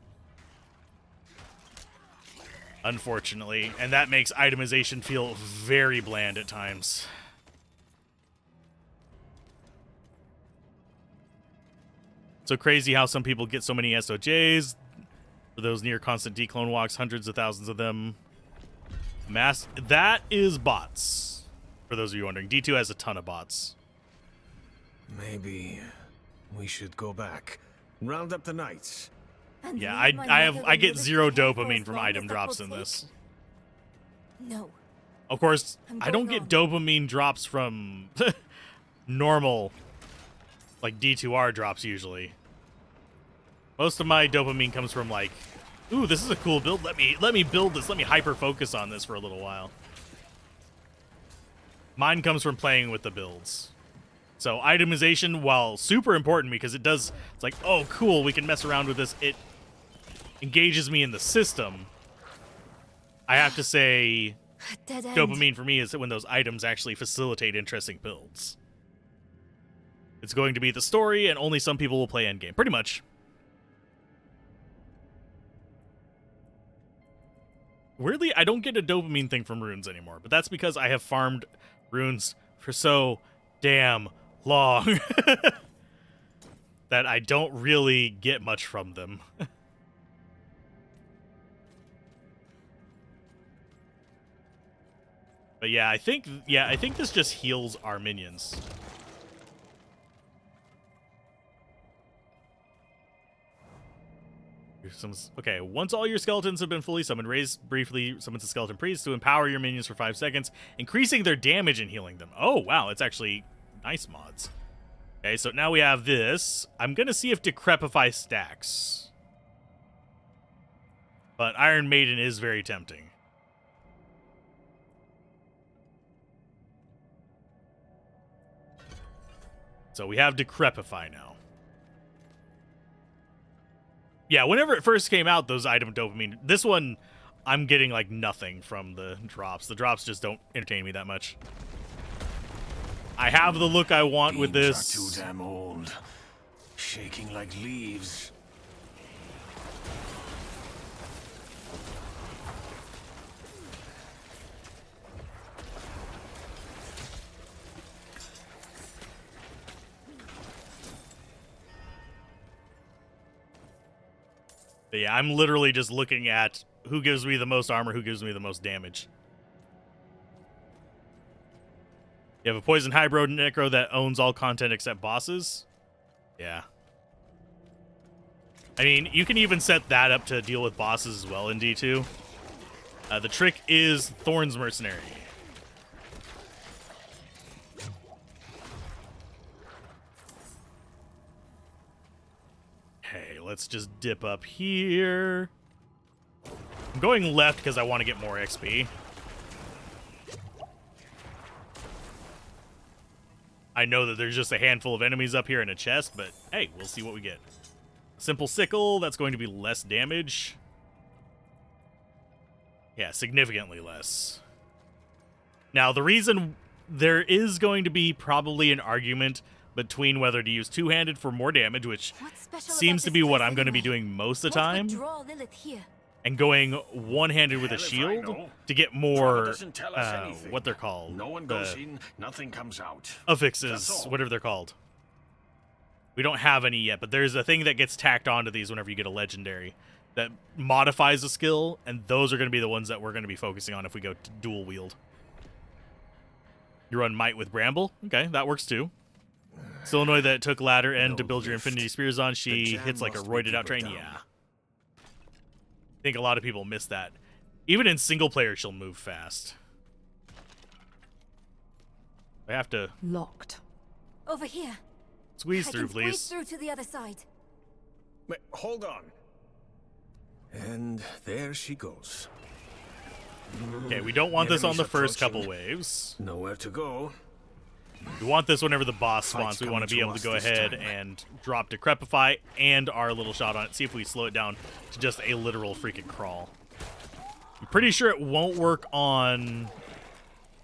Unfortunately, and that makes itemization feel very bland at times. So crazy how some people get so many SOJs. For those near constant declone walks, hundreds of thousands of them. That is bots. For those of you wondering, D2 has a ton of bots. Maybe we should go back. Round up the knights. Yeah, I get zero dopamine from item drops in this. No. Of course, I'm I don't going get dopamine drops from normal, like D2R drops usually. Most of my dopamine comes from like, ooh, this is a cool build. Let me build this. Let me hyper focus on this for a little while. Mine comes from playing with the builds. So itemization, while super important because it's like, oh, cool, we can mess around with this. It engages me in the system. I have to say, Dead end. dopamine for me is when those items actually facilitate interesting builds. It's going to be the story, and only some people will play endgame. Pretty much. Weirdly, I don't get a dopamine thing from runes anymore, but that's because I have farmed runes for so damn long that I don't really get much from them. But yeah, I think this just heals our minions. Okay, once all your skeletons have been fully summoned, raise briefly summons a skeleton priest to empower your minions for 5 seconds, increasing their damage and healing them. Oh, wow, it's actually nice mods. Okay, so now we have this. I'm going to see if Decrepify stacks. But Iron Maiden is very tempting. So we have Decrepify now. Yeah, whenever it first came out, those item dopamine. This one, I'm getting like nothing from the drops. The drops just don't entertain me that much. I have the look I want with this. Beams are too damn old, shaking like leaves. But yeah, I'm literally just looking at who gives me the most armor, who gives me the most damage. You have a poison hybrid necro that owns all content except bosses. Yeah. I mean, you can even set that up to deal with bosses as well in D2. The trick is Thorn's Mercenary. Okay, let's just dip up here. I'm going left because I want to get more XP. I know that there's just a handful of enemies up here in a chest, but hey, we'll see what we get. Simple sickle, that's going to be less damage. Yeah, significantly less. Now, the reason there is going to be probably an argument between whether to use two-handed for more damage, which seems to be what I'm going to be doing most of the time, and going one-handed with a shield to get more, what they're called. No one goes in, nothing comes out. Affixes, whatever they're called. We don't have any yet, but there's a thing that gets tacked onto these whenever you get a legendary that modifies a skill, and those are going to be the ones that we're going to be focusing on if we go to dual wield. You run Might with Bramble. Okay, that works too. Still annoyed that it took ladder end to build your Infinity Spears on. She hits like a roided out train. Yeah. I think a lot of people miss that. Even in single player, she'll move fast. I have to... Locked. Over here. Squeeze through, please. Squeeze through to the other side. Wait, hold on. And there she goes. Okay, we don't want this on the first couple waves. Nowhere to go. We want this whenever the boss spawns. We want to be able to go ahead and drop Decrepify and our little shot on it. See if we slow it down to just a literal freaking crawl. I'm pretty sure it won't work on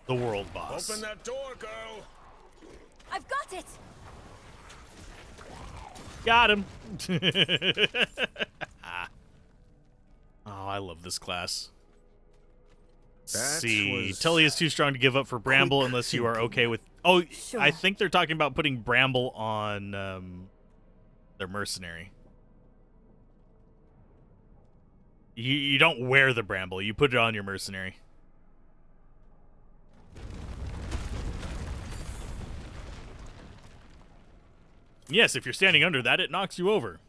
the world boss. Open that door, girl. I've got it. Got him. Oh, I love this class. See, Tully is too strong to give up for Bramble unless you are okay with... Oh, sure. I think they're talking about putting Bramble on their mercenary. You don't wear the Bramble. You put it on your mercenary. Yes, if you're standing under that, it knocks you over.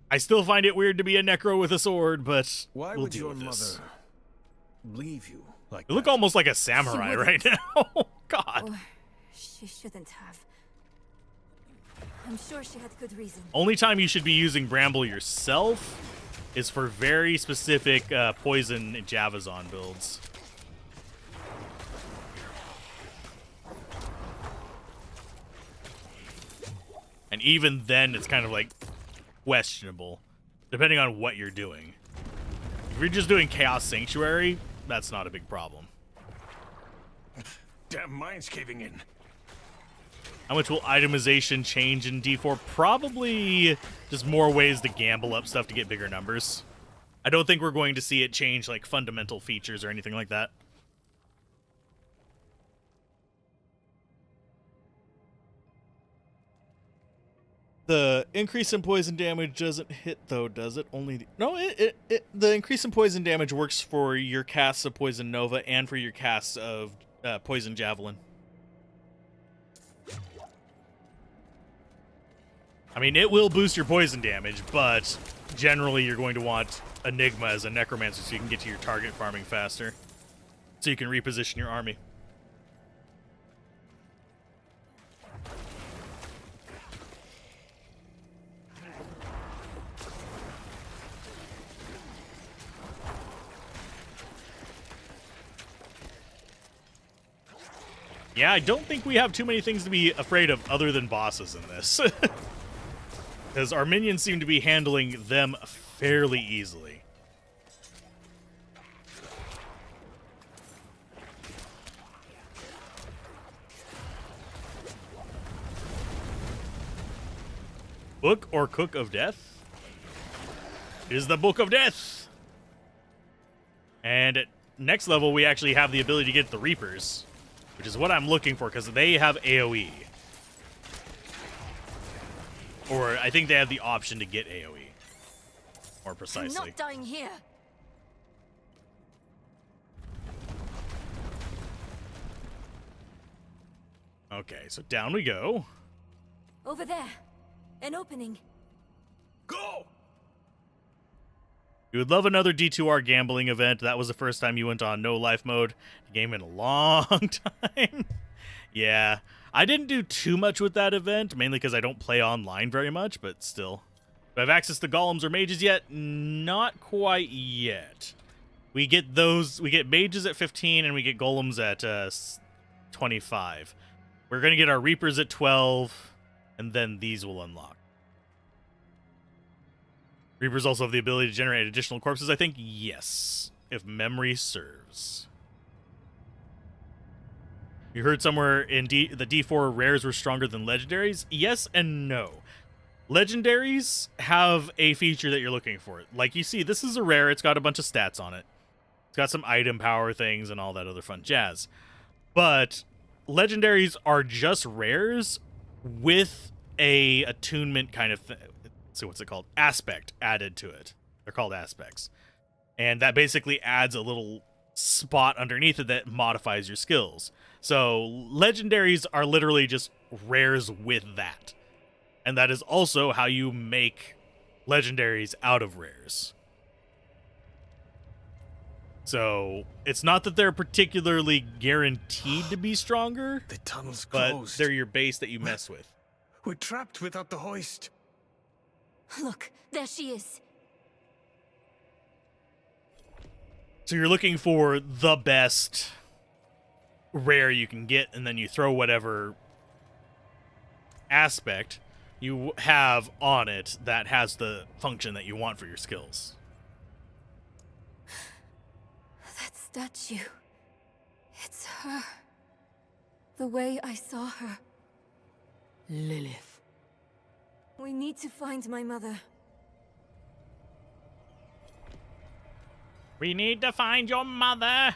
I still find it weird to be a Necro with a sword, but Why we'll would deal your with this. mother leave you like You look almost like a samurai right now. God. Or she shouldn't have. I'm sure she had good reason. Only time you should be using Bramble yourself is for very specific poison Javazon builds. And even then, it's kind of like questionable, depending on what you're doing. If you're just doing Chaos Sanctuary, that's not a big problem. Damn mine's caving in. How much will itemization change in D4? Probably just more ways to gamble up stuff to get bigger numbers. I don't think we're going to see it change like fundamental features or anything like that. The increase in poison damage doesn't hit though, does it? Only the increase in poison damage works for your casts of Poison Nova and for your casts of Poison Javelin. I mean, it will boost your poison damage, but generally you're going to want Enigma as a Necromancer so you can get to your target farming faster. So you can reposition your army. Yeah, I don't think we have too many things to be afraid of other than bosses in this. Because our minions seem to be handling them fairly easily. Book or Cook of Death? It is the Book of Death! And at next level, we actually have the ability to get the Reapers, which is what I'm looking for, because they have AoE. Or I think they have the option to get AoE, more precisely. I'm not dying here. Okay, so down we go. Over there. An opening. Go! You would love another D2R gambling event. That was the first time you went on no life mode game in a long time. Yeah. I didn't do too much with that event, mainly because I don't play online very much, but still. Do I have access to golems or mages yet? Not quite yet. We get mages at 15 and we get golems at 25. We're going to get our reapers at 12, and then these will unlock. Reapers also have the ability to generate additional corpses, I think? Yes, if memory serves. You heard somewhere in the D4 rares were stronger than legendaries? Yes and no. Legendaries have a feature that you're looking for. Like you see, this is a rare. It's got a bunch of stats on it. It's got some item power things and all that other fun jazz. But legendaries are just rares with a attunement kind of thing. So what's it called? Aspect added to it. They're called aspects. And that basically adds a little spot underneath it that modifies your skills. So legendaries are literally just rares with that. And that is also how you make legendaries out of rares. So it's not that they're particularly guaranteed to be stronger, the tunnel's but closed. they're your base that you mess with. We're trapped without the hoist. Look, there she is. So you're looking for the best rare you can get, and then you throw whatever aspect you have on it that has the function that you want for your skills. That statue. It's her. The way I saw her. Lilith. We need to find my mother. We need to find your mother.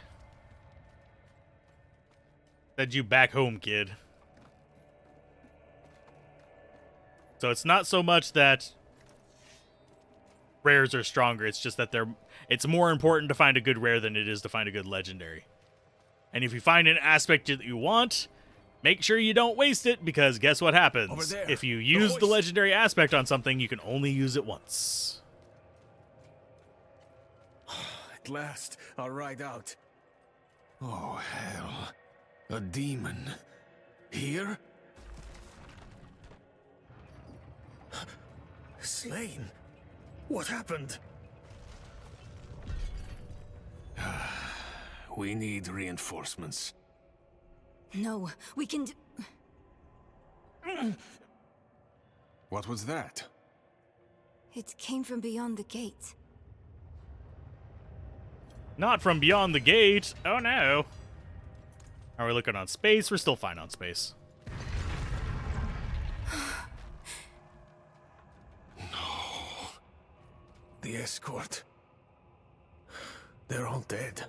Send you back home, kid. So it's not so much that rares are stronger, it's just that it's more important to find a good rare than it is to find a good legendary. And if you find an aspect that you want, make sure you don't waste it, because guess what happens? If you use the legendary aspect on something, you can only use it once. At last, I'll ride out. Oh, hell. A demon. Here? Slain? What happened? We need reinforcements. No, we can do... What was that? It came from beyond the gate. Not from beyond the gate. Oh no. Are we looking on space? We're still fine on space. The escort. They're all dead.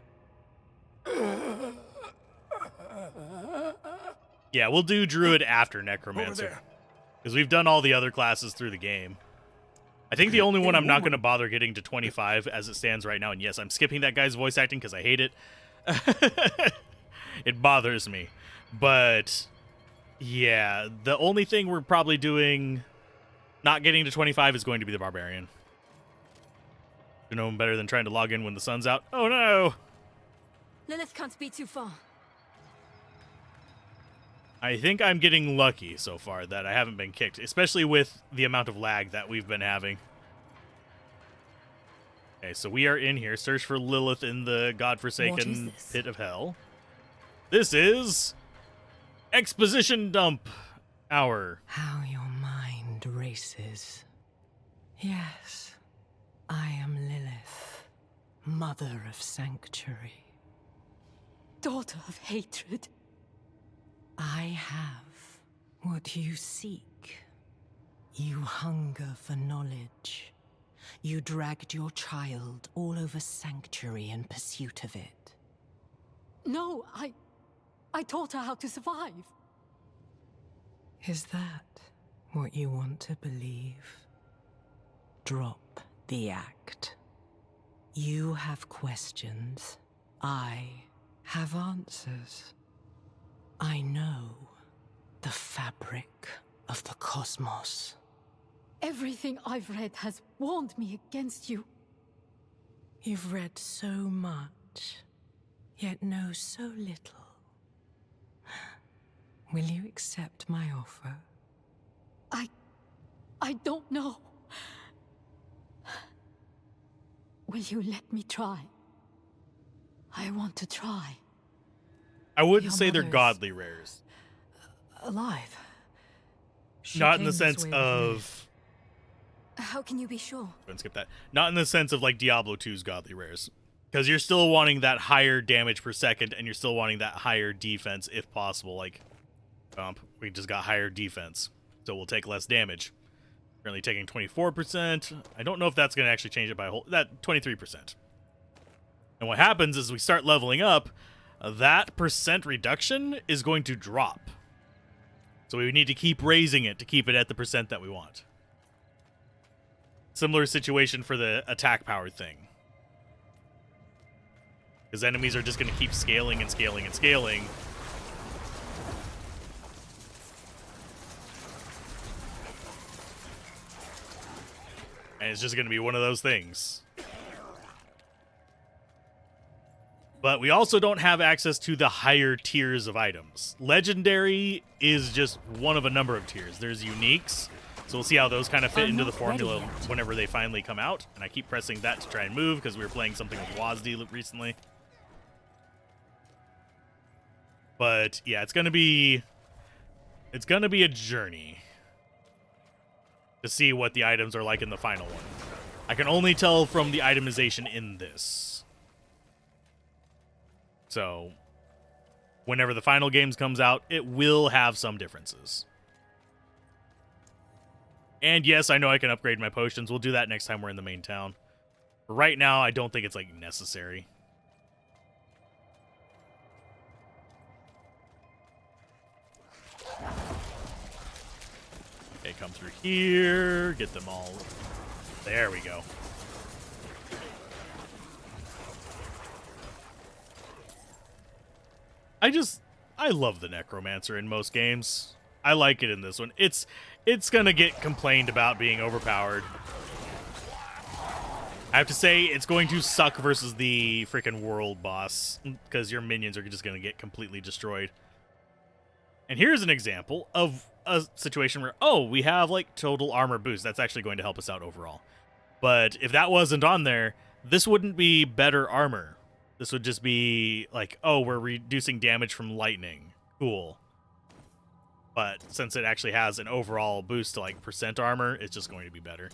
Yeah, we'll do Druid after Necromancer. Because we've done all the other classes through the game. I think the only one I'm not going to bother getting to 25 as it stands right now, and yes, I'm skipping that guy's voice acting because I hate it. It bothers me. But, yeah, the only thing we're probably doing, not getting to 25, is going to be the Barbarian. You know better than trying to log in when the sun's out. Oh no! Lilith can't be too far. I think I'm getting lucky so far that I haven't been kicked, especially with the amount of lag that we've been having. Okay, so we are in here. Search for Lilith in the godforsaken pit of hell. This is Exposition Dump Hour. How your mind races. Yes, I am Lilith, mother of sanctuary. Daughter of hatred. I have what you seek. You hunger for knowledge. You dragged your child all over sanctuary in pursuit of it. No, I taught her how to survive. Is that what you want to believe? Drop the act. You have questions. I have answers. I know the fabric of the cosmos. Everything I've read has warned me against you. You've read so much, yet know so little. Will you accept my offer? I don't know. Will you let me try? I want to try. I wouldn't Your say they're mother's godly rares. Alive. She Not in came the this sense way with of... How can you be sure? Go and skip that. Not in the sense of like Diablo 2's godly rares. Because you're still wanting that higher damage per second, and you're still wanting that higher defense if possible. Like, we just got higher defense, so we'll take less damage. Currently taking 24%. I don't know if that's going to actually change it by a whole... That, 23%. And what happens is we start leveling up, that percent reduction is going to drop. So we need to keep raising it to keep it at the percent that we want. Similar situation for the attack power thing. Because enemies are just going to keep scaling and scaling and scaling. And it's just going to be one of those things. But we also don't have access to the higher tiers of items. Legendary is just one of a number of tiers. There's uniques. So we'll see how those kind of fit into the formula whenever they finally come out. And I keep pressing that to try and move because we were playing something with WASD recently. But yeah, it's gonna be a journey to see what the items are like in the final one. I can only tell from the itemization in this. So whenever the final games comes out, it will have some differences. And yes, I know I can upgrade my potions. We'll do that next time we're in the main town. But right now, I don't think it's like necessary. Okay, come through here. Get them all. There we go. I love the Necromancer in most games. I like it in this one. It's gonna get complained about being overpowered. I have to say, it's going to suck versus the freaking world boss, because your minions are just going to get completely destroyed. And here's an example of a situation where, oh, we have, like, total armor boost. That's actually going to help us out overall. But if that wasn't on there, this wouldn't be better armor. This would just be, like, oh, we're reducing damage from lightning. Cool. But since it actually has an overall boost to, like, percent armor, it's just going to be better.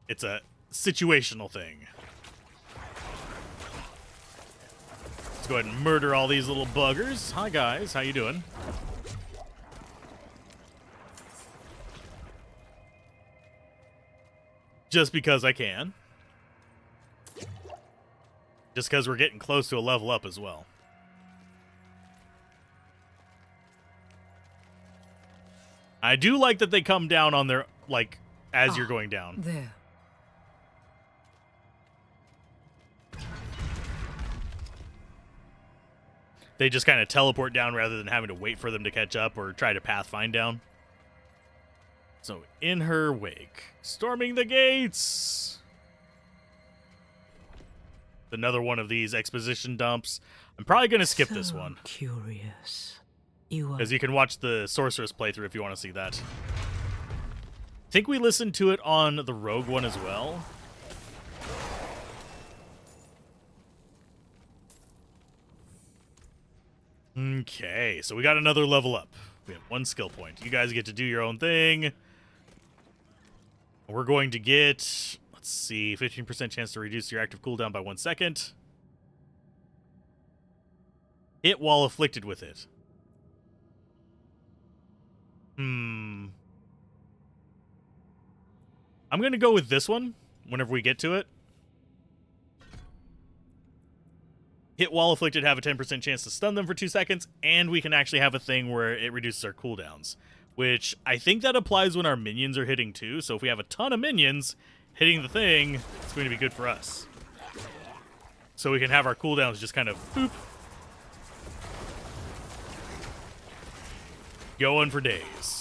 It's a situational thing. Let's go ahead and murder all these little buggers. Hi, guys. How you doing? Just because I can. Just because we're getting close to a level up as well. I do like that they come down on their, like, as you're going down. There. They just kind of teleport down rather than having to wait for them to catch up or try to pathfind down. So, in her wake, storming the gates. Another one of these exposition dumps. I'm probably going to skip this one. Curious. You are... Because you can watch the Sorceress playthrough if you want to see that. I think we listened to it on the Rogue one as well. Okay, so we got another level up. We have 1 skill point. You guys get to do your own thing. We're going to get, let's see, 15% chance to reduce your active cooldown by 1 second. Hit while afflicted with it. I'm going to go with this one whenever we get to it. Hit while afflicted, have a 10% chance to stun them for 2 seconds, and we can actually have a thing where it reduces our cooldowns, which I think that applies when our minions are hitting too. So if we have a ton of minions hitting the thing, it's going to be good for us. So we can have our cooldowns just kind of boop, going for days.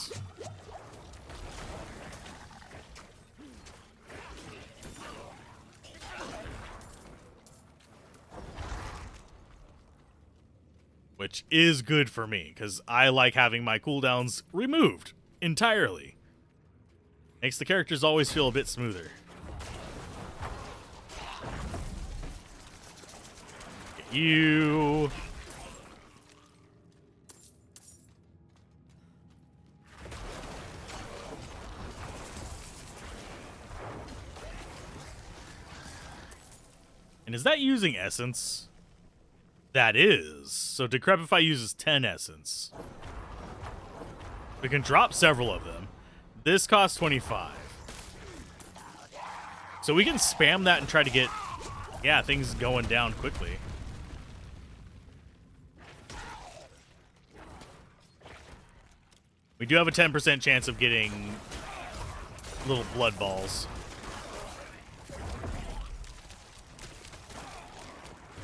Which is good for me, because I like having my cooldowns removed entirely. Makes the characters always feel a bit smoother. Get you. And is that using essence? That is. So Decrepify uses 10 essence. We can drop several of them. This costs 25. So we can spam that and try to get, yeah, things going down quickly. We do have a 10% chance of getting little blood balls.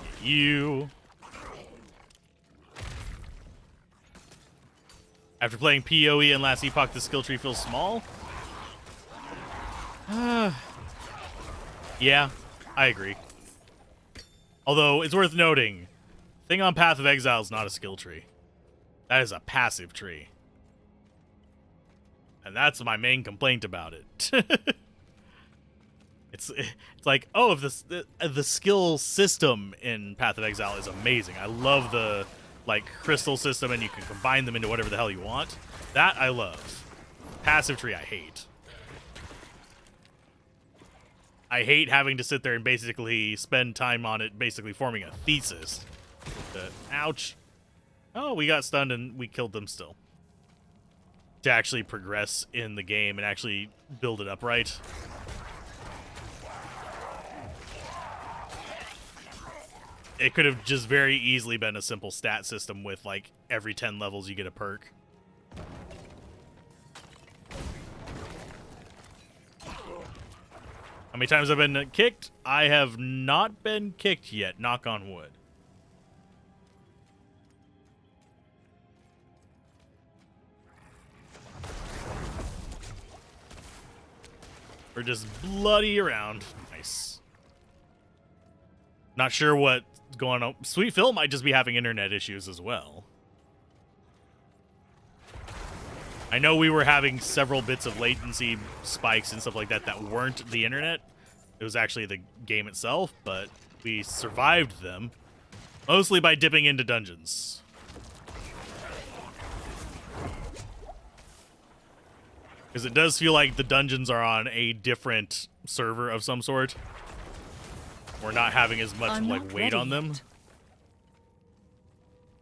Get you. After playing PoE and Last Epoch, the skill tree feels small? Yeah, I agree. Although, it's worth noting, thing on Path of Exile is not a skill tree. That is a passive tree. And that's my main complaint about it. It's like, oh, if the skill system in Path of Exile is amazing. I love the like crystal system, and you can combine them into whatever the hell you want. That I love. Passive tree I hate. I hate having to sit there and basically spend time on it, basically forming a thesis. Ouch. Oh, we got stunned and we killed them still. To actually progress in the game and actually build it up right. It could have just very easily been a simple stat system with, like, every 10 levels you get a perk. How many times have I been kicked? I have not been kicked yet, knock on wood. We're just bloody around. Nice. Not sure what's going on. Sweet Phil might just be having internet issues as well. I know we were having several bits of latency spikes and stuff like that that weren't the internet. It was actually the game itself, but we survived them. Mostly by dipping into dungeons. Because it does feel like the dungeons are on a different server of some sort. We're not having as much like weight on them.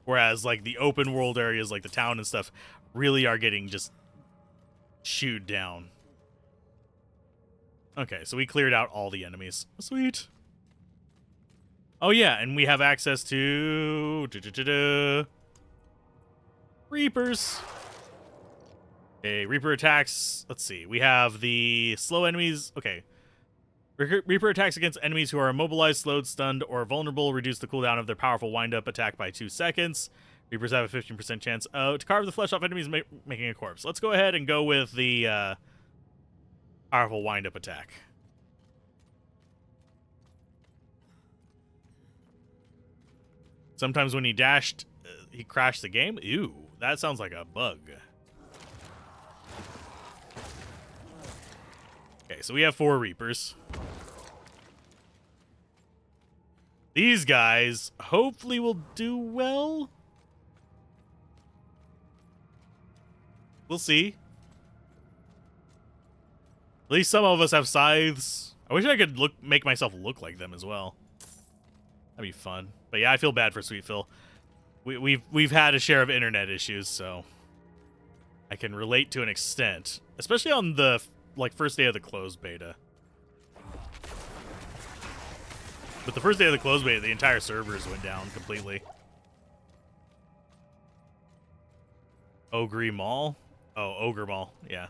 Whereas like the open world areas like the town and stuff really are getting just chewed down. Okay, so we cleared out all the enemies. Sweet. Oh yeah, and we have access to Reapers. Okay, Reaper attacks. Let's see. We have the slow enemies. Okay. Reaper attacks against enemies who are immobilized, slowed, stunned, or vulnerable. Reduce the cooldown of their powerful wind-up attack by 2 seconds. Reapers have a 15% chance to carve the flesh off enemies, making a corpse. Let's go ahead and go with the powerful wind-up attack. Sometimes when he dashed, he crashed the game. Ew, that sounds like a bug. Okay, so we have 4 Reapers. These guys hopefully will do well. We'll see. At least some of us have scythes. I wish I could make myself look like them as well. That'd be fun. But yeah, I feel bad for Sweet Phil. We've had a share of internet issues, so I can relate to an extent, especially on the first day of the closed beta. But the first day of the closed beta, the entire servers went down completely. Ogre Mall? Oh, Ogre Mall, yeah.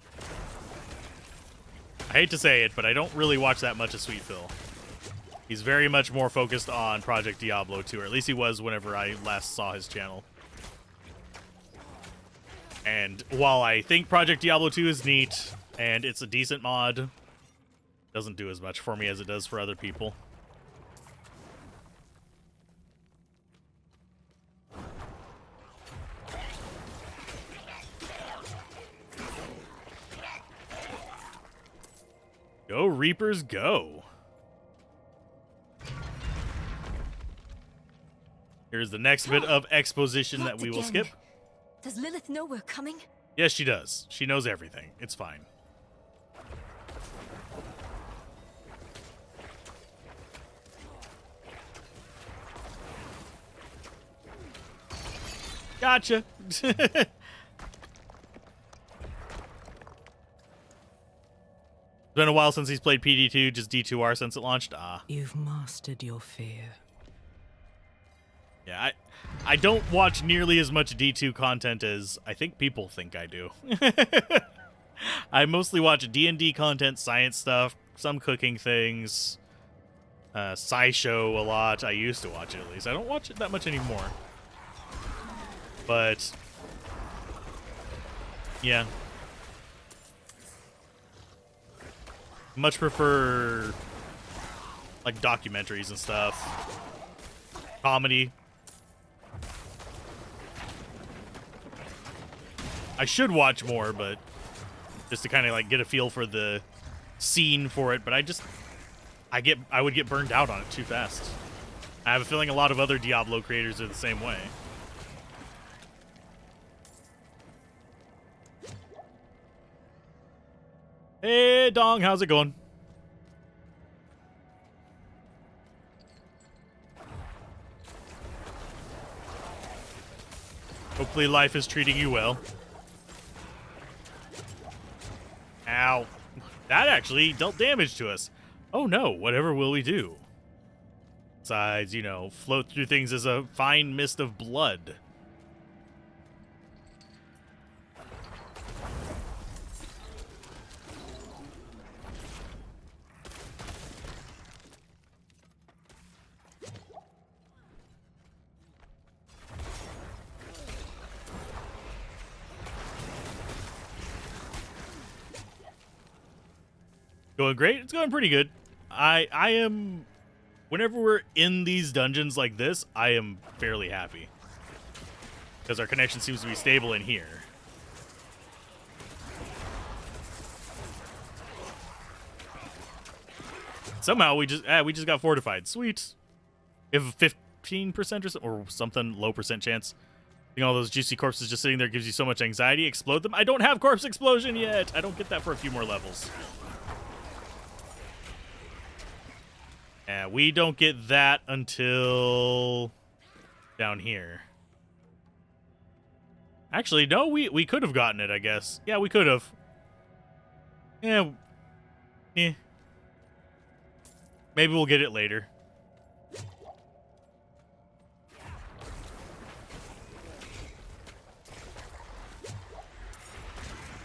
I hate to say it, but I don't really watch that much of Sweet Phil. He's very much more focused on Project Diablo 2, or at least he was whenever I last saw his channel. And while I think Project Diablo 2 is neat, and it's a decent mod, doesn't do as much for me as it does for other people. Go, Reapers, go. Here's the next bit of exposition that we will skip. Does Lilith know we're coming? Yes, she does. She knows everything. It's fine. Gotcha. It's been a while since he's played PD2, just D2R since it launched. You've mastered your fear. Yeah, I don't watch nearly as much D2 content as I think people think I do. I mostly watch D&D content, science stuff, some cooking things, SciShow a lot. I used to watch it at least. I don't watch it that much anymore. But, yeah. Much prefer, like, documentaries and stuff. Comedy. I should watch more, but just to kind of like get a feel for the scene for it, but I would get burned out on it too fast. I have a feeling a lot of other Diablo creators are the same way. Hey Dong, how's it going? Hopefully life is treating you well. Ow. That actually dealt damage to us. Oh no, whatever will we do? Besides, you know, float through things as a fine mist of blood. Go Going great. It's going pretty good. I am... Whenever we're in these dungeons like this, I am fairly happy. Because our connection seems to be stable in here. Somehow we just got fortified. Sweet. We have a 15% or something low percent chance. All those juicy corpses just sitting there gives you so much anxiety. Explode them. I don't have corpse explosion yet. I don't get that for a few more levels. We don't get that until down here. Actually, no, we could have gotten it, I guess. Yeah, we could have. Yeah. Maybe we'll get it later.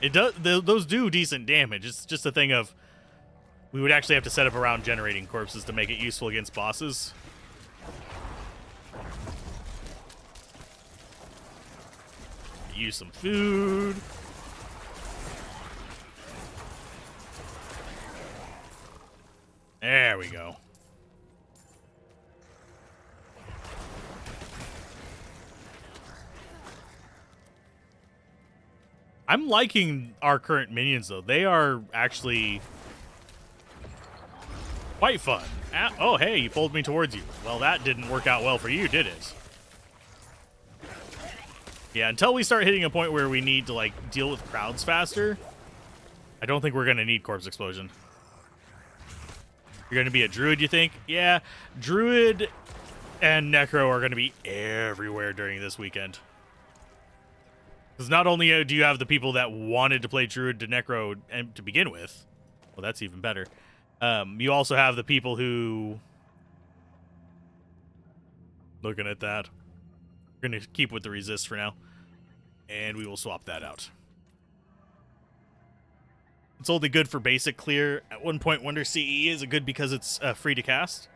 It does. Those do decent damage. It's just a thing of we would actually have to set up around generating corpses to make it useful against bosses. Use some food. There we go. I'm liking our current minions, though. They are actually quite fun. Oh, hey, you pulled me towards you. Well, that didn't work out well for you, did it? Yeah, until we start hitting a point where we need to, like, deal with crowds faster, I don't think we're going to need Corpse Explosion. You're going to be a Druid, you think? Yeah, Druid and Necro are going to be everywhere during this weekend. Because not only do you have the people that wanted to play Druid to Necro to begin with, well, that's even better. You also have the people who... Looking at that. We're going to keep with the resist for now. And we will swap that out. It's only good for basic clear. At one point, Wonder CE is good because it's free to cast.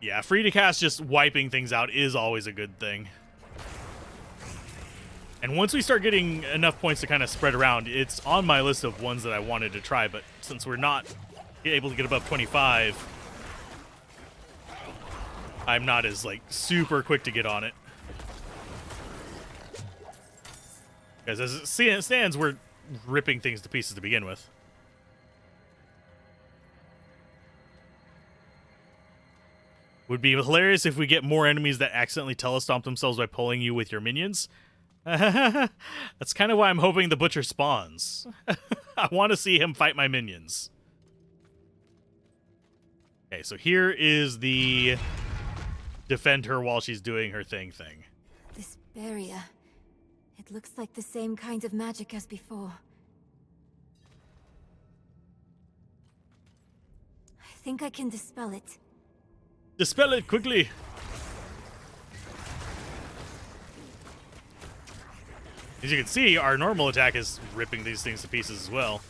Yeah, free to cast just wiping things out is always a good thing. And once we start getting enough points to kind of spread around, it's on my list of ones that I wanted to try, but since we're not able to get above 25, I'm not as, like, super quick to get on it. Because as it stands, we're ripping things to pieces to begin with. Would be hilarious if we get more enemies that accidentally telestomp themselves by pulling you with your minions. That's kind of why I'm hoping the Butcher spawns. I want to see him fight my minions. Okay, so here is the defend her while she's doing her thing. This barrier. It looks like the same kind of magic as before. I think I can dispel it. Dispel it quickly. As you can see, our normal attack is ripping these things to pieces as well.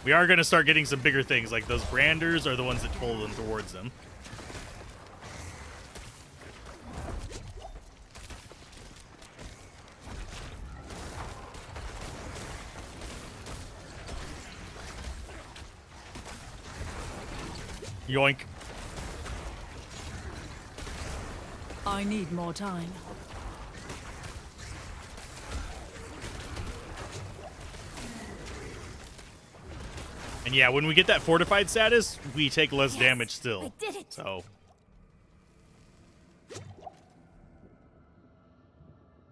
We are going to start getting some bigger things, like those branders are the ones that pull them towards them. Yoink. I need more time. And yeah, when we get that fortified status, we take less damage still. I did it. So.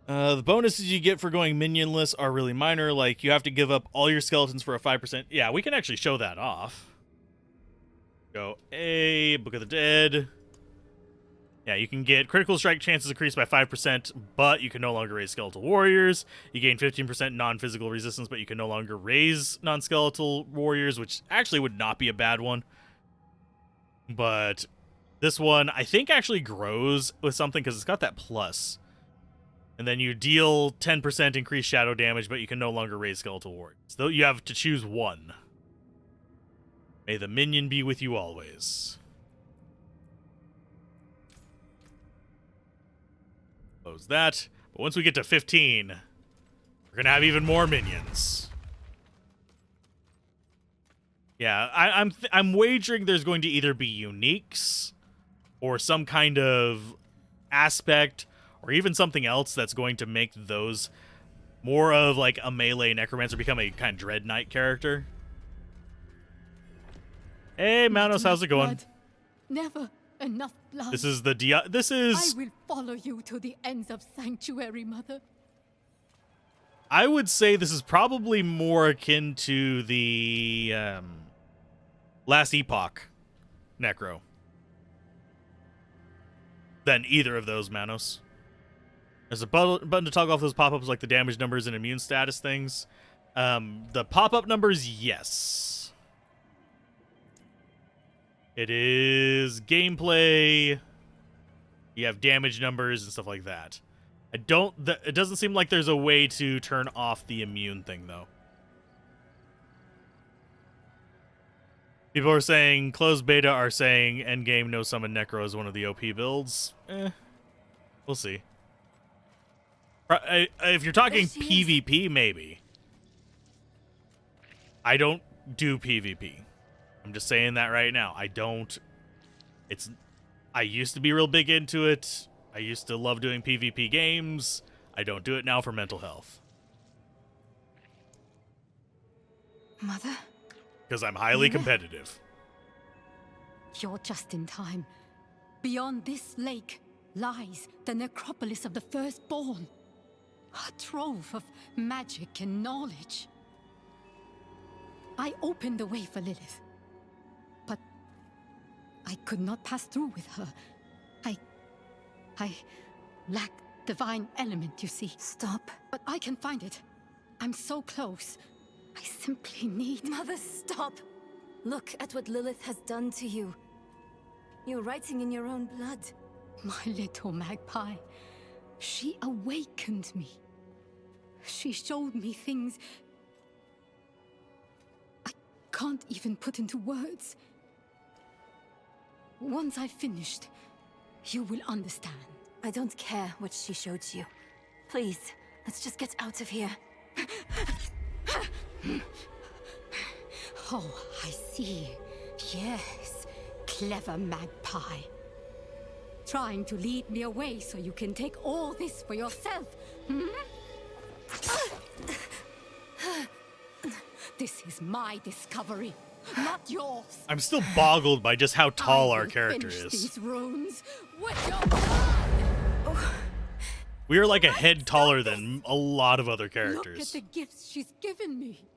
The bonuses you get for going minionless are really minor, like you have to give up all your skeletons for a 5%. Yeah, we can actually show that off. Go, Book of the Dead. Yeah, you can get critical strike chances increased by 5%, but you can no longer raise skeletal warriors. You gain 15% non-physical resistance, but you can no longer raise non-skeletal warriors, which actually would not be a bad one. But this one, I think, actually grows with something because it's got that plus. And then you deal 10% increased shadow damage, but you can no longer raise skeletal warriors. So you have to choose one. May the minion be with you always. Close that. But once we get to 15, we're gonna have even more minions. Yeah, I'm wagering there's going to either be uniques or some kind of aspect or even something else that's going to make those more of like a melee necromancer, become a kind of Dread Knight character. Hey, Manos, how's it going? Blood. Never enough blood. This is the I will follow you to the ends of Sanctuary, Mother. I would say this is probably more akin to the Last Epoch Necro than either of those, Manos. There's a button to toggle off those pop-ups like the damage numbers and immune status things. The pop-up numbers, yes. It is gameplay. You have damage numbers and stuff like that. It doesn't seem like there's a way to turn off the immune thing, though. People are saying, closed beta are saying endgame no summon Necro is one of the OP builds. We'll see. If you're talking PvP, maybe. I don't do PvP. I'm just saying that right now. I used to be real big into it. I used to love doing PvP games. I don't do it now for mental health. Mother? Because I'm highly competitive. You're just in time. Beyond this lake lies the necropolis of the Firstborn. A trove of magic and knowledge. I opened the way for Lilith. But I could not pass through with her. I lack divine element, you see. Stop. But I can find it. I'm so close. I simply need... Mother, stop! Look at what Lilith has done to you. You're writing in your own blood. My little magpie. She awakened me. She showed me things I can't even put into words. Once I've finished, you will understand. I don't care what she showed you. Please, let's just get out of here. Oh, I see. Yes, clever magpie. Trying to lead me away so you can take all this for yourself, hmm? This is my discovery, not yours. I'm still boggled by just how tall our character Finish is. these runes with your blood. We are like a head taller than a lot of other characters. Look at the gifts she's given me.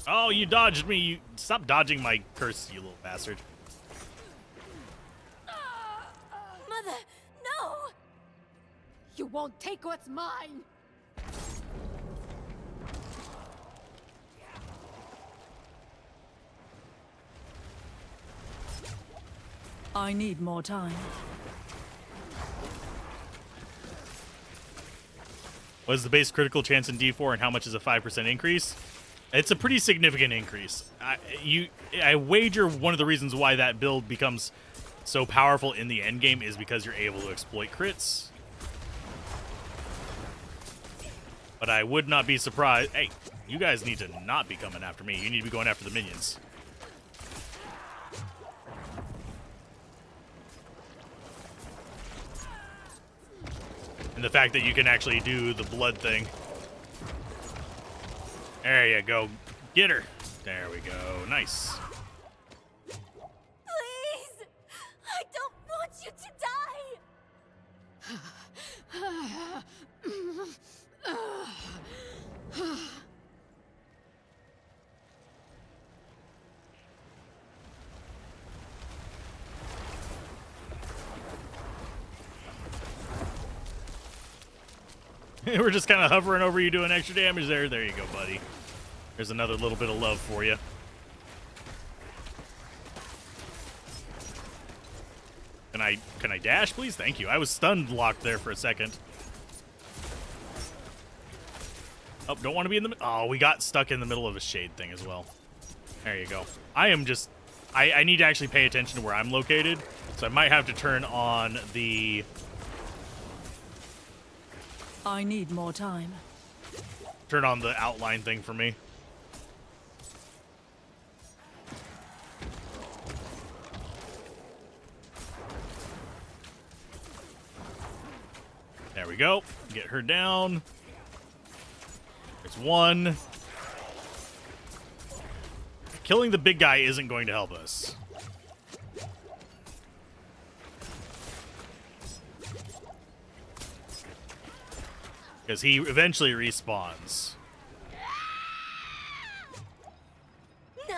Oh, you dodged me. You stop dodging my curse, you little bastard. Mother, no! You won't take what's mine. I need more time. What is the base critical chance in D4 and how much is a 5% increase? It's a pretty significant increase. I wager one of the reasons why that build becomes so powerful in the end game is because you're able to exploit crits. But I would not be surprised. Hey, you guys need to not be coming after me. You need to be going after the minions. And the fact that you can actually do the blood thing. There you go. Get her. There we go. Nice. Please! I don't want you to die! We're just kind of hovering over you doing extra damage there. There you go, buddy. There's another little bit of love for you. Can I dash, please? Thank you. I was stunned locked there for a second. Oh, don't want to be in the... Oh, we got stuck in the middle of a shade thing as well. There you go. I am just... I need to actually pay attention to where I'm located, so I might have to turn on the... I need more time. Turn on the outline thing for me. There we go. Get her down. There's one. Killing the big guy isn't going to help us. Because he eventually respawns. No!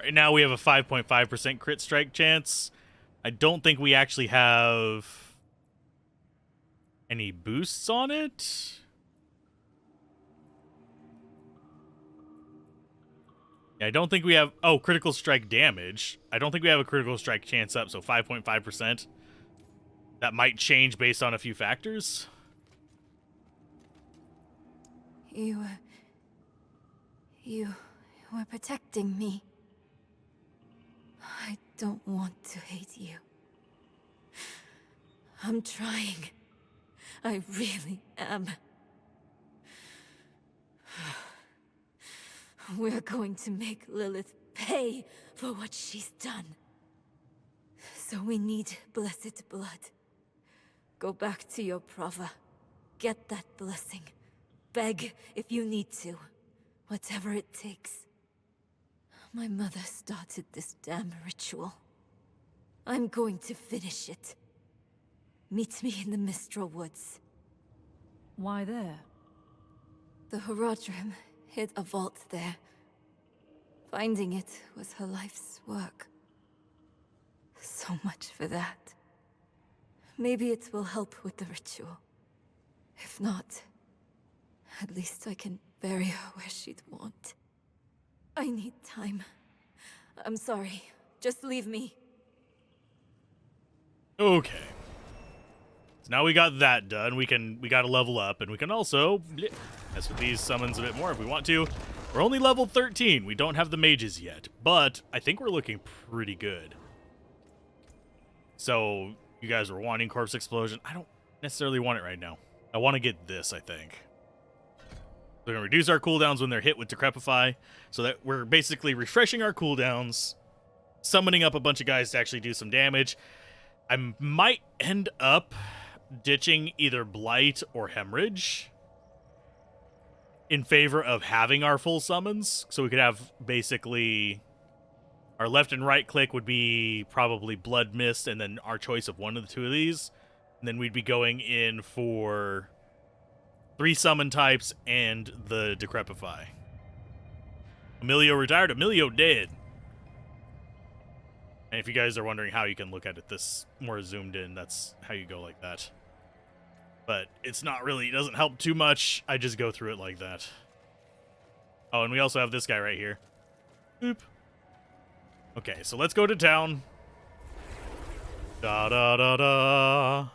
Right now we have a 5.5% crit strike chance. I don't think we actually have any boosts on it. Yeah, I don't think we have... Oh, critical strike damage. I don't think we have a critical strike chance up, so 5.5%. That might change based on a few factors. You were protecting me. I don't want to hate you. I'm trying. I really am. We're going to make Lilith pay for what she's done. So we need blessed blood. Go back to your Prava. Get that blessing. Beg if you need to. Whatever it takes. My mother started this damn ritual. I'm going to finish it. Meet me in the Mistral Woods. Why there? The Horadrim hid a vault there. Finding it was her life's work. So much for that. Maybe it will help with the ritual. If not, at least I can bury her where she'd want. I need time. I'm sorry. Just leave me. Okay. So now we got that done. We got to level up, and we can also mess with these summons a bit more if we want to. We're only level 13. We don't have the mages yet, but I think we're looking pretty good. So you guys were wanting Corpse Explosion. I don't necessarily want it right now. I want to get this, I think. We're going to reduce our cooldowns when they're hit with Decrepify, so that we're basically refreshing our cooldowns, summoning up a bunch of guys to actually do some damage. I might end up ditching either Blight or Hemorrhage in favor of having our full summons, so we could have basically our left and right click would be probably Blood Mist, and then our choice of one of the two of these, and then we'd be going in for 3 summon types and the Decrepify. Emilio retired, Emilio dead. And if you guys are wondering how you can look at it this more zoomed in, that's how you go like that. But it's not really, it doesn't help too much. I just go through it like that. Oh, and we also have this guy right here. Boop. Okay, so let's go to town. Da da da da.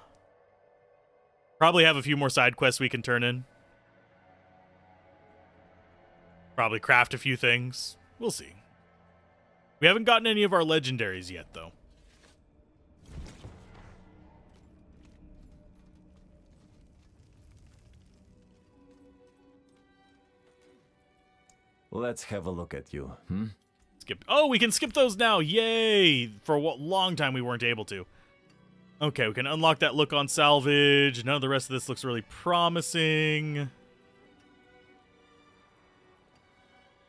Probably have a few more side quests we can turn in. Probably craft a few things. We'll see. We haven't gotten any of our legendaries yet, though. Let's have a look at you, hmm? Skip. Oh, we can skip those now. Yay! For a long time we weren't able to. Okay, we can unlock that look on salvage. None of the rest of this looks really promising.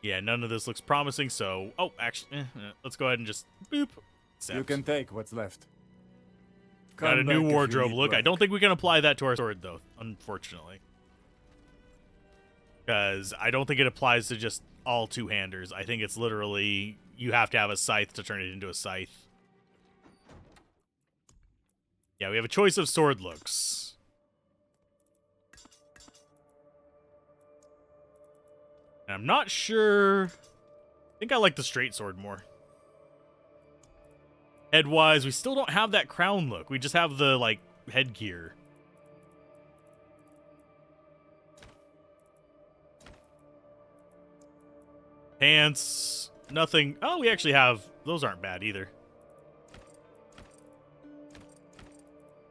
Yeah, none of this looks promising, so... Oh, actually, let's go ahead and just... Boop. Accept. You can take what's left. Got a new wardrobe look. I don't think we can apply that to our sword, though, unfortunately. Because I don't think it applies to just all two-handers. I think it's literally... You have to have a scythe to turn it into a scythe. Yeah, we have a choice of sword looks. And I'm not sure. I think I like the straight sword more. Head-wise, we still don't have that crown look. We just have the, like, headgear. Pants, nothing. Oh, we actually have, those aren't bad either.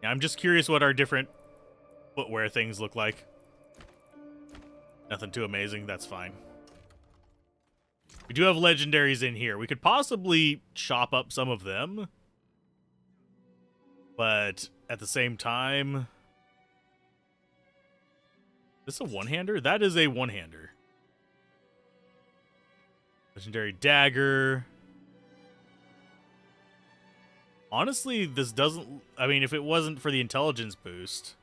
Yeah, I'm just curious what our different footwear things look like. Nothing too amazing, that's fine. We do have legendaries in here. We could possibly chop up some of them. But at the same time... Is this a one-hander? That is a one-hander. Legendary dagger. Honestly, this doesn't... I mean, if it wasn't for the intelligence boost...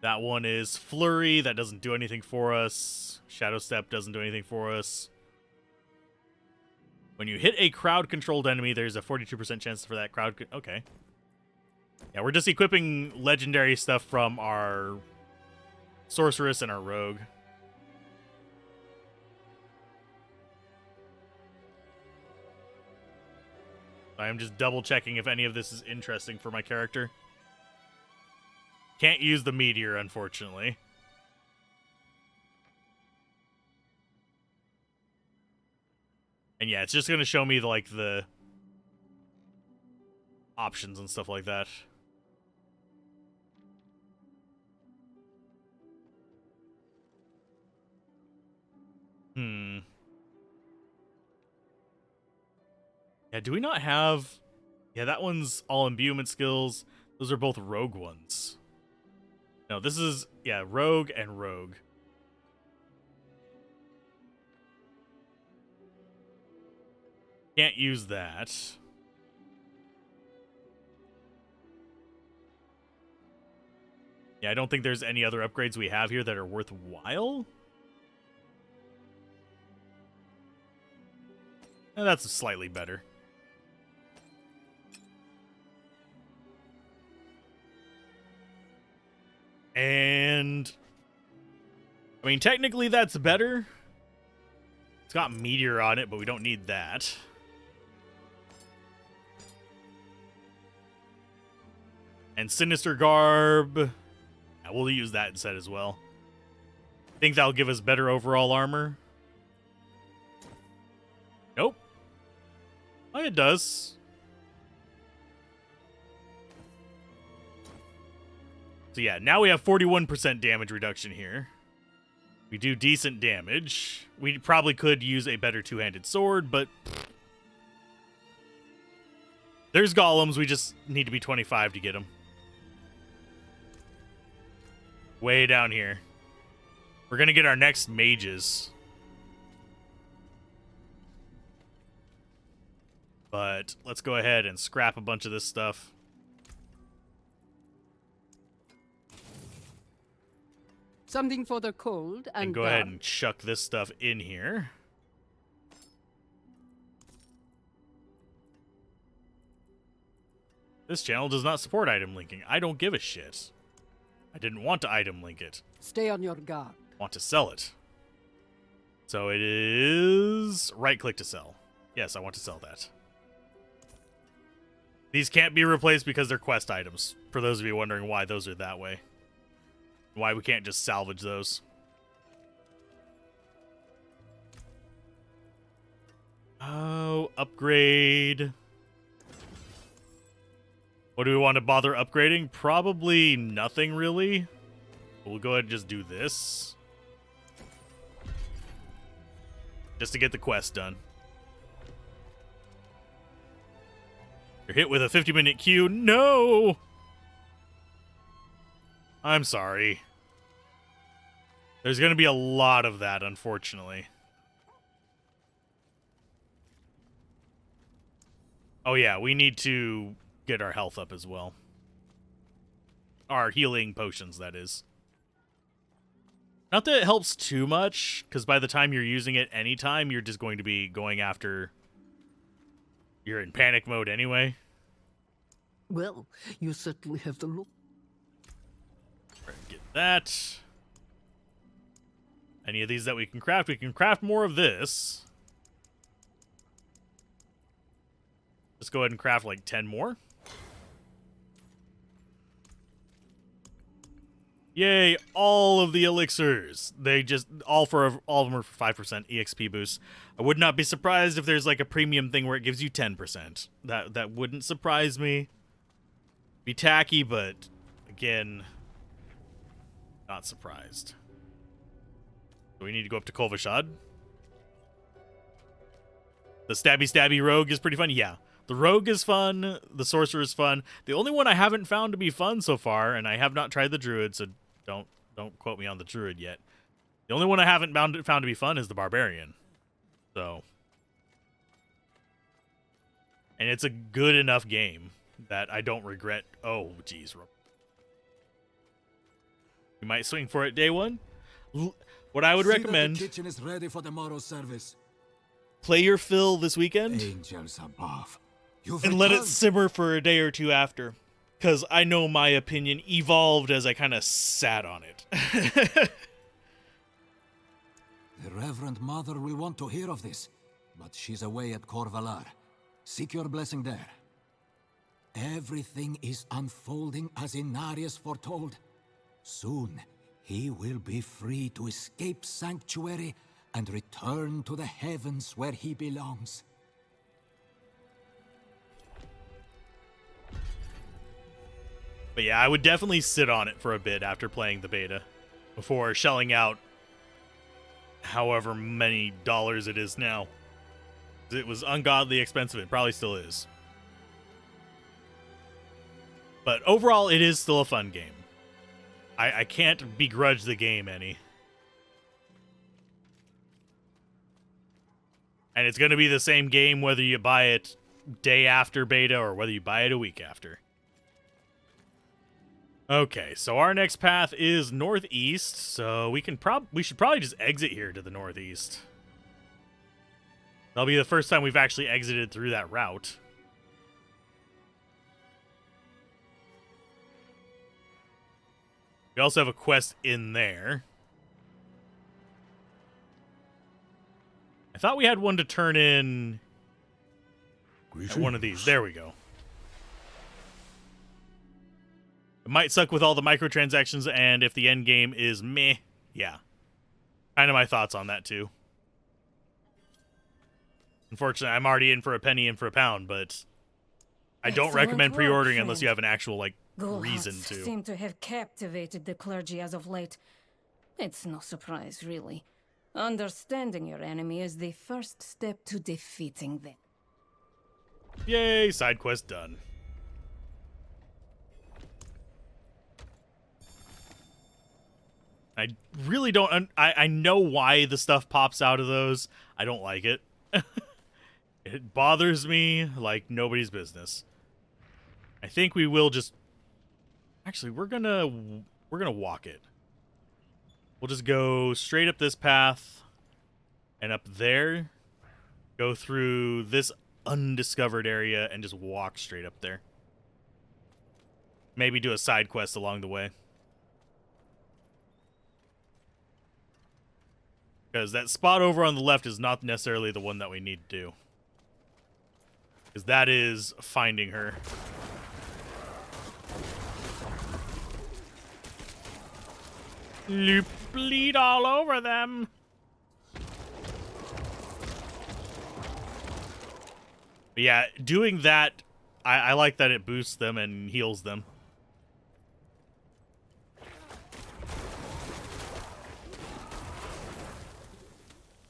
That one is Flurry. That doesn't do anything for us. Shadow Step doesn't do anything for us. When you hit a crowd-controlled enemy, there's a 42% chance for that crowd... Okay. Yeah, we're just equipping legendary stuff from our Sorceress and our Rogue. I'm just double-checking if any of this is interesting for my character. Can't use the meteor, unfortunately. And yeah, it's just going to show me, like, the options and stuff like that. Yeah, do we not have... Yeah, that one's all imbuement skills. Those are both rogue ones. No, this is, yeah, rogue and rogue. Can't use that. Yeah, I don't think there's any other upgrades we have here that are worthwhile. And that's slightly better. And I mean, technically that's better. It's got meteor on it, but we don't need that. And Sinister Garb. Yeah, we'll use that instead as well. Think that'll give us better overall armor. Nope. Oh, it does. So yeah, now we have 41% damage reduction here. We do decent damage. We probably could use a better two-handed sword, but... There's golems, we just need to be 25 to get them. Way down here. We're gonna get our next mages. But let's go ahead and scrap a bunch of this stuff. Something for the cold And go ahead and chuck this stuff in here. This channel does not support item linking. I don't give a shit. I didn't want to item link it. Stay on your guard. Want to sell it. So it is right-click to sell. Yes, I want to sell that. These can't be replaced because they're quest items. For those of you wondering why those are that way. Why we can't just salvage those. Oh, upgrade. What do we want to bother upgrading? Probably nothing really. We'll go ahead and just do this. Just to get the quest done. You're hit with a 50-minute queue. No! I'm sorry. There's going to be a lot of that, unfortunately. Oh yeah, we need to get our health up as well. Our healing potions, that is. Not that it helps too much, because by the time you're using it anytime, you're just going to be going after... You're in panic mode anyway. Well, you certainly have the look. Get that. Any of these that we can craft more of this. Let's go ahead and craft like 10 more. Yay, all of the elixirs. They just, all of them are for 5% EXP boost. I would not be surprised if there's like a premium thing where it gives you 10%. That wouldn't surprise me. Be tacky, but again, not surprised. So we need to go up to Kolvashad. The stabby rogue is pretty fun. Yeah, the rogue is fun. The sorcerer is fun. The only one I haven't found to be fun so far, and I have not tried the druid, so don't quote me on the druid yet. The only one I haven't found to be fun is the barbarian. So, and it's a good enough game that I don't regret. Oh, geez. We might swing for it day one. What I would recommend: the kitchen is ready for tomorrow's service. Play your fill this weekend. Angels above. And let it simmer for a day or two after. Because I know my opinion evolved as I kind of sat on it. The Reverend Mother will want to hear of this, but she's away at Corvalar. Seek your blessing there. Everything is unfolding as Inarius foretold. Soon, he will be free to escape Sanctuary and return to the heavens where he belongs. But yeah, I would definitely sit on it for a bit after playing the beta before shelling out however many dollars it is now. It was ungodly expensive. It probably still is. But overall, it is still a fun game. I can't begrudge the game any. And it's going to be the same game whether you buy it day after beta or whether you buy it a week after. Okay, so our next path is northeast, so we should probably just exit here to the northeast. That'll be the first time we've actually exited through that route. We also have a quest in there. I thought we had one to turn in at one of these. There we go. It might suck with all the microtransactions, and if the end game is meh, yeah. Kind of my thoughts on that, too. Unfortunately, I'm already in for a penny, in for a pound, but I don't recommend pre-ordering unless you have an actual, like, reason to. Seem to have captivated the clergy as of late. It's no surprise, really. Understanding your enemy is the first step to defeating them. Yay, side quest done. I really don't... I know why the stuff pops out of those. I don't like it. It bothers me like nobody's business. I think we will just... Actually, we're gonna walk it. We'll just go straight up this path and up there. Go through this undiscovered area and just walk straight up there. Maybe do a side quest along the way. Because that spot over on the left is not necessarily the one that we need to do. Because that is finding her. You bleed all over them. But yeah, doing that, I like that it boosts them and heals them.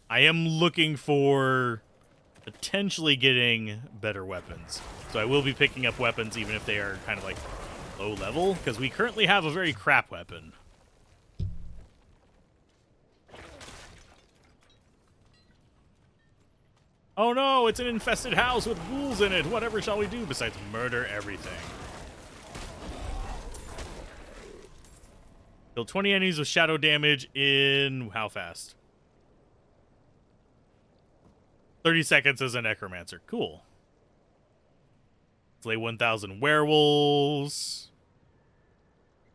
I am looking for potentially getting better weapons. So I will be picking up weapons even if they are kind of like low level, because we currently have a very crap weapon. Oh no, it's an infested house with ghouls in it. Whatever shall we do besides murder everything? Kill 20 enemies with shadow damage in how fast? 30 seconds as a necromancer. Cool. Slay 1,000 werewolves.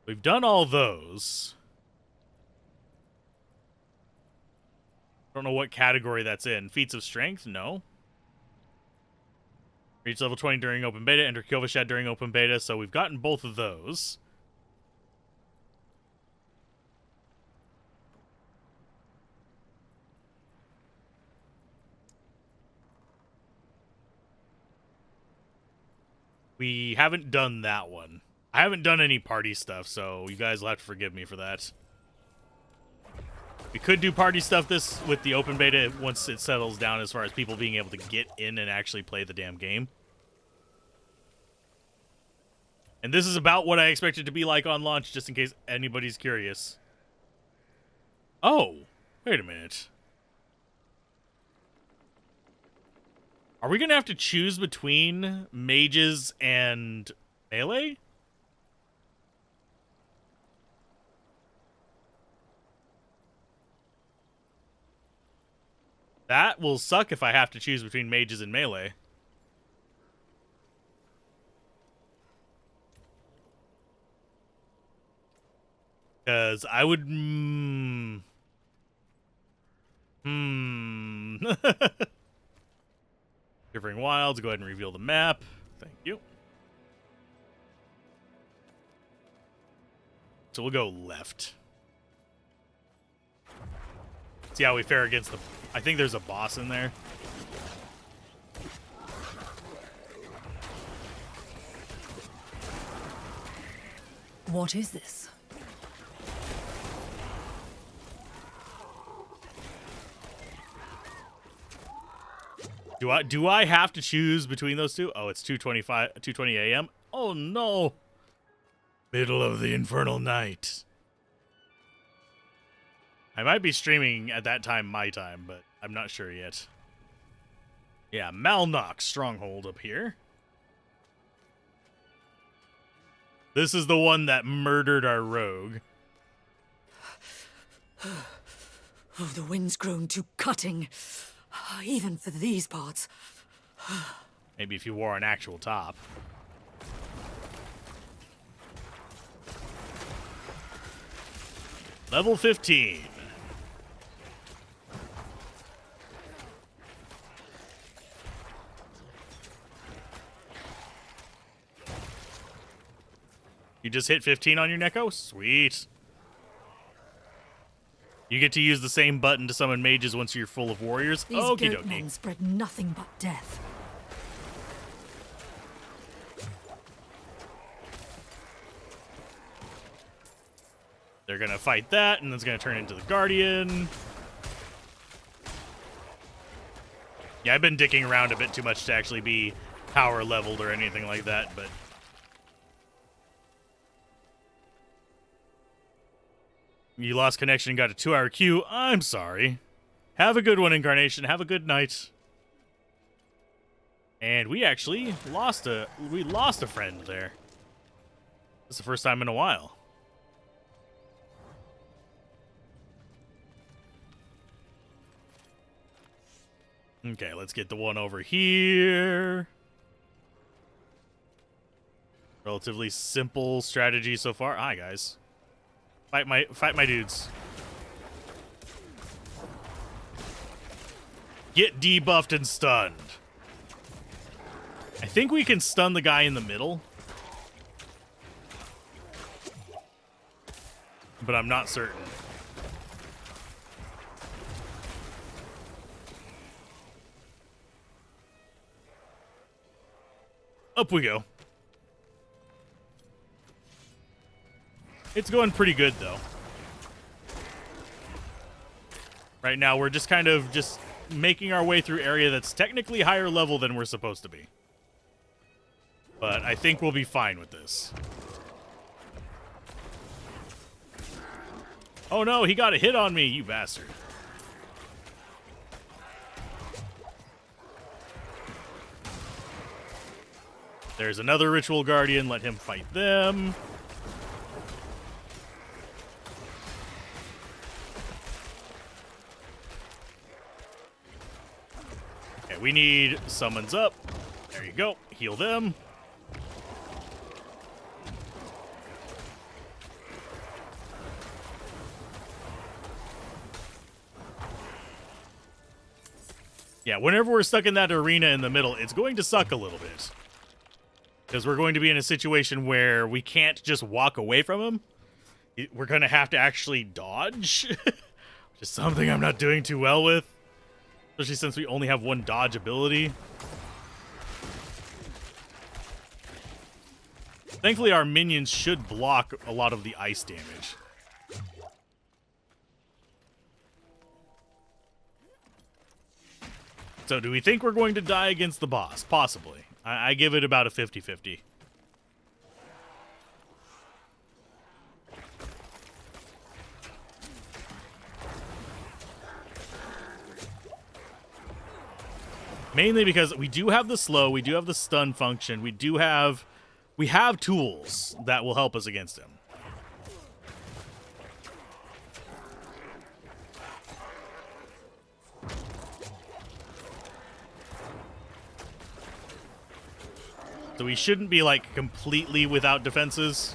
We've done all those. Don't know what category that's in. Feats of strength? No. Reach level 20 during open beta. Enter Kyovashad during open beta. So we've gotten both of those. We haven't done that one. I haven't done any party stuff, so you guys will have to forgive me for that. We could do party stuff this with the open beta once it settles down as far as people being able to get in and actually play the damn game. And this is about what I expect it to be like on launch, just in case anybody's curious. Oh, wait a minute. Are we going to have to choose between mages and melee? That will suck if I have to choose between mages and melee. Because I would... Differing Wilds, go ahead and reveal the map. Thank you. So we'll go left. See how we fare against the... I think there's a boss in there. What is this? Do I have to choose between those two? Oh, it's 2:20 a.m. Oh no. Middle of the infernal night. I might be streaming at that time, my time, but I'm not sure yet. Yeah, Malnock Stronghold up here. This is the one that murdered our rogue. Oh, the wind's grown too cutting, even for these parts. Maybe if you wore an actual top. Level 15. You just hit 15 on your Necro? Sweet. You get to use the same button to summon mages once you're full of warriors. These Okie goat men dokie. spread nothing but death. They're gonna fight that, and then it's gonna turn into the Guardian. Yeah, I've been dicking around a bit too much to actually be power leveled or anything like that, but... You lost connection and got a 2-hour queue. I'm sorry. Have a good one, Incarnation. Have a good night. And we actually lost a friend there. It's the first time in a while. Okay, let's get the one over here. Relatively simple strategy so far. Hi, guys. Fight my dudes. Get debuffed and stunned. I think we can stun the guy in the middle. But I'm not certain. Up we go. It's going pretty good, though. Right now, we're just kind of just making our way through area that's technically higher level than we're supposed to be. But I think we'll be fine with this. Oh no, he got a hit on me, you bastard. There's another Ritual Guardian, let him fight them. Okay, we need summons up. There you go, heal them. Yeah, whenever we're stuck in that arena in the middle, it's going to suck a little bit. Because we're going to be in a situation where we can't just walk away from him. We're going to have to actually dodge. Which is something I'm not doing too well with. Especially since we only have one dodge ability. Thankfully, our minions should block a lot of the ice damage. So do we think we're going to die against the boss? Possibly. I give it about a 50-50. Mainly because we do have the slow, we do have the stun function, we have tools that will help us against him. So we shouldn't be, like, completely without defenses.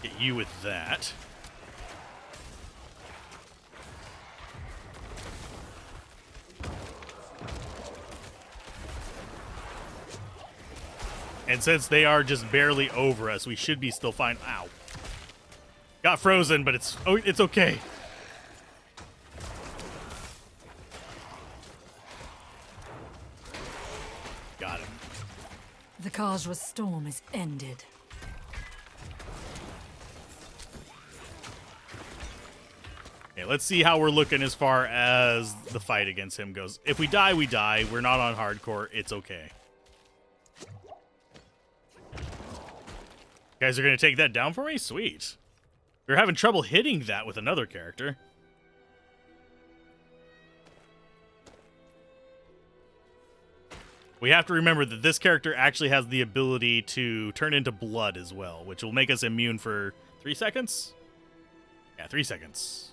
Get you with that. And since they are just barely over us, we should be still fine. Ow. Got frozen, but it's okay. Got him. The Kajra's storm is ended. Okay, let's see how we're looking as far as the fight against him goes. If we die, we die. We're not on hardcore. It's okay. You guys are going to take that down for me? Sweet. We were having trouble hitting that with another character. We have to remember that this character actually has the ability to turn into blood as well, which will make us immune for 3 seconds? Yeah, 3 seconds.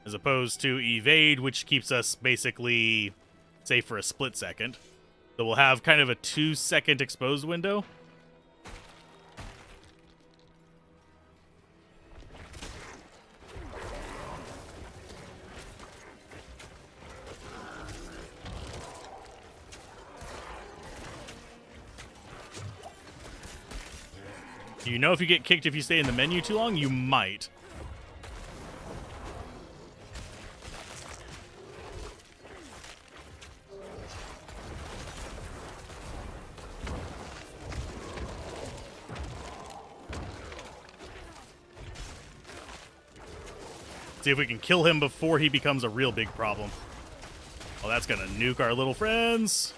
As opposed to evade, which keeps us basically safe for a split second. So we'll have kind of a 2-second exposed window. You know if you get kicked if you stay in the menu too long? You might. See if we can kill him before he becomes a real big problem. Oh, that's gonna nuke our little friends.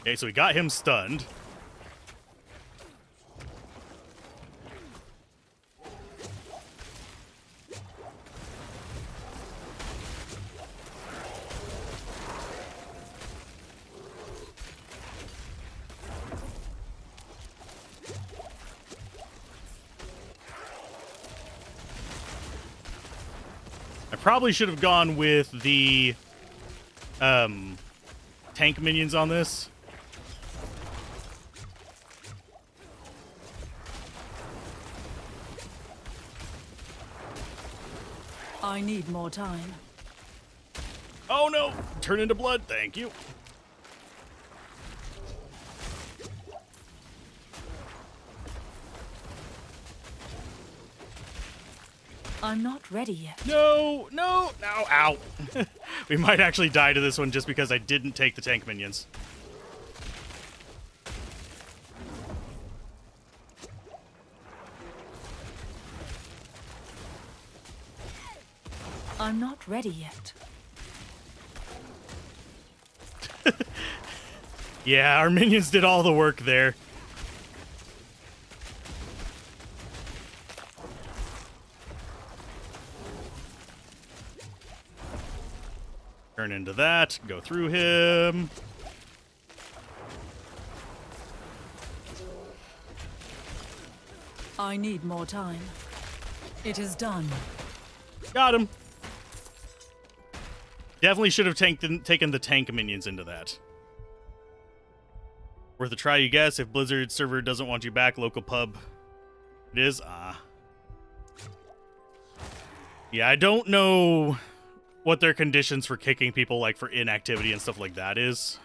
Okay, so we got him stunned. I probably should have gone with the tank minions on this. I need more time. Oh no! Turn into blood, thank you. I'm not ready yet. No, no, no, ow. We might actually die to this one just because I didn't take the tank minions. I'm not ready yet. Yeah, our minions did all the work there. Turn into that, go through him. I need more time. It is done. Got him. Definitely should have taken the tank minions into that. Worth a try, you guess. If Blizzard server doesn't want you back, local pub. It is? Yeah, I don't know what their conditions for kicking people, like for inactivity and stuff like that is.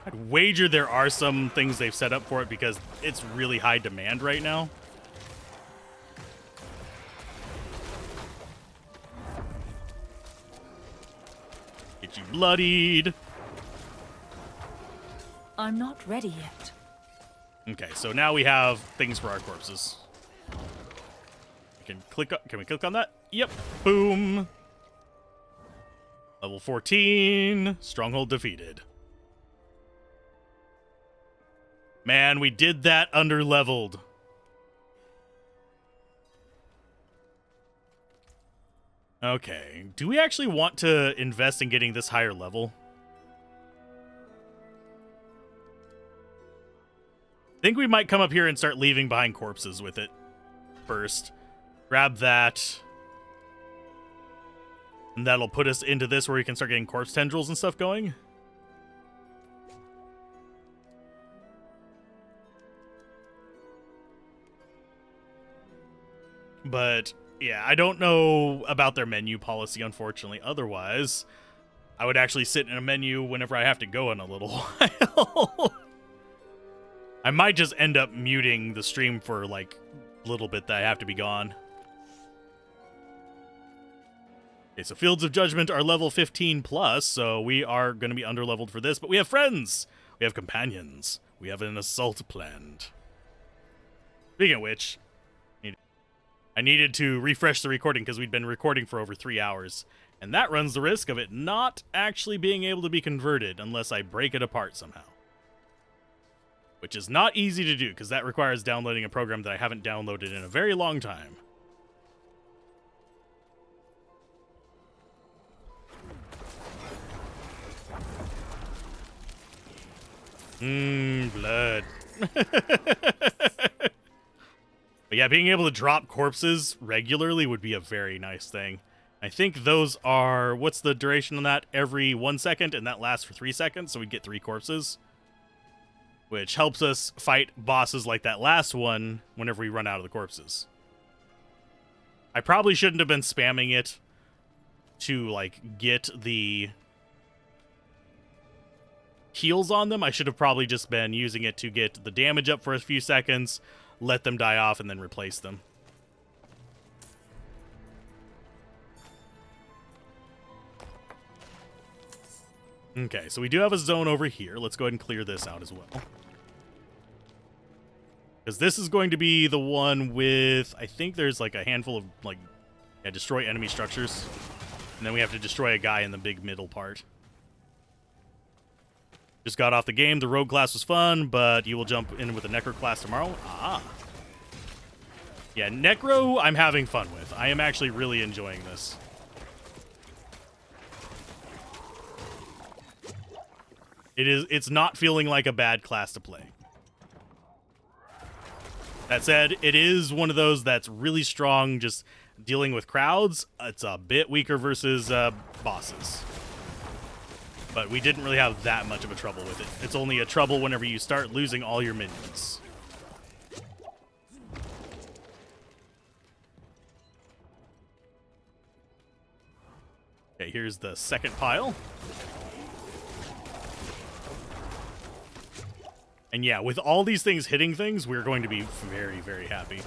I'd wager there are some things they've set up for it because it's really high demand right now. Get you bloodied. I'm not ready yet. Okay, so now we have things for our corpses. Can we click on that? Yep. Boom. Level 14. Stronghold defeated. Man, we did that under-leveled. Okay. Do we actually want to invest in getting this higher level? I think we might come up here and start leaving behind corpses with it first. Grab that. And that'll put us into this where we can start getting corpse tendrils and stuff going. But, yeah, I don't know about their menu policy, unfortunately. Otherwise, I would actually sit in a menu whenever I have to go in a little while. I might just end up muting the stream for, like, a little bit that I have to be gone. Okay, so Fields of Judgment are level 15 plus, so we are going to be underleveled for this. But we have friends. We have companions. We have an assault planned. Speaking of which, I needed to refresh the recording because we'd been recording for over 3 hours. And that runs the risk of it not actually being able to be converted unless I break it apart somehow. Which is not easy to do, because that requires downloading a program that I haven't downloaded in a very long time. Blood. But yeah, being able to drop corpses regularly would be a very nice thing. I think those are... What's the duration on that? Every 1 second, and that lasts for 3 seconds, so we'd get 3 corpses. Which helps us fight bosses like that last one whenever we run out of the corpses. I probably shouldn't have been spamming it to, like, get the heals on them. I should have probably just been using it to get the damage up for a few seconds, let them die off, and then replace them. Okay, so we do have a zone over here. Let's go ahead and clear this out as well. Because this is going to be the one with, I think there's like a handful of, like, yeah, destroy enemy structures. And then we have to destroy a guy in the big middle part. Just got off the game. The rogue class was fun, but you will jump in with the Necro class tomorrow. Ah. Yeah, Necro I'm having fun with. I am actually really enjoying this. It's not feeling like a bad class to play. That said, it is one of those that's really strong just dealing with crowds. It's a bit weaker versus bosses. But we didn't really have that much of a trouble with it. It's only a trouble whenever you start losing all your minions. Okay, here's the second pile. And yeah, with all these things hitting things, we're going to be very, very happy.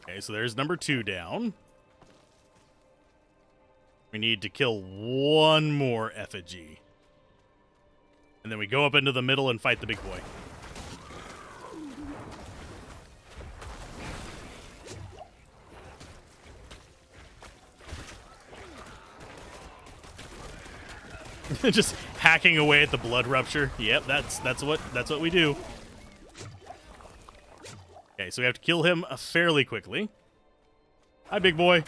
Okay, so there's number 2 down. We need to kill one more effigy. And then we go up into the middle and fight the big boy. Just hacking away at the blood rupture. Yep, that's what we do. Okay, so we have to kill him fairly quickly. Hi, big boy.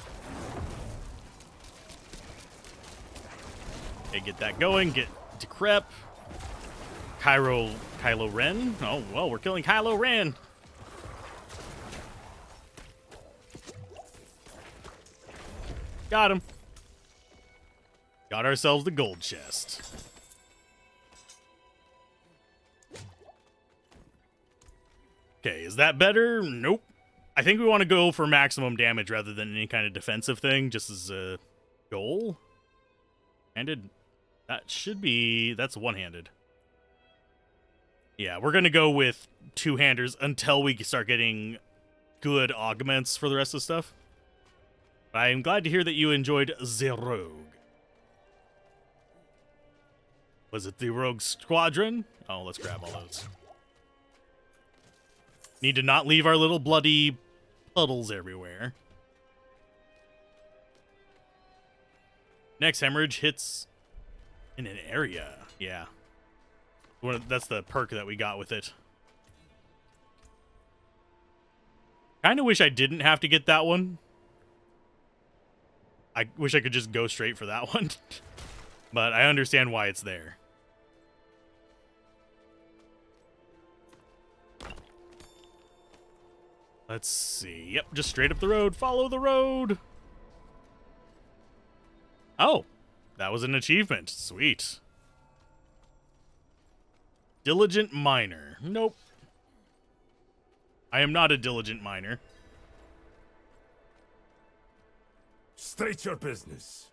Okay, get that going. Get Decrep. Kylo Ren. Oh, well, we're killing Kylo Ren. Got him. Got ourselves the gold chest. Okay, is that better? Nope. I think we want to go for maximum damage rather than any kind of defensive thing, just as a goal. Handed. That should be... That's one-handed. Yeah, we're going to go with two-handers until we start getting good augments for the rest of the stuff. But I am glad to hear that you enjoyed the Rogue. Was it the Rogue Squadron? Oh, let's grab all those. Need to not leave our little bloody puddles everywhere. Next hemorrhage hits in an area. Yeah. That's the perk that we got with it. Kind of wish I didn't have to get that one. I wish I could just go straight for that one. But I understand why it's there. Let's see. Yep, just straight up the road. Follow the road. Oh, that was an achievement. Sweet. Diligent miner. Nope. I am not a diligent miner. State your business.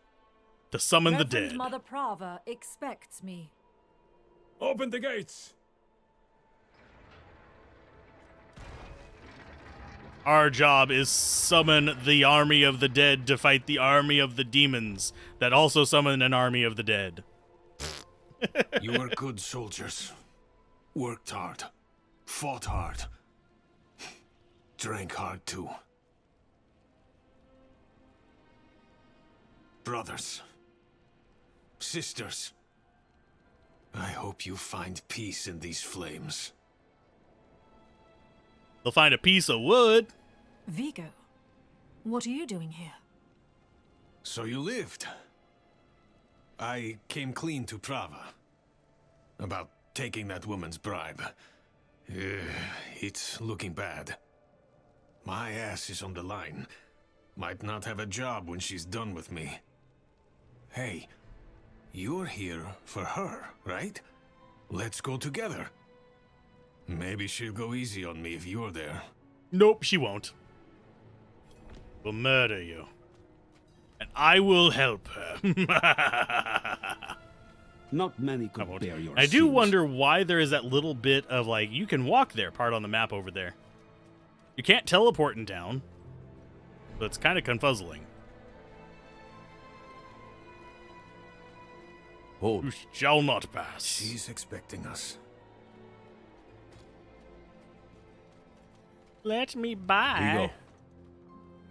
To summon the Reverend dead. Mother Prava expects me. Open the gates. Our job is summon the army of the dead to fight the army of the demons that also summon an army of the dead. You are good soldiers. Worked hard. Fought hard. Drank hard too. Brothers. Sisters. I hope you find peace in these flames. They'll find a piece of wood. Vigo, what are you doing here? So you lived. I came clean to Prava. About taking that woman's bribe. It's looking bad. My ass is on the line. Might not have a job when she's done with me. Hey, you're here for her, right? Let's go together. Maybe she'll go easy on me if you're there. Nope, she won't. We'll murder you. And I will help her. Not many could bear your I do sins. wonder why there is that little bit of, like, you can walk there part on the map over there. You can't teleport in town. So it's kind of confuzzling. Hold. You shall not pass. She's expecting us. Let me by. Vigo.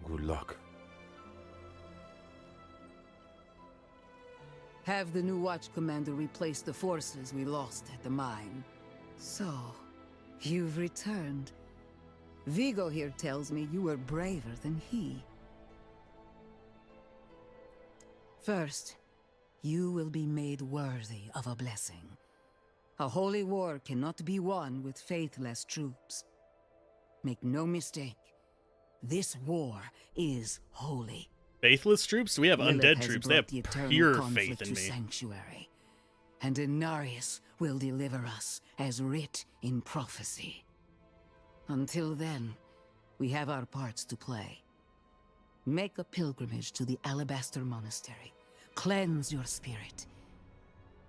Good luck. Have the new watch commander replace the forces we lost at the mine. So, you've returned. Vigo here tells me you were braver than he. First, you will be made worthy of a blessing. A holy war cannot be won with faithless troops. Make no mistake, this war is holy. Faithless troops? We have Lilith undead has troops. They have brought the eternal pure conflict faith in to me. Sanctuary, and Inarius will deliver us as writ in prophecy. Until then, we have our parts to play. Make a pilgrimage to the Alabaster Monastery. Cleanse your spirit.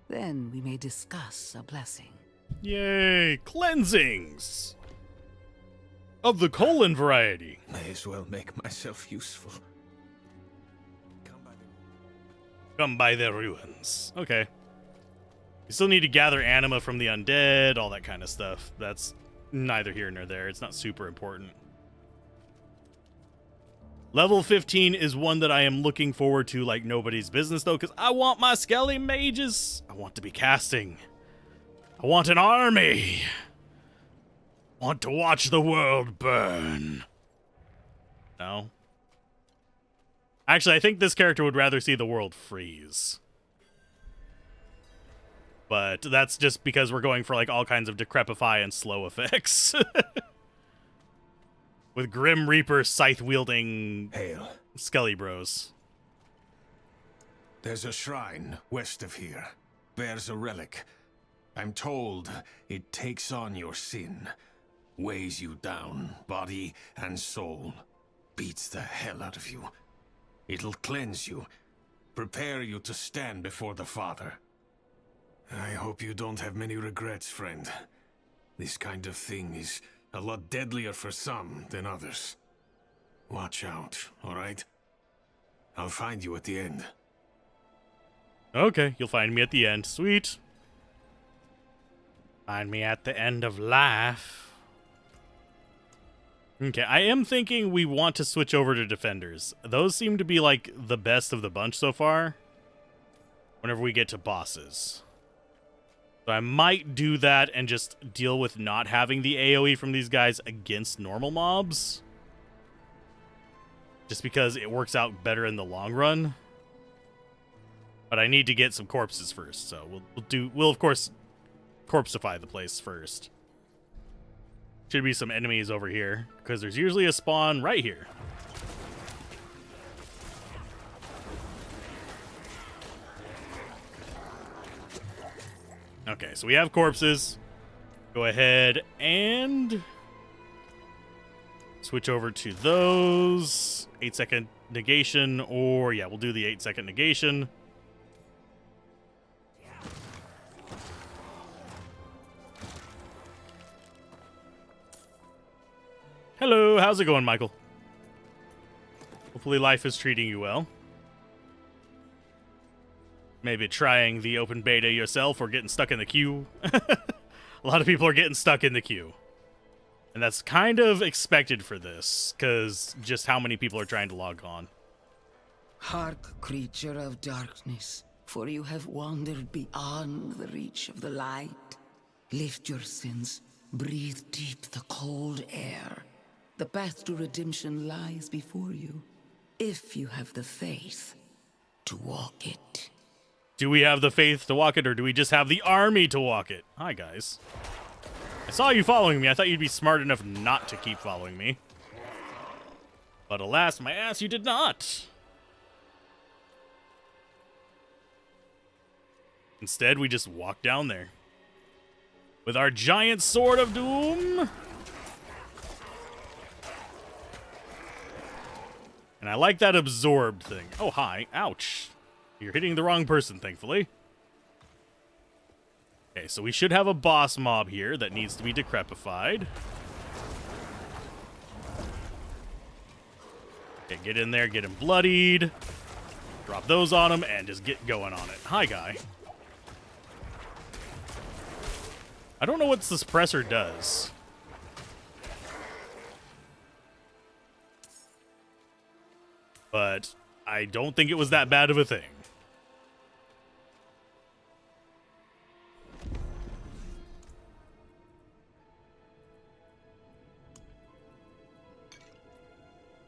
Then we may discuss a blessing. Yay! Cleansings! Of the colon variety. May as well make myself useful. Come by the ruins. Okay. You still need to gather anima from the undead, all that kind of stuff. That's neither here nor there. It's not super important. Level 15 is one that I am looking forward to like nobody's business, though, because I want my Skelly mages. I want to be casting. I want an army. I want to watch the world burn. No? Actually, I think this character would rather see the world freeze. But that's just because we're going for like all kinds of decrepify and slow effects. With Grim Reaper scythe-wielding Skelly Bros. There's a shrine west of here. Bears a relic. I'm told it takes on your sin. Weighs you down, body and soul. Beats the hell out of you. It'll cleanse you. Prepare you to stand before the Father. I hope you don't have many regrets, friend. This kind of thing is a lot deadlier for some than others. Watch out, alright? I'll find you at the end. Okay, you'll find me at the end. Sweet. Find me at the end of life. Okay, I am thinking we want to switch over to defenders. Those seem to be like the best of the bunch so far. Whenever we get to bosses. So I might do that and just deal with not having the AoE from these guys against normal mobs. Just because it works out better in the long run. But I need to get some corpses first, so we'll of course corpseify the place first. Should be some enemies over here, because there's usually a spawn right here. Okay, so we have corpses. Go ahead and switch over to those. 8-second negation, or yeah, we'll do the 8-second negation. Hello, how's it going, Michael? Hopefully life is treating you well. Maybe trying the open beta yourself or getting stuck in the queue. A lot of people are getting stuck in the queue. And that's kind of expected for this, because just how many people are trying to log on. Hark, creature of darkness, for you have wandered beyond the reach of the light. Lift your sins, breathe deep the cold air. The path to redemption lies before you, if you have the faith to walk it. Do we have the faith to walk it, or do we just have the army to walk it? Hi, guys. I saw you following me. I thought you'd be smart enough not to keep following me. But alas, my ass, you did not. Instead, we just walk down there. With our giant sword of doom. And I like that absorbed thing. Oh, hi. Ouch. You're hitting the wrong person, thankfully. Okay, so we should have a boss mob here that needs to be decrepified. Okay, get in there, get him bloodied. Drop those on him, and just get going on it. Hi, guy. I don't know what the suppressor does. But I don't think it was that bad of a thing.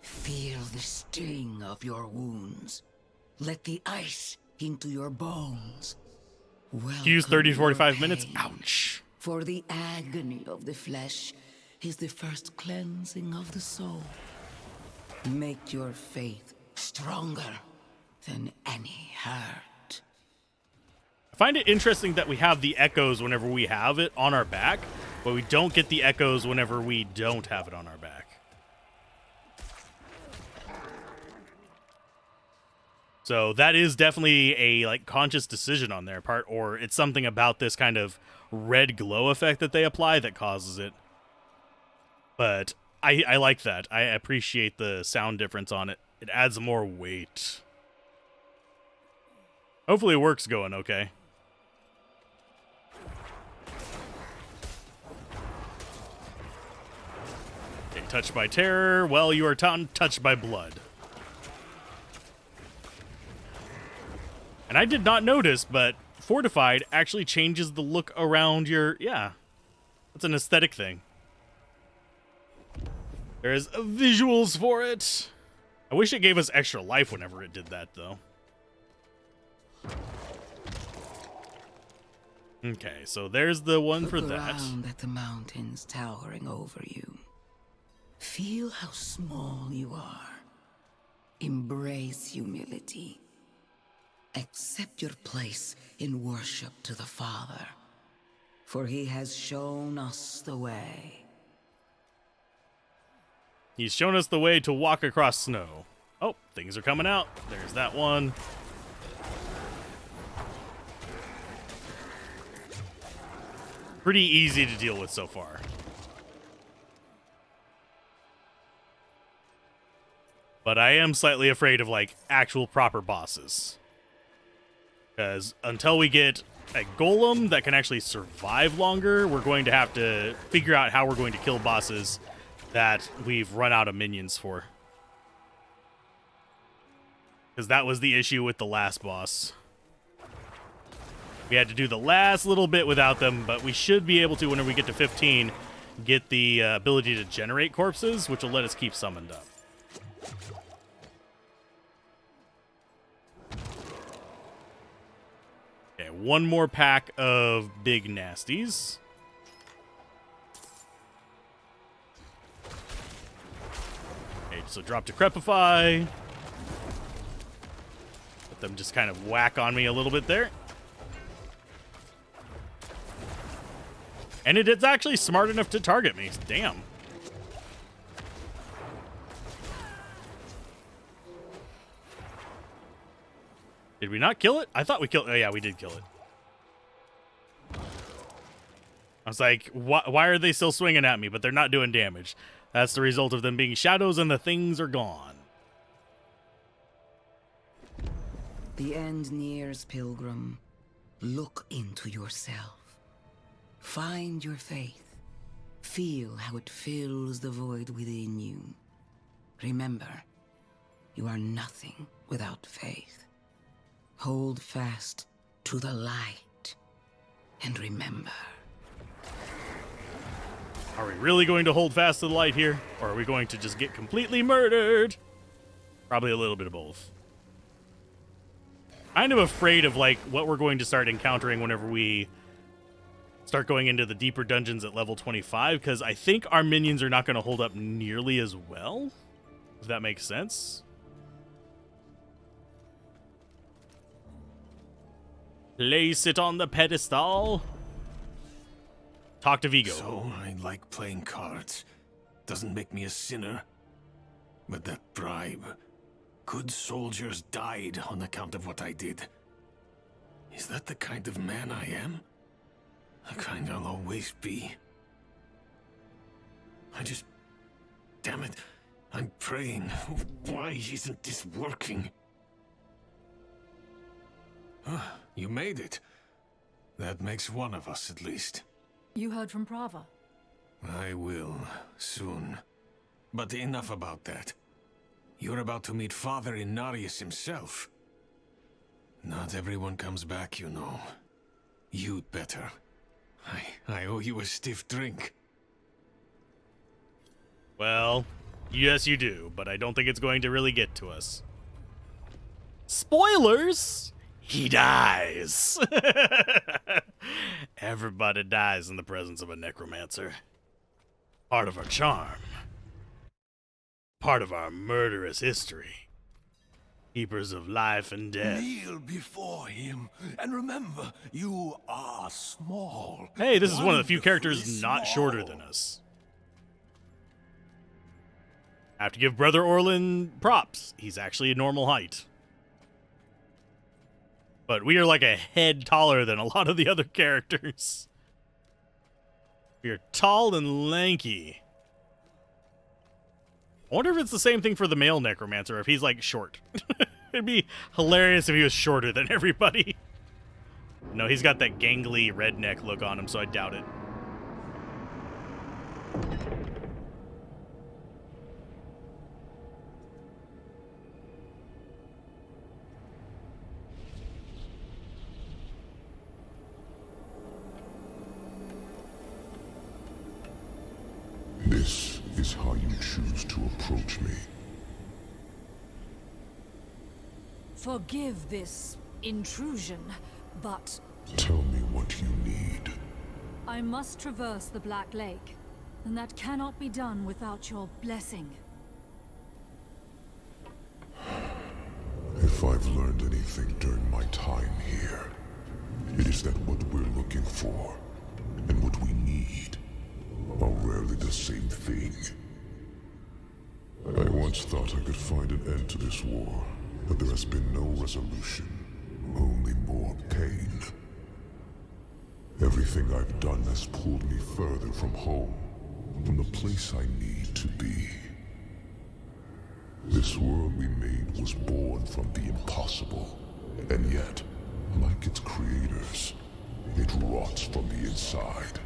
Feel the sting of your wounds. Let the ice into your bones. Use 30 to 45 minutes. Ouch. For the agony of the flesh is the first cleansing of the soul. Make your faith stronger than any hurt. I find it interesting that we have the echoes whenever we have it on our back, but we don't get the echoes whenever we don't have it on our back. So that is definitely a like conscious decision on their part, or it's something about this kind of red glow effect that they apply that causes it. But I like that. I appreciate the sound difference on it. It adds more weight. Hopefully work's going okay. Okay, touched by terror. Well, you are touched by blood. And I did not notice, but fortified actually changes the look around your... Yeah, that's an aesthetic thing. There's visuals for it. I wish it gave us extra life whenever it did that, though. Okay, so there's the one for that. Look around at the mountains towering over you. Feel how small you are. Embrace humility. Accept your place in worship to the Father, for he has shown us the way. He's shown us the way to walk across snow. Oh, things are coming out. There's that one. Pretty easy to deal with so far. But I am slightly afraid of, like, actual proper bosses. Because until we get a golem that can actually survive longer, we're going to have to figure out how we're going to kill bosses that we've run out of minions for. Because that was the issue with the last boss. We had to do the last little bit without them, but we should be able to, whenever we get to 15, get the ability to generate corpses, which will let us keep summoned up. Okay, one more pack of big nasties. Okay, so drop Decrepify. Let them just kind of whack on me a little bit there. And it is actually smart enough to target me. Damn. Did we not kill it? I thought we killed it. Oh, yeah, we did kill it. I was like, why are they still swinging at me? But they're not doing damage. That's the result of them being shadows and the things are gone. The end nears, pilgrim. Look into yourself. Find your faith. Feel how it fills the void within you. Remember, you are nothing without faith. Hold fast to the light, and remember. Are we really going to hold fast to the light here? Or are we going to just get completely murdered? Probably a little bit of both. Kind of afraid of, like, what we're going to start encountering whenever we start going into the deeper dungeons at level 25, because I think our minions are not going to hold up nearly as well, if that makes sense. Place it on the pedestal. Talk to Vigo. So, I like playing cards. Doesn't make me a sinner. But that bribe. Good soldiers died on account of what I did. Is that the kind of man I am? The kind I'll always be. Damn it. I'm praying. Why isn't this working? You made it. That makes one of us at least. You heard from Prava. I will, soon. But enough about that. You're about to meet Father Inarius himself. Not everyone comes back, you know. You'd better. I owe you a stiff drink. Well, yes you do, but I don't think it's going to really get to us. Spoilers! He dies! Everybody dies in the presence of a necromancer. Part of our charm. Part of our murderous history. Keepers of life and death. Kneel before him, and remember, you are small. Hey, this is one of the few characters not shorter than us. I have to give Brother Orlin props. He's actually a normal height. But we are like a head taller than a lot of the other characters. We are tall and lanky. I wonder if it's the same thing for the male necromancer, if he's like short. It'd be hilarious if he was shorter than everybody. No, he's got that gangly redneck look on him, so I doubt it. This is how you choose to approach me. Forgive this intrusion, but Tell me what you need. I must traverse the Black Lake, and that cannot be done without your blessing. If I've learned anything during my time here, it is that what we're looking for and what we need are rarely the same thing. I once thought I could find an end to this war, but there has been no resolution, only more pain. Everything I've done has pulled me further from home, from the place I need to be. This world we made was born from the impossible, and yet, like its creators, it rots from the inside.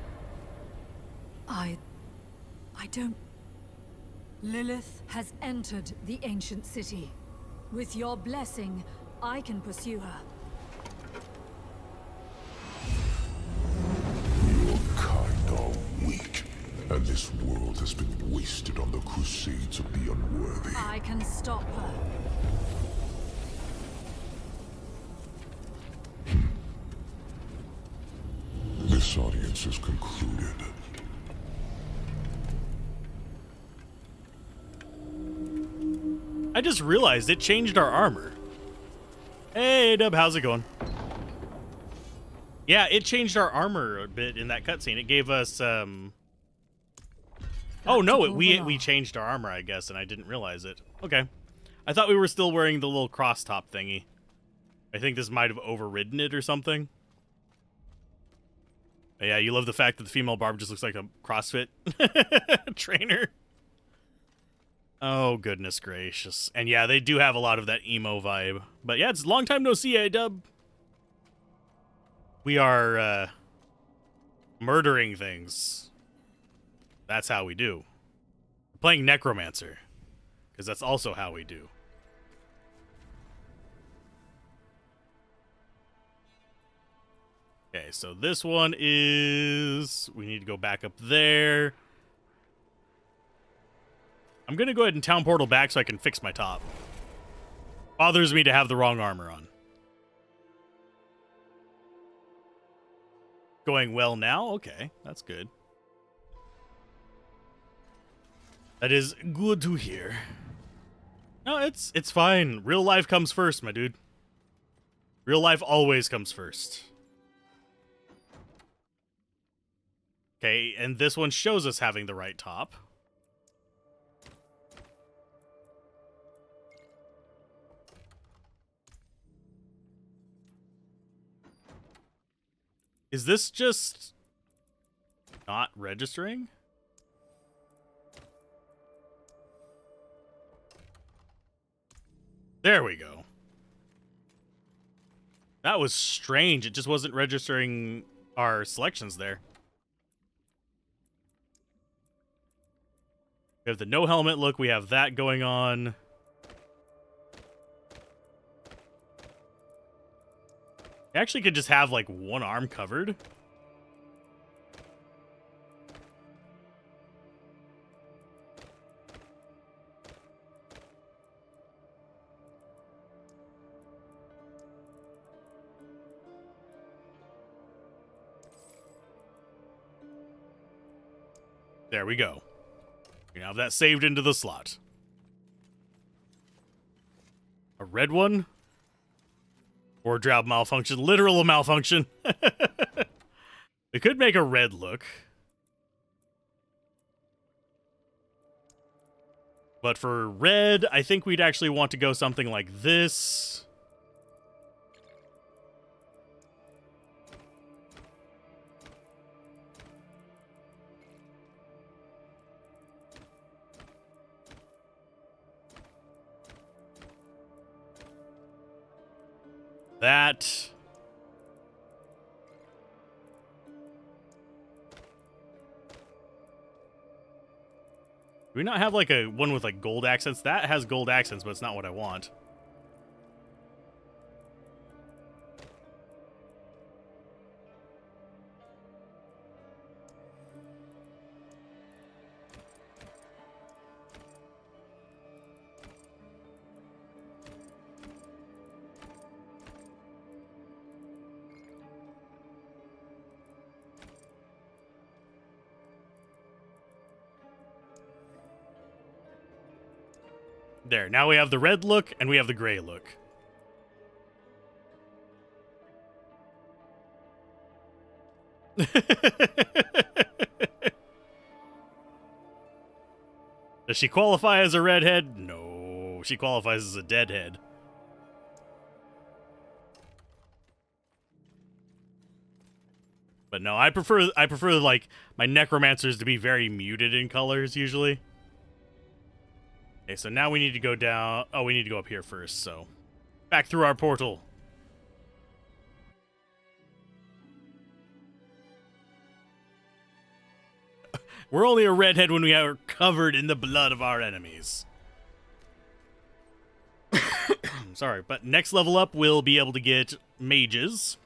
I don't... Lilith has entered the ancient city. With your blessing, I can pursue her. Your kind are weak, and this world has been wasted on the crusades of the unworthy. I can stop her. This audience is concluded. I just realized it changed our armor. Hey, Dub, how's it going? Yeah, it changed our armor a bit in that cutscene. It gave us, Oh, no, we changed our armor, I guess, and I didn't realize it. Okay. I thought we were still wearing the little cross top thingy. I think this might have overridden it or something. But yeah, you love the fact that the female barb just looks like a CrossFit trainer. Oh, goodness gracious. And yeah, they do have a lot of that emo vibe. But yeah, it's a long time no see, A-Dub. We are, murdering things. That's how we do. We're playing Necromancer. Because that's also how we do. Okay, so this one is... We need to go back up there. I'm going to go ahead and town portal back so I can fix my top. Bothers me to have the wrong armor on. Going well now? Okay, that's good. That is good to hear. No, it's fine. Real life comes first, my dude. Real life always comes first. Okay, and this one shows us having the right top. Is this just not registering? There we go. That was strange. It just wasn't registering our selections there. We have the no helmet look. We have that going on. I actually could just have, like, one arm covered. There we go. We have that saved into the slot. A red one? Wardrobe malfunction. Literal malfunction. We could make a red look. But for red, I think we'd actually want to go something like this. That. Do we not have like a one with like gold accents? That has gold accents, but it's not what I want. There, now we have the red look and we have the gray look. Does she qualify as a redhead? No, she qualifies as a deadhead. But no, I prefer like my necromancers to be very muted in colors usually. Okay, so now we need to go down. Oh, we need to go up here first, so back through our portal. We're only a redhead when we are covered in the blood of our enemies. Sorry, but next level up, we'll be able to get mages.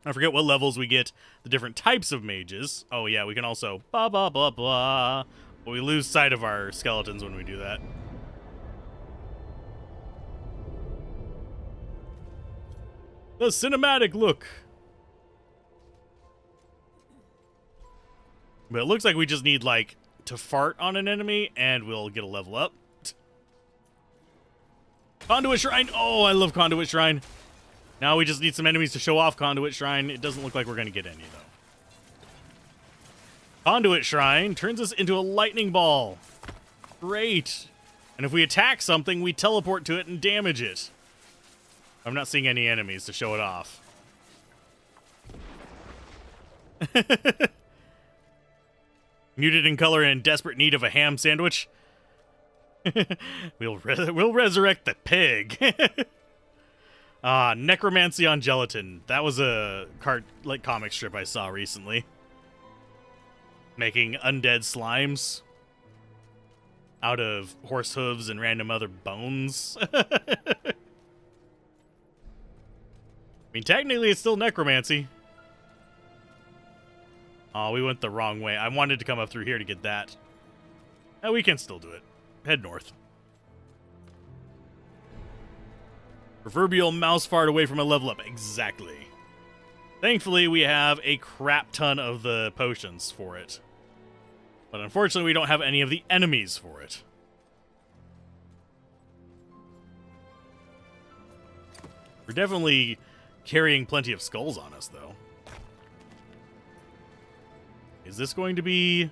I forget what levels we get the different types of mages. Oh, yeah, we can also blah, blah, blah, blah. But we lose sight of our skeletons when we do that. The cinematic look. But it looks like we just need, like, to fart on an enemy, and we'll get a level up. Conduit Shrine! Oh, I love Conduit Shrine. Now we just need some enemies to show off Conduit Shrine. It doesn't look like we're going to get any, though. Conduit Shrine turns us into a lightning ball. Great. And if we attack something, we teleport to it and damage it. I'm not seeing any enemies to show it off. Muted in color and in desperate need of a ham sandwich. We'll resurrect the pig. Necromancy on Gelatin. That was a comic strip I saw recently. Making undead slimes out of horse hooves and random other bones. I mean, technically it's still necromancy. Oh, we went the wrong way. I wanted to come up through here to get that. No, we can still do it. Head north. Proverbial mouse fart away from a level up. Exactly. Thankfully, we have a crap ton of the potions for it. But unfortunately, we don't have any of the enemies for it. We're definitely carrying plenty of skulls on us, though. Is this going to be...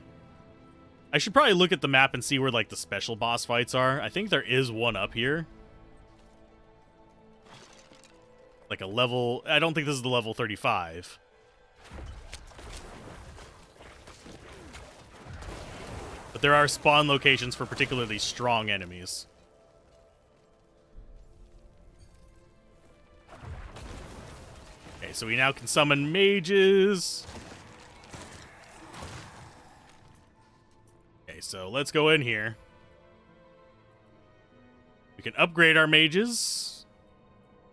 I should probably look at the map and see where, like, the special boss fights are. I think there is one up here. Like a level... I don't think this is the level 35. But there are spawn locations for particularly strong enemies. Okay, so we now can summon mages. Okay, so let's go in here. We can upgrade our mages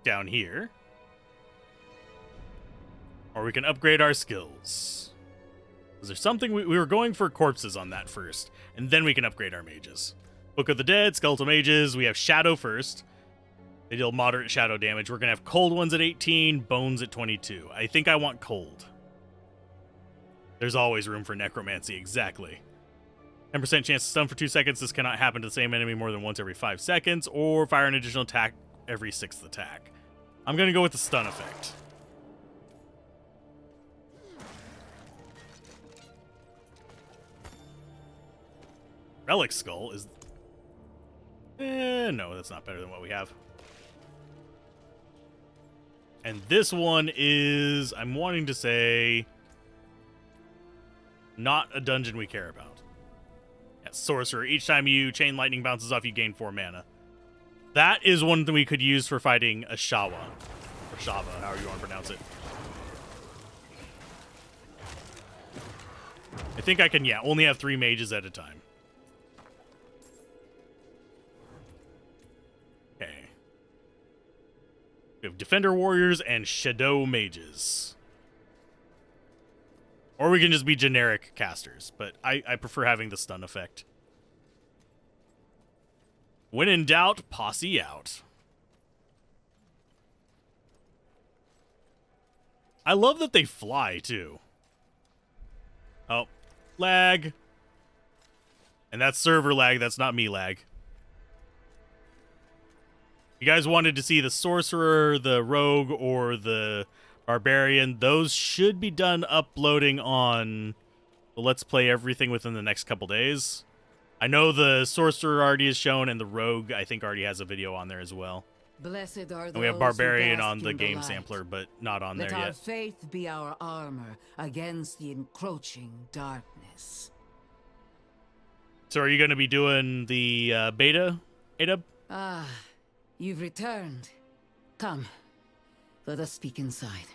down here. Or we can upgrade our skills. Is there something... We were going for corpses on that first, and then we can upgrade our mages. Book of the Dead, Skeletal Mages. We have Shadow first. They deal moderate shadow damage. We're going to have cold ones at 18, bones at 22. I think I want cold. There's always room for necromancy, exactly. 10% chance to stun for 2 seconds. This cannot happen to the same enemy more than once every 5 seconds, or fire an additional attack every 6th attack. I'm going to go with the stun effect. Relic Skull is... no, that's not better than what we have. And this one is, I'm wanting to say, not a dungeon we care about. Yeah, Sorcerer. Each time you chain lightning bounces off, you gain 4 mana. That is one that we could use for fighting a Shawa. Or Shava, however you want to pronounce it. I think I can, only have 3 mages at a time. Okay. We have Defender Warriors and Shadow Mages. Or we can just be generic casters, but I prefer having the stun effect. When in doubt, posse out. I love that they fly, too. Oh, lag. And that's server lag, that's not me lag. You guys wanted to see the sorcerer, the rogue, or the barbarian. Those should be done uploading on the Let's Play Everything within the next couple days. I know the sorcerer already is shown, and the rogue, I think, already has a video on there as well. Blessed are And we have those barbarian who bask on the in game light. sampler, but not on Let there our yet. faith be our armor against the encroaching darkness. So are you going to be doing the beta, Adub? Ah, you've returned. Come, let us speak inside,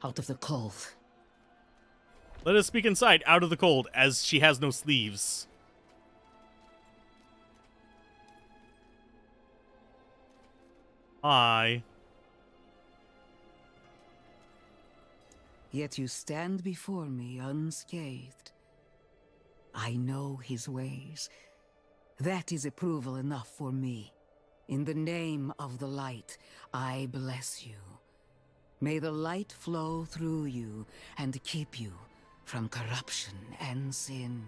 out of the cold. Let us speak inside, out of the cold, as she has no sleeves. Hi. Yet you stand before me unscathed. I know his ways. That is approval enough for me. In the name of the light, I bless you. May the light flow through you and keep you from corruption and sin.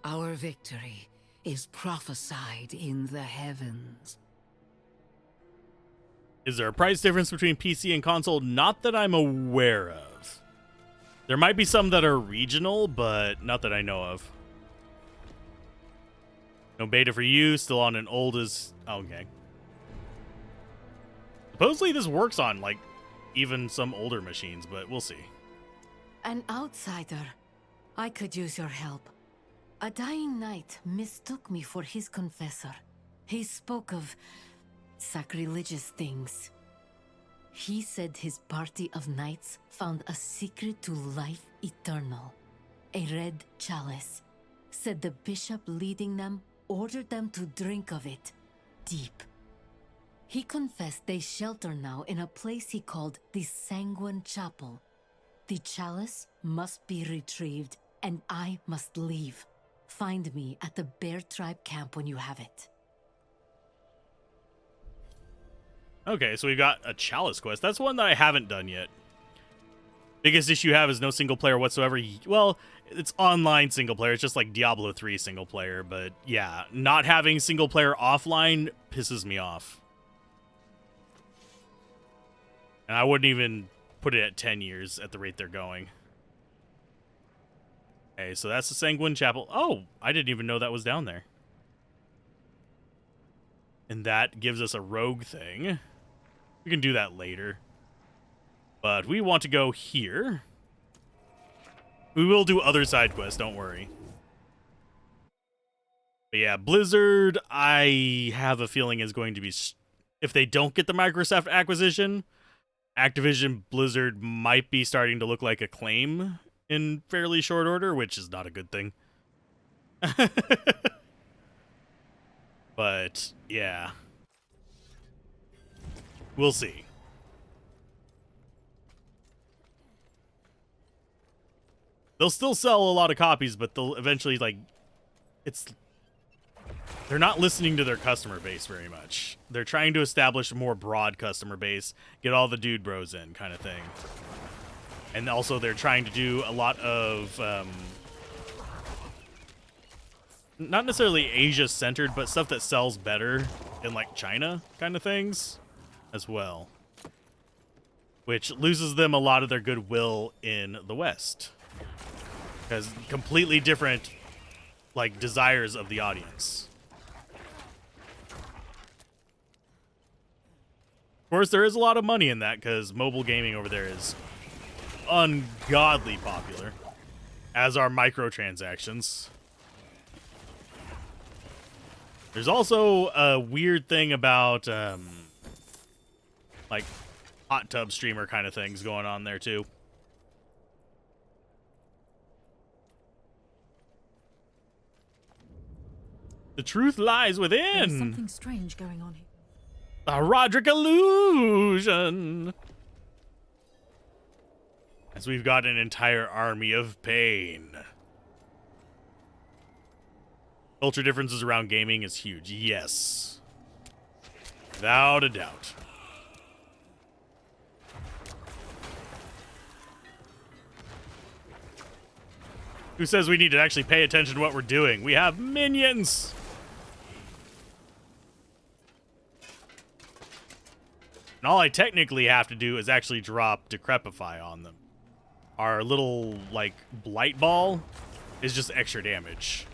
Our victory is prophesied in the heavens. Is there a price difference between PC and console? Not that I'm aware of. There might be some that are regional, but not that I know of. No beta for you, still on an oldest... Okay. Supposedly this works on, like, even some older machines, but we'll see. An outsider. I could use your help. A dying knight mistook me for his confessor. He spoke of sacrilegious things. He said his party of knights found a secret to life eternal. A red chalice. Said the bishop leading them ordered them to drink of it deep. He confessed they shelter now in a place he called the Sanguine Chapel. The chalice must be retrieved, and I must leave. Find me at the Bear Tribe camp when you have it. Okay, so we've got a chalice quest. That's one that I haven't done yet. Biggest issue you have is no single player whatsoever. Well, it's online single player. It's just like Diablo 3 single player. But yeah, not having single player offline pisses me off. And I wouldn't even put it at 10 years at the rate they're going. Okay, so that's the Sanguine Chapel. Oh, I didn't even know that was down there. And that gives us a rogue thing. We can do that later. But we want to go here. We will do other side quests, don't worry. But yeah, Blizzard, I have a feeling is going to be... If they don't get the Microsoft acquisition, Activision Blizzard might be starting to look like Acclaim in fairly short order, which is not a good thing. But, yeah. We'll see. They'll still sell a lot of copies, but they'll eventually, like, they're not listening to their customer base very much. They're trying to establish a more broad customer base, get all the dude bros in, kind of thing. And also they're trying to do a lot of, not necessarily Asia-centered, but stuff that sells better in, like, China kind of things as well. Which loses them a lot of their goodwill in the West. Because completely different, like, desires of the audience. Of course, there is a lot of money in that, because mobile gaming over there is ungodly popular. As are microtransactions. There's also a weird thing about, like, hot tub streamer kind of things going on there, too. The truth lies within. There's something strange going on here. A Roderick illusion. As we've got an entire army of pain. Culture differences around gaming is huge. Yes. Without a doubt. Who says we need to actually pay attention to what we're doing? We have minions! And all I technically have to do is actually drop Decrepify on them. Our little, like, Blight Ball is just extra damage.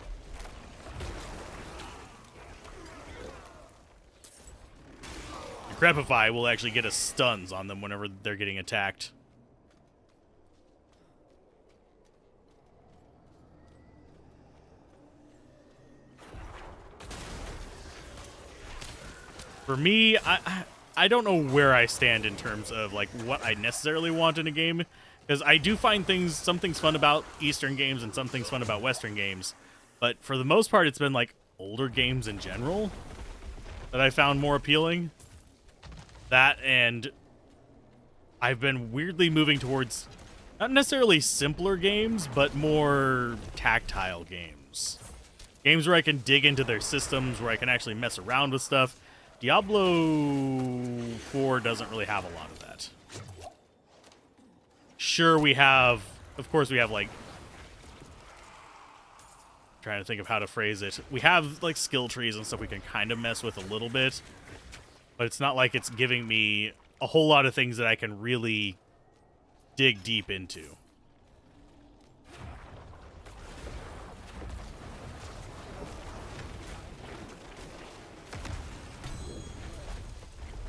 Decrepify will actually get us stuns on them whenever they're getting attacked. For me, I don't know where I stand in terms of like what I necessarily want in a game, because I do find some things fun about Eastern games and some things fun about Western games, but for the most part it's been like older games in general that I found more appealing. That, and I've been weirdly moving towards not necessarily simpler games, but more tactile games. Games where I can dig into their systems, where I can actually mess around with stuff. Diablo 4 doesn't really have a lot of that. Sure, we have, of course, we have like, trying to think of how to phrase it. We have like skill trees and stuff we can kind of mess with a little bit, but it's not like it's giving me a whole lot of things that I can really dig deep into.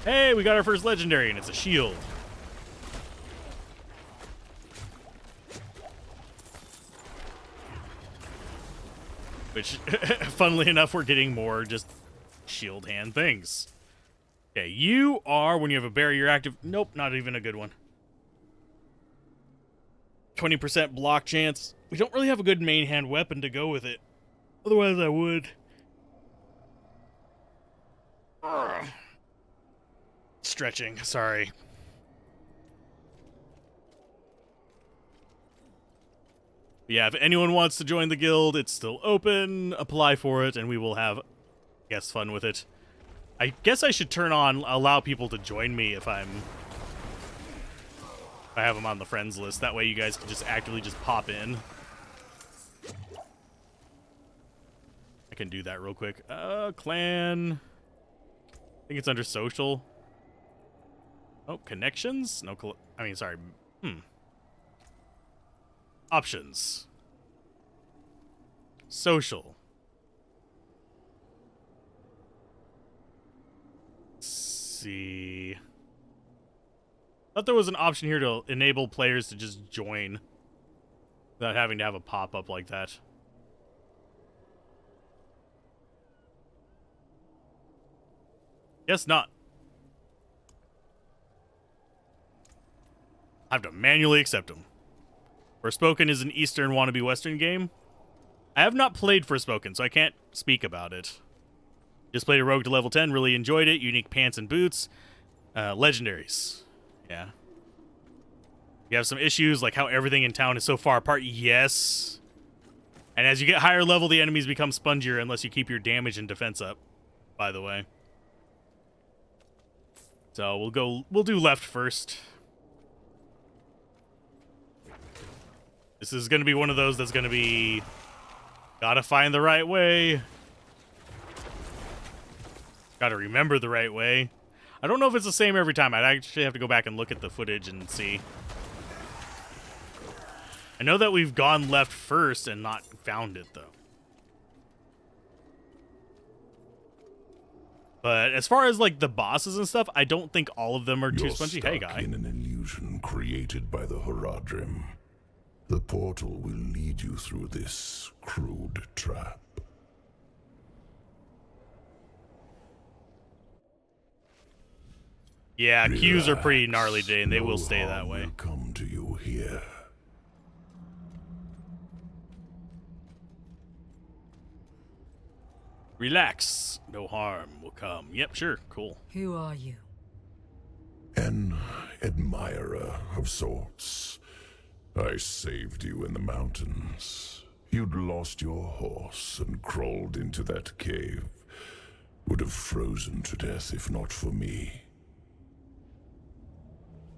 Hey, we got our first legendary, and it's a shield. Which, funnily enough, we're getting more just shield hand things. Okay, you are, when you have a barrier active... Nope, not even a good one. 20% block chance. We don't really have a good main hand weapon to go with it. Otherwise, I would. Ugh. Stretching, sorry. Yeah, if anyone wants to join the guild, it's still open. Apply for it, and we will have, fun with it. I guess I should allow people to join me if I have them on the friends list. That way you guys can just actively just pop in. I can do that real quick. Clan. I think it's under social. Oh, connections? No, sorry. Options. Social. Let's see. Thought there was an option here to enable players to just join without having to have a pop-up like that. Guess not. I have to manually accept them. Forspoken is an Eastern wannabe Western game. I have not played Forspoken, so I can't speak about it. Just played a rogue to level 10, really enjoyed it. Unique pants and boots. Legendaries. Yeah. You have some issues, like how everything in town is so far apart. Yes. And as you get higher level, the enemies become spongier unless you keep your damage and defense up, by the way. So we'll do left first. This is going to be one of those that's going to be... Gotta find the right way. Gotta remember the right way. I don't know if it's the same every time. I'd actually have to go back and look at the footage and see. I know that we've gone left first and not found it, though. But as far as, like, the bosses and stuff, I don't think all of them are too spongy. Hey, guy. In an illusion created by the Horadrim. The portal will lead you through this crude trap. Yeah, queues are pretty gnarly today, and they will stay that way. Will come to you here. Relax. No harm will come. Yep, sure. Cool. Who are you? An admirer of sorts. I saved you in the mountains. You'd lost your horse and crawled into that cave. Would have frozen to death if not for me.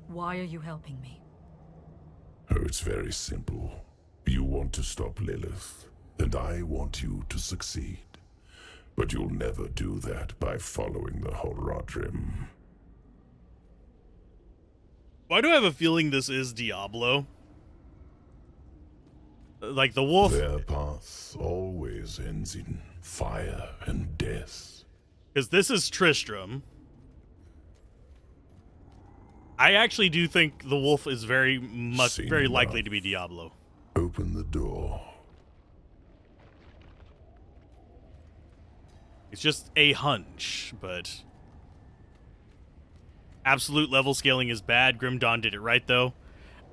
Why are you helping me? Oh, it's very simple. You want to stop Lilith, and I want you to succeed. But you'll never do that by following the Horadrim. Why do I have a feeling this is Diablo? Like the wolf. Their path always ends in fire and death. Because this is Tristram. I actually do think the wolf is very likely to be Diablo. Open the door. It's just a hunch, but absolute level scaling is bad. Grim Dawn did it right, though.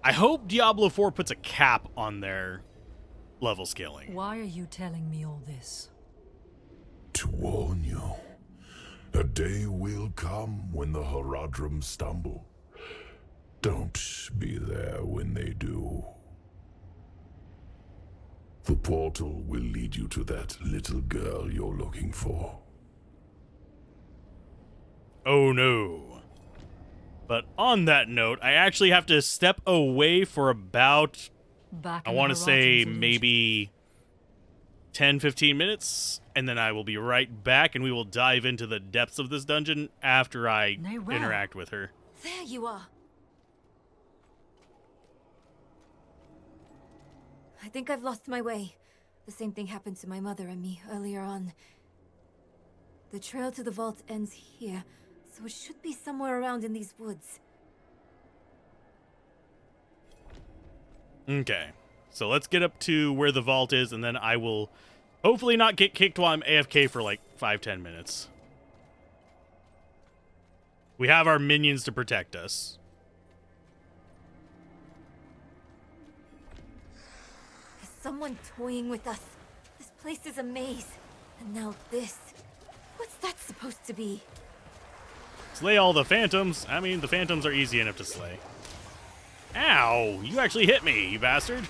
I hope Diablo 4 puts a cap on their level scaling. Why are you telling me all this? To warn you. A day will come when the Horadrim stumble. Don't be there when they do. The portal will lead you to that little girl you're looking for. Oh no. But on that note, I actually have to step away for about, I want to say maybe 10-15 minutes, and then I will be right back, and we will dive into the depths of this dungeon after I interact with her. There you are. I think I've lost my way. The same thing happened to my mother and me earlier on. The trail to the vault ends here, so it should be somewhere around in these woods. Okay, so let's get up to where the vault is, and then I will hopefully not get kicked while I'm AFK for like 5-10 minutes. We have our minions to protect us. Is someone toying with us? This place is a maze. And now this. What's that supposed to be? Slay all the phantoms. I mean, the phantoms are easy enough to slay. Ow! You actually hit me, you bastard.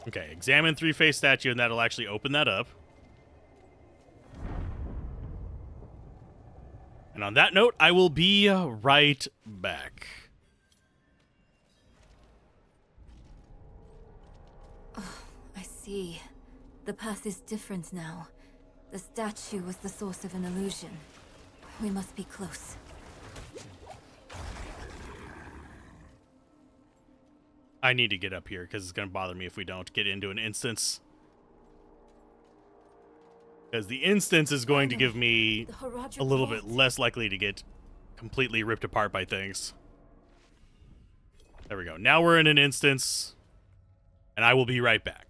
Okay, examine three-face statue, and that'll actually open that up. And on that note, I will be right back. Oh, I see. The path is different now. The statue was the source of an illusion. We must be close. I need to get up here because it's going to bother me if we don't get into an instance. Because the instance is going to give me a little bit less likely to get completely ripped apart by things. There we go. Now we're in an instance, and I will be right back.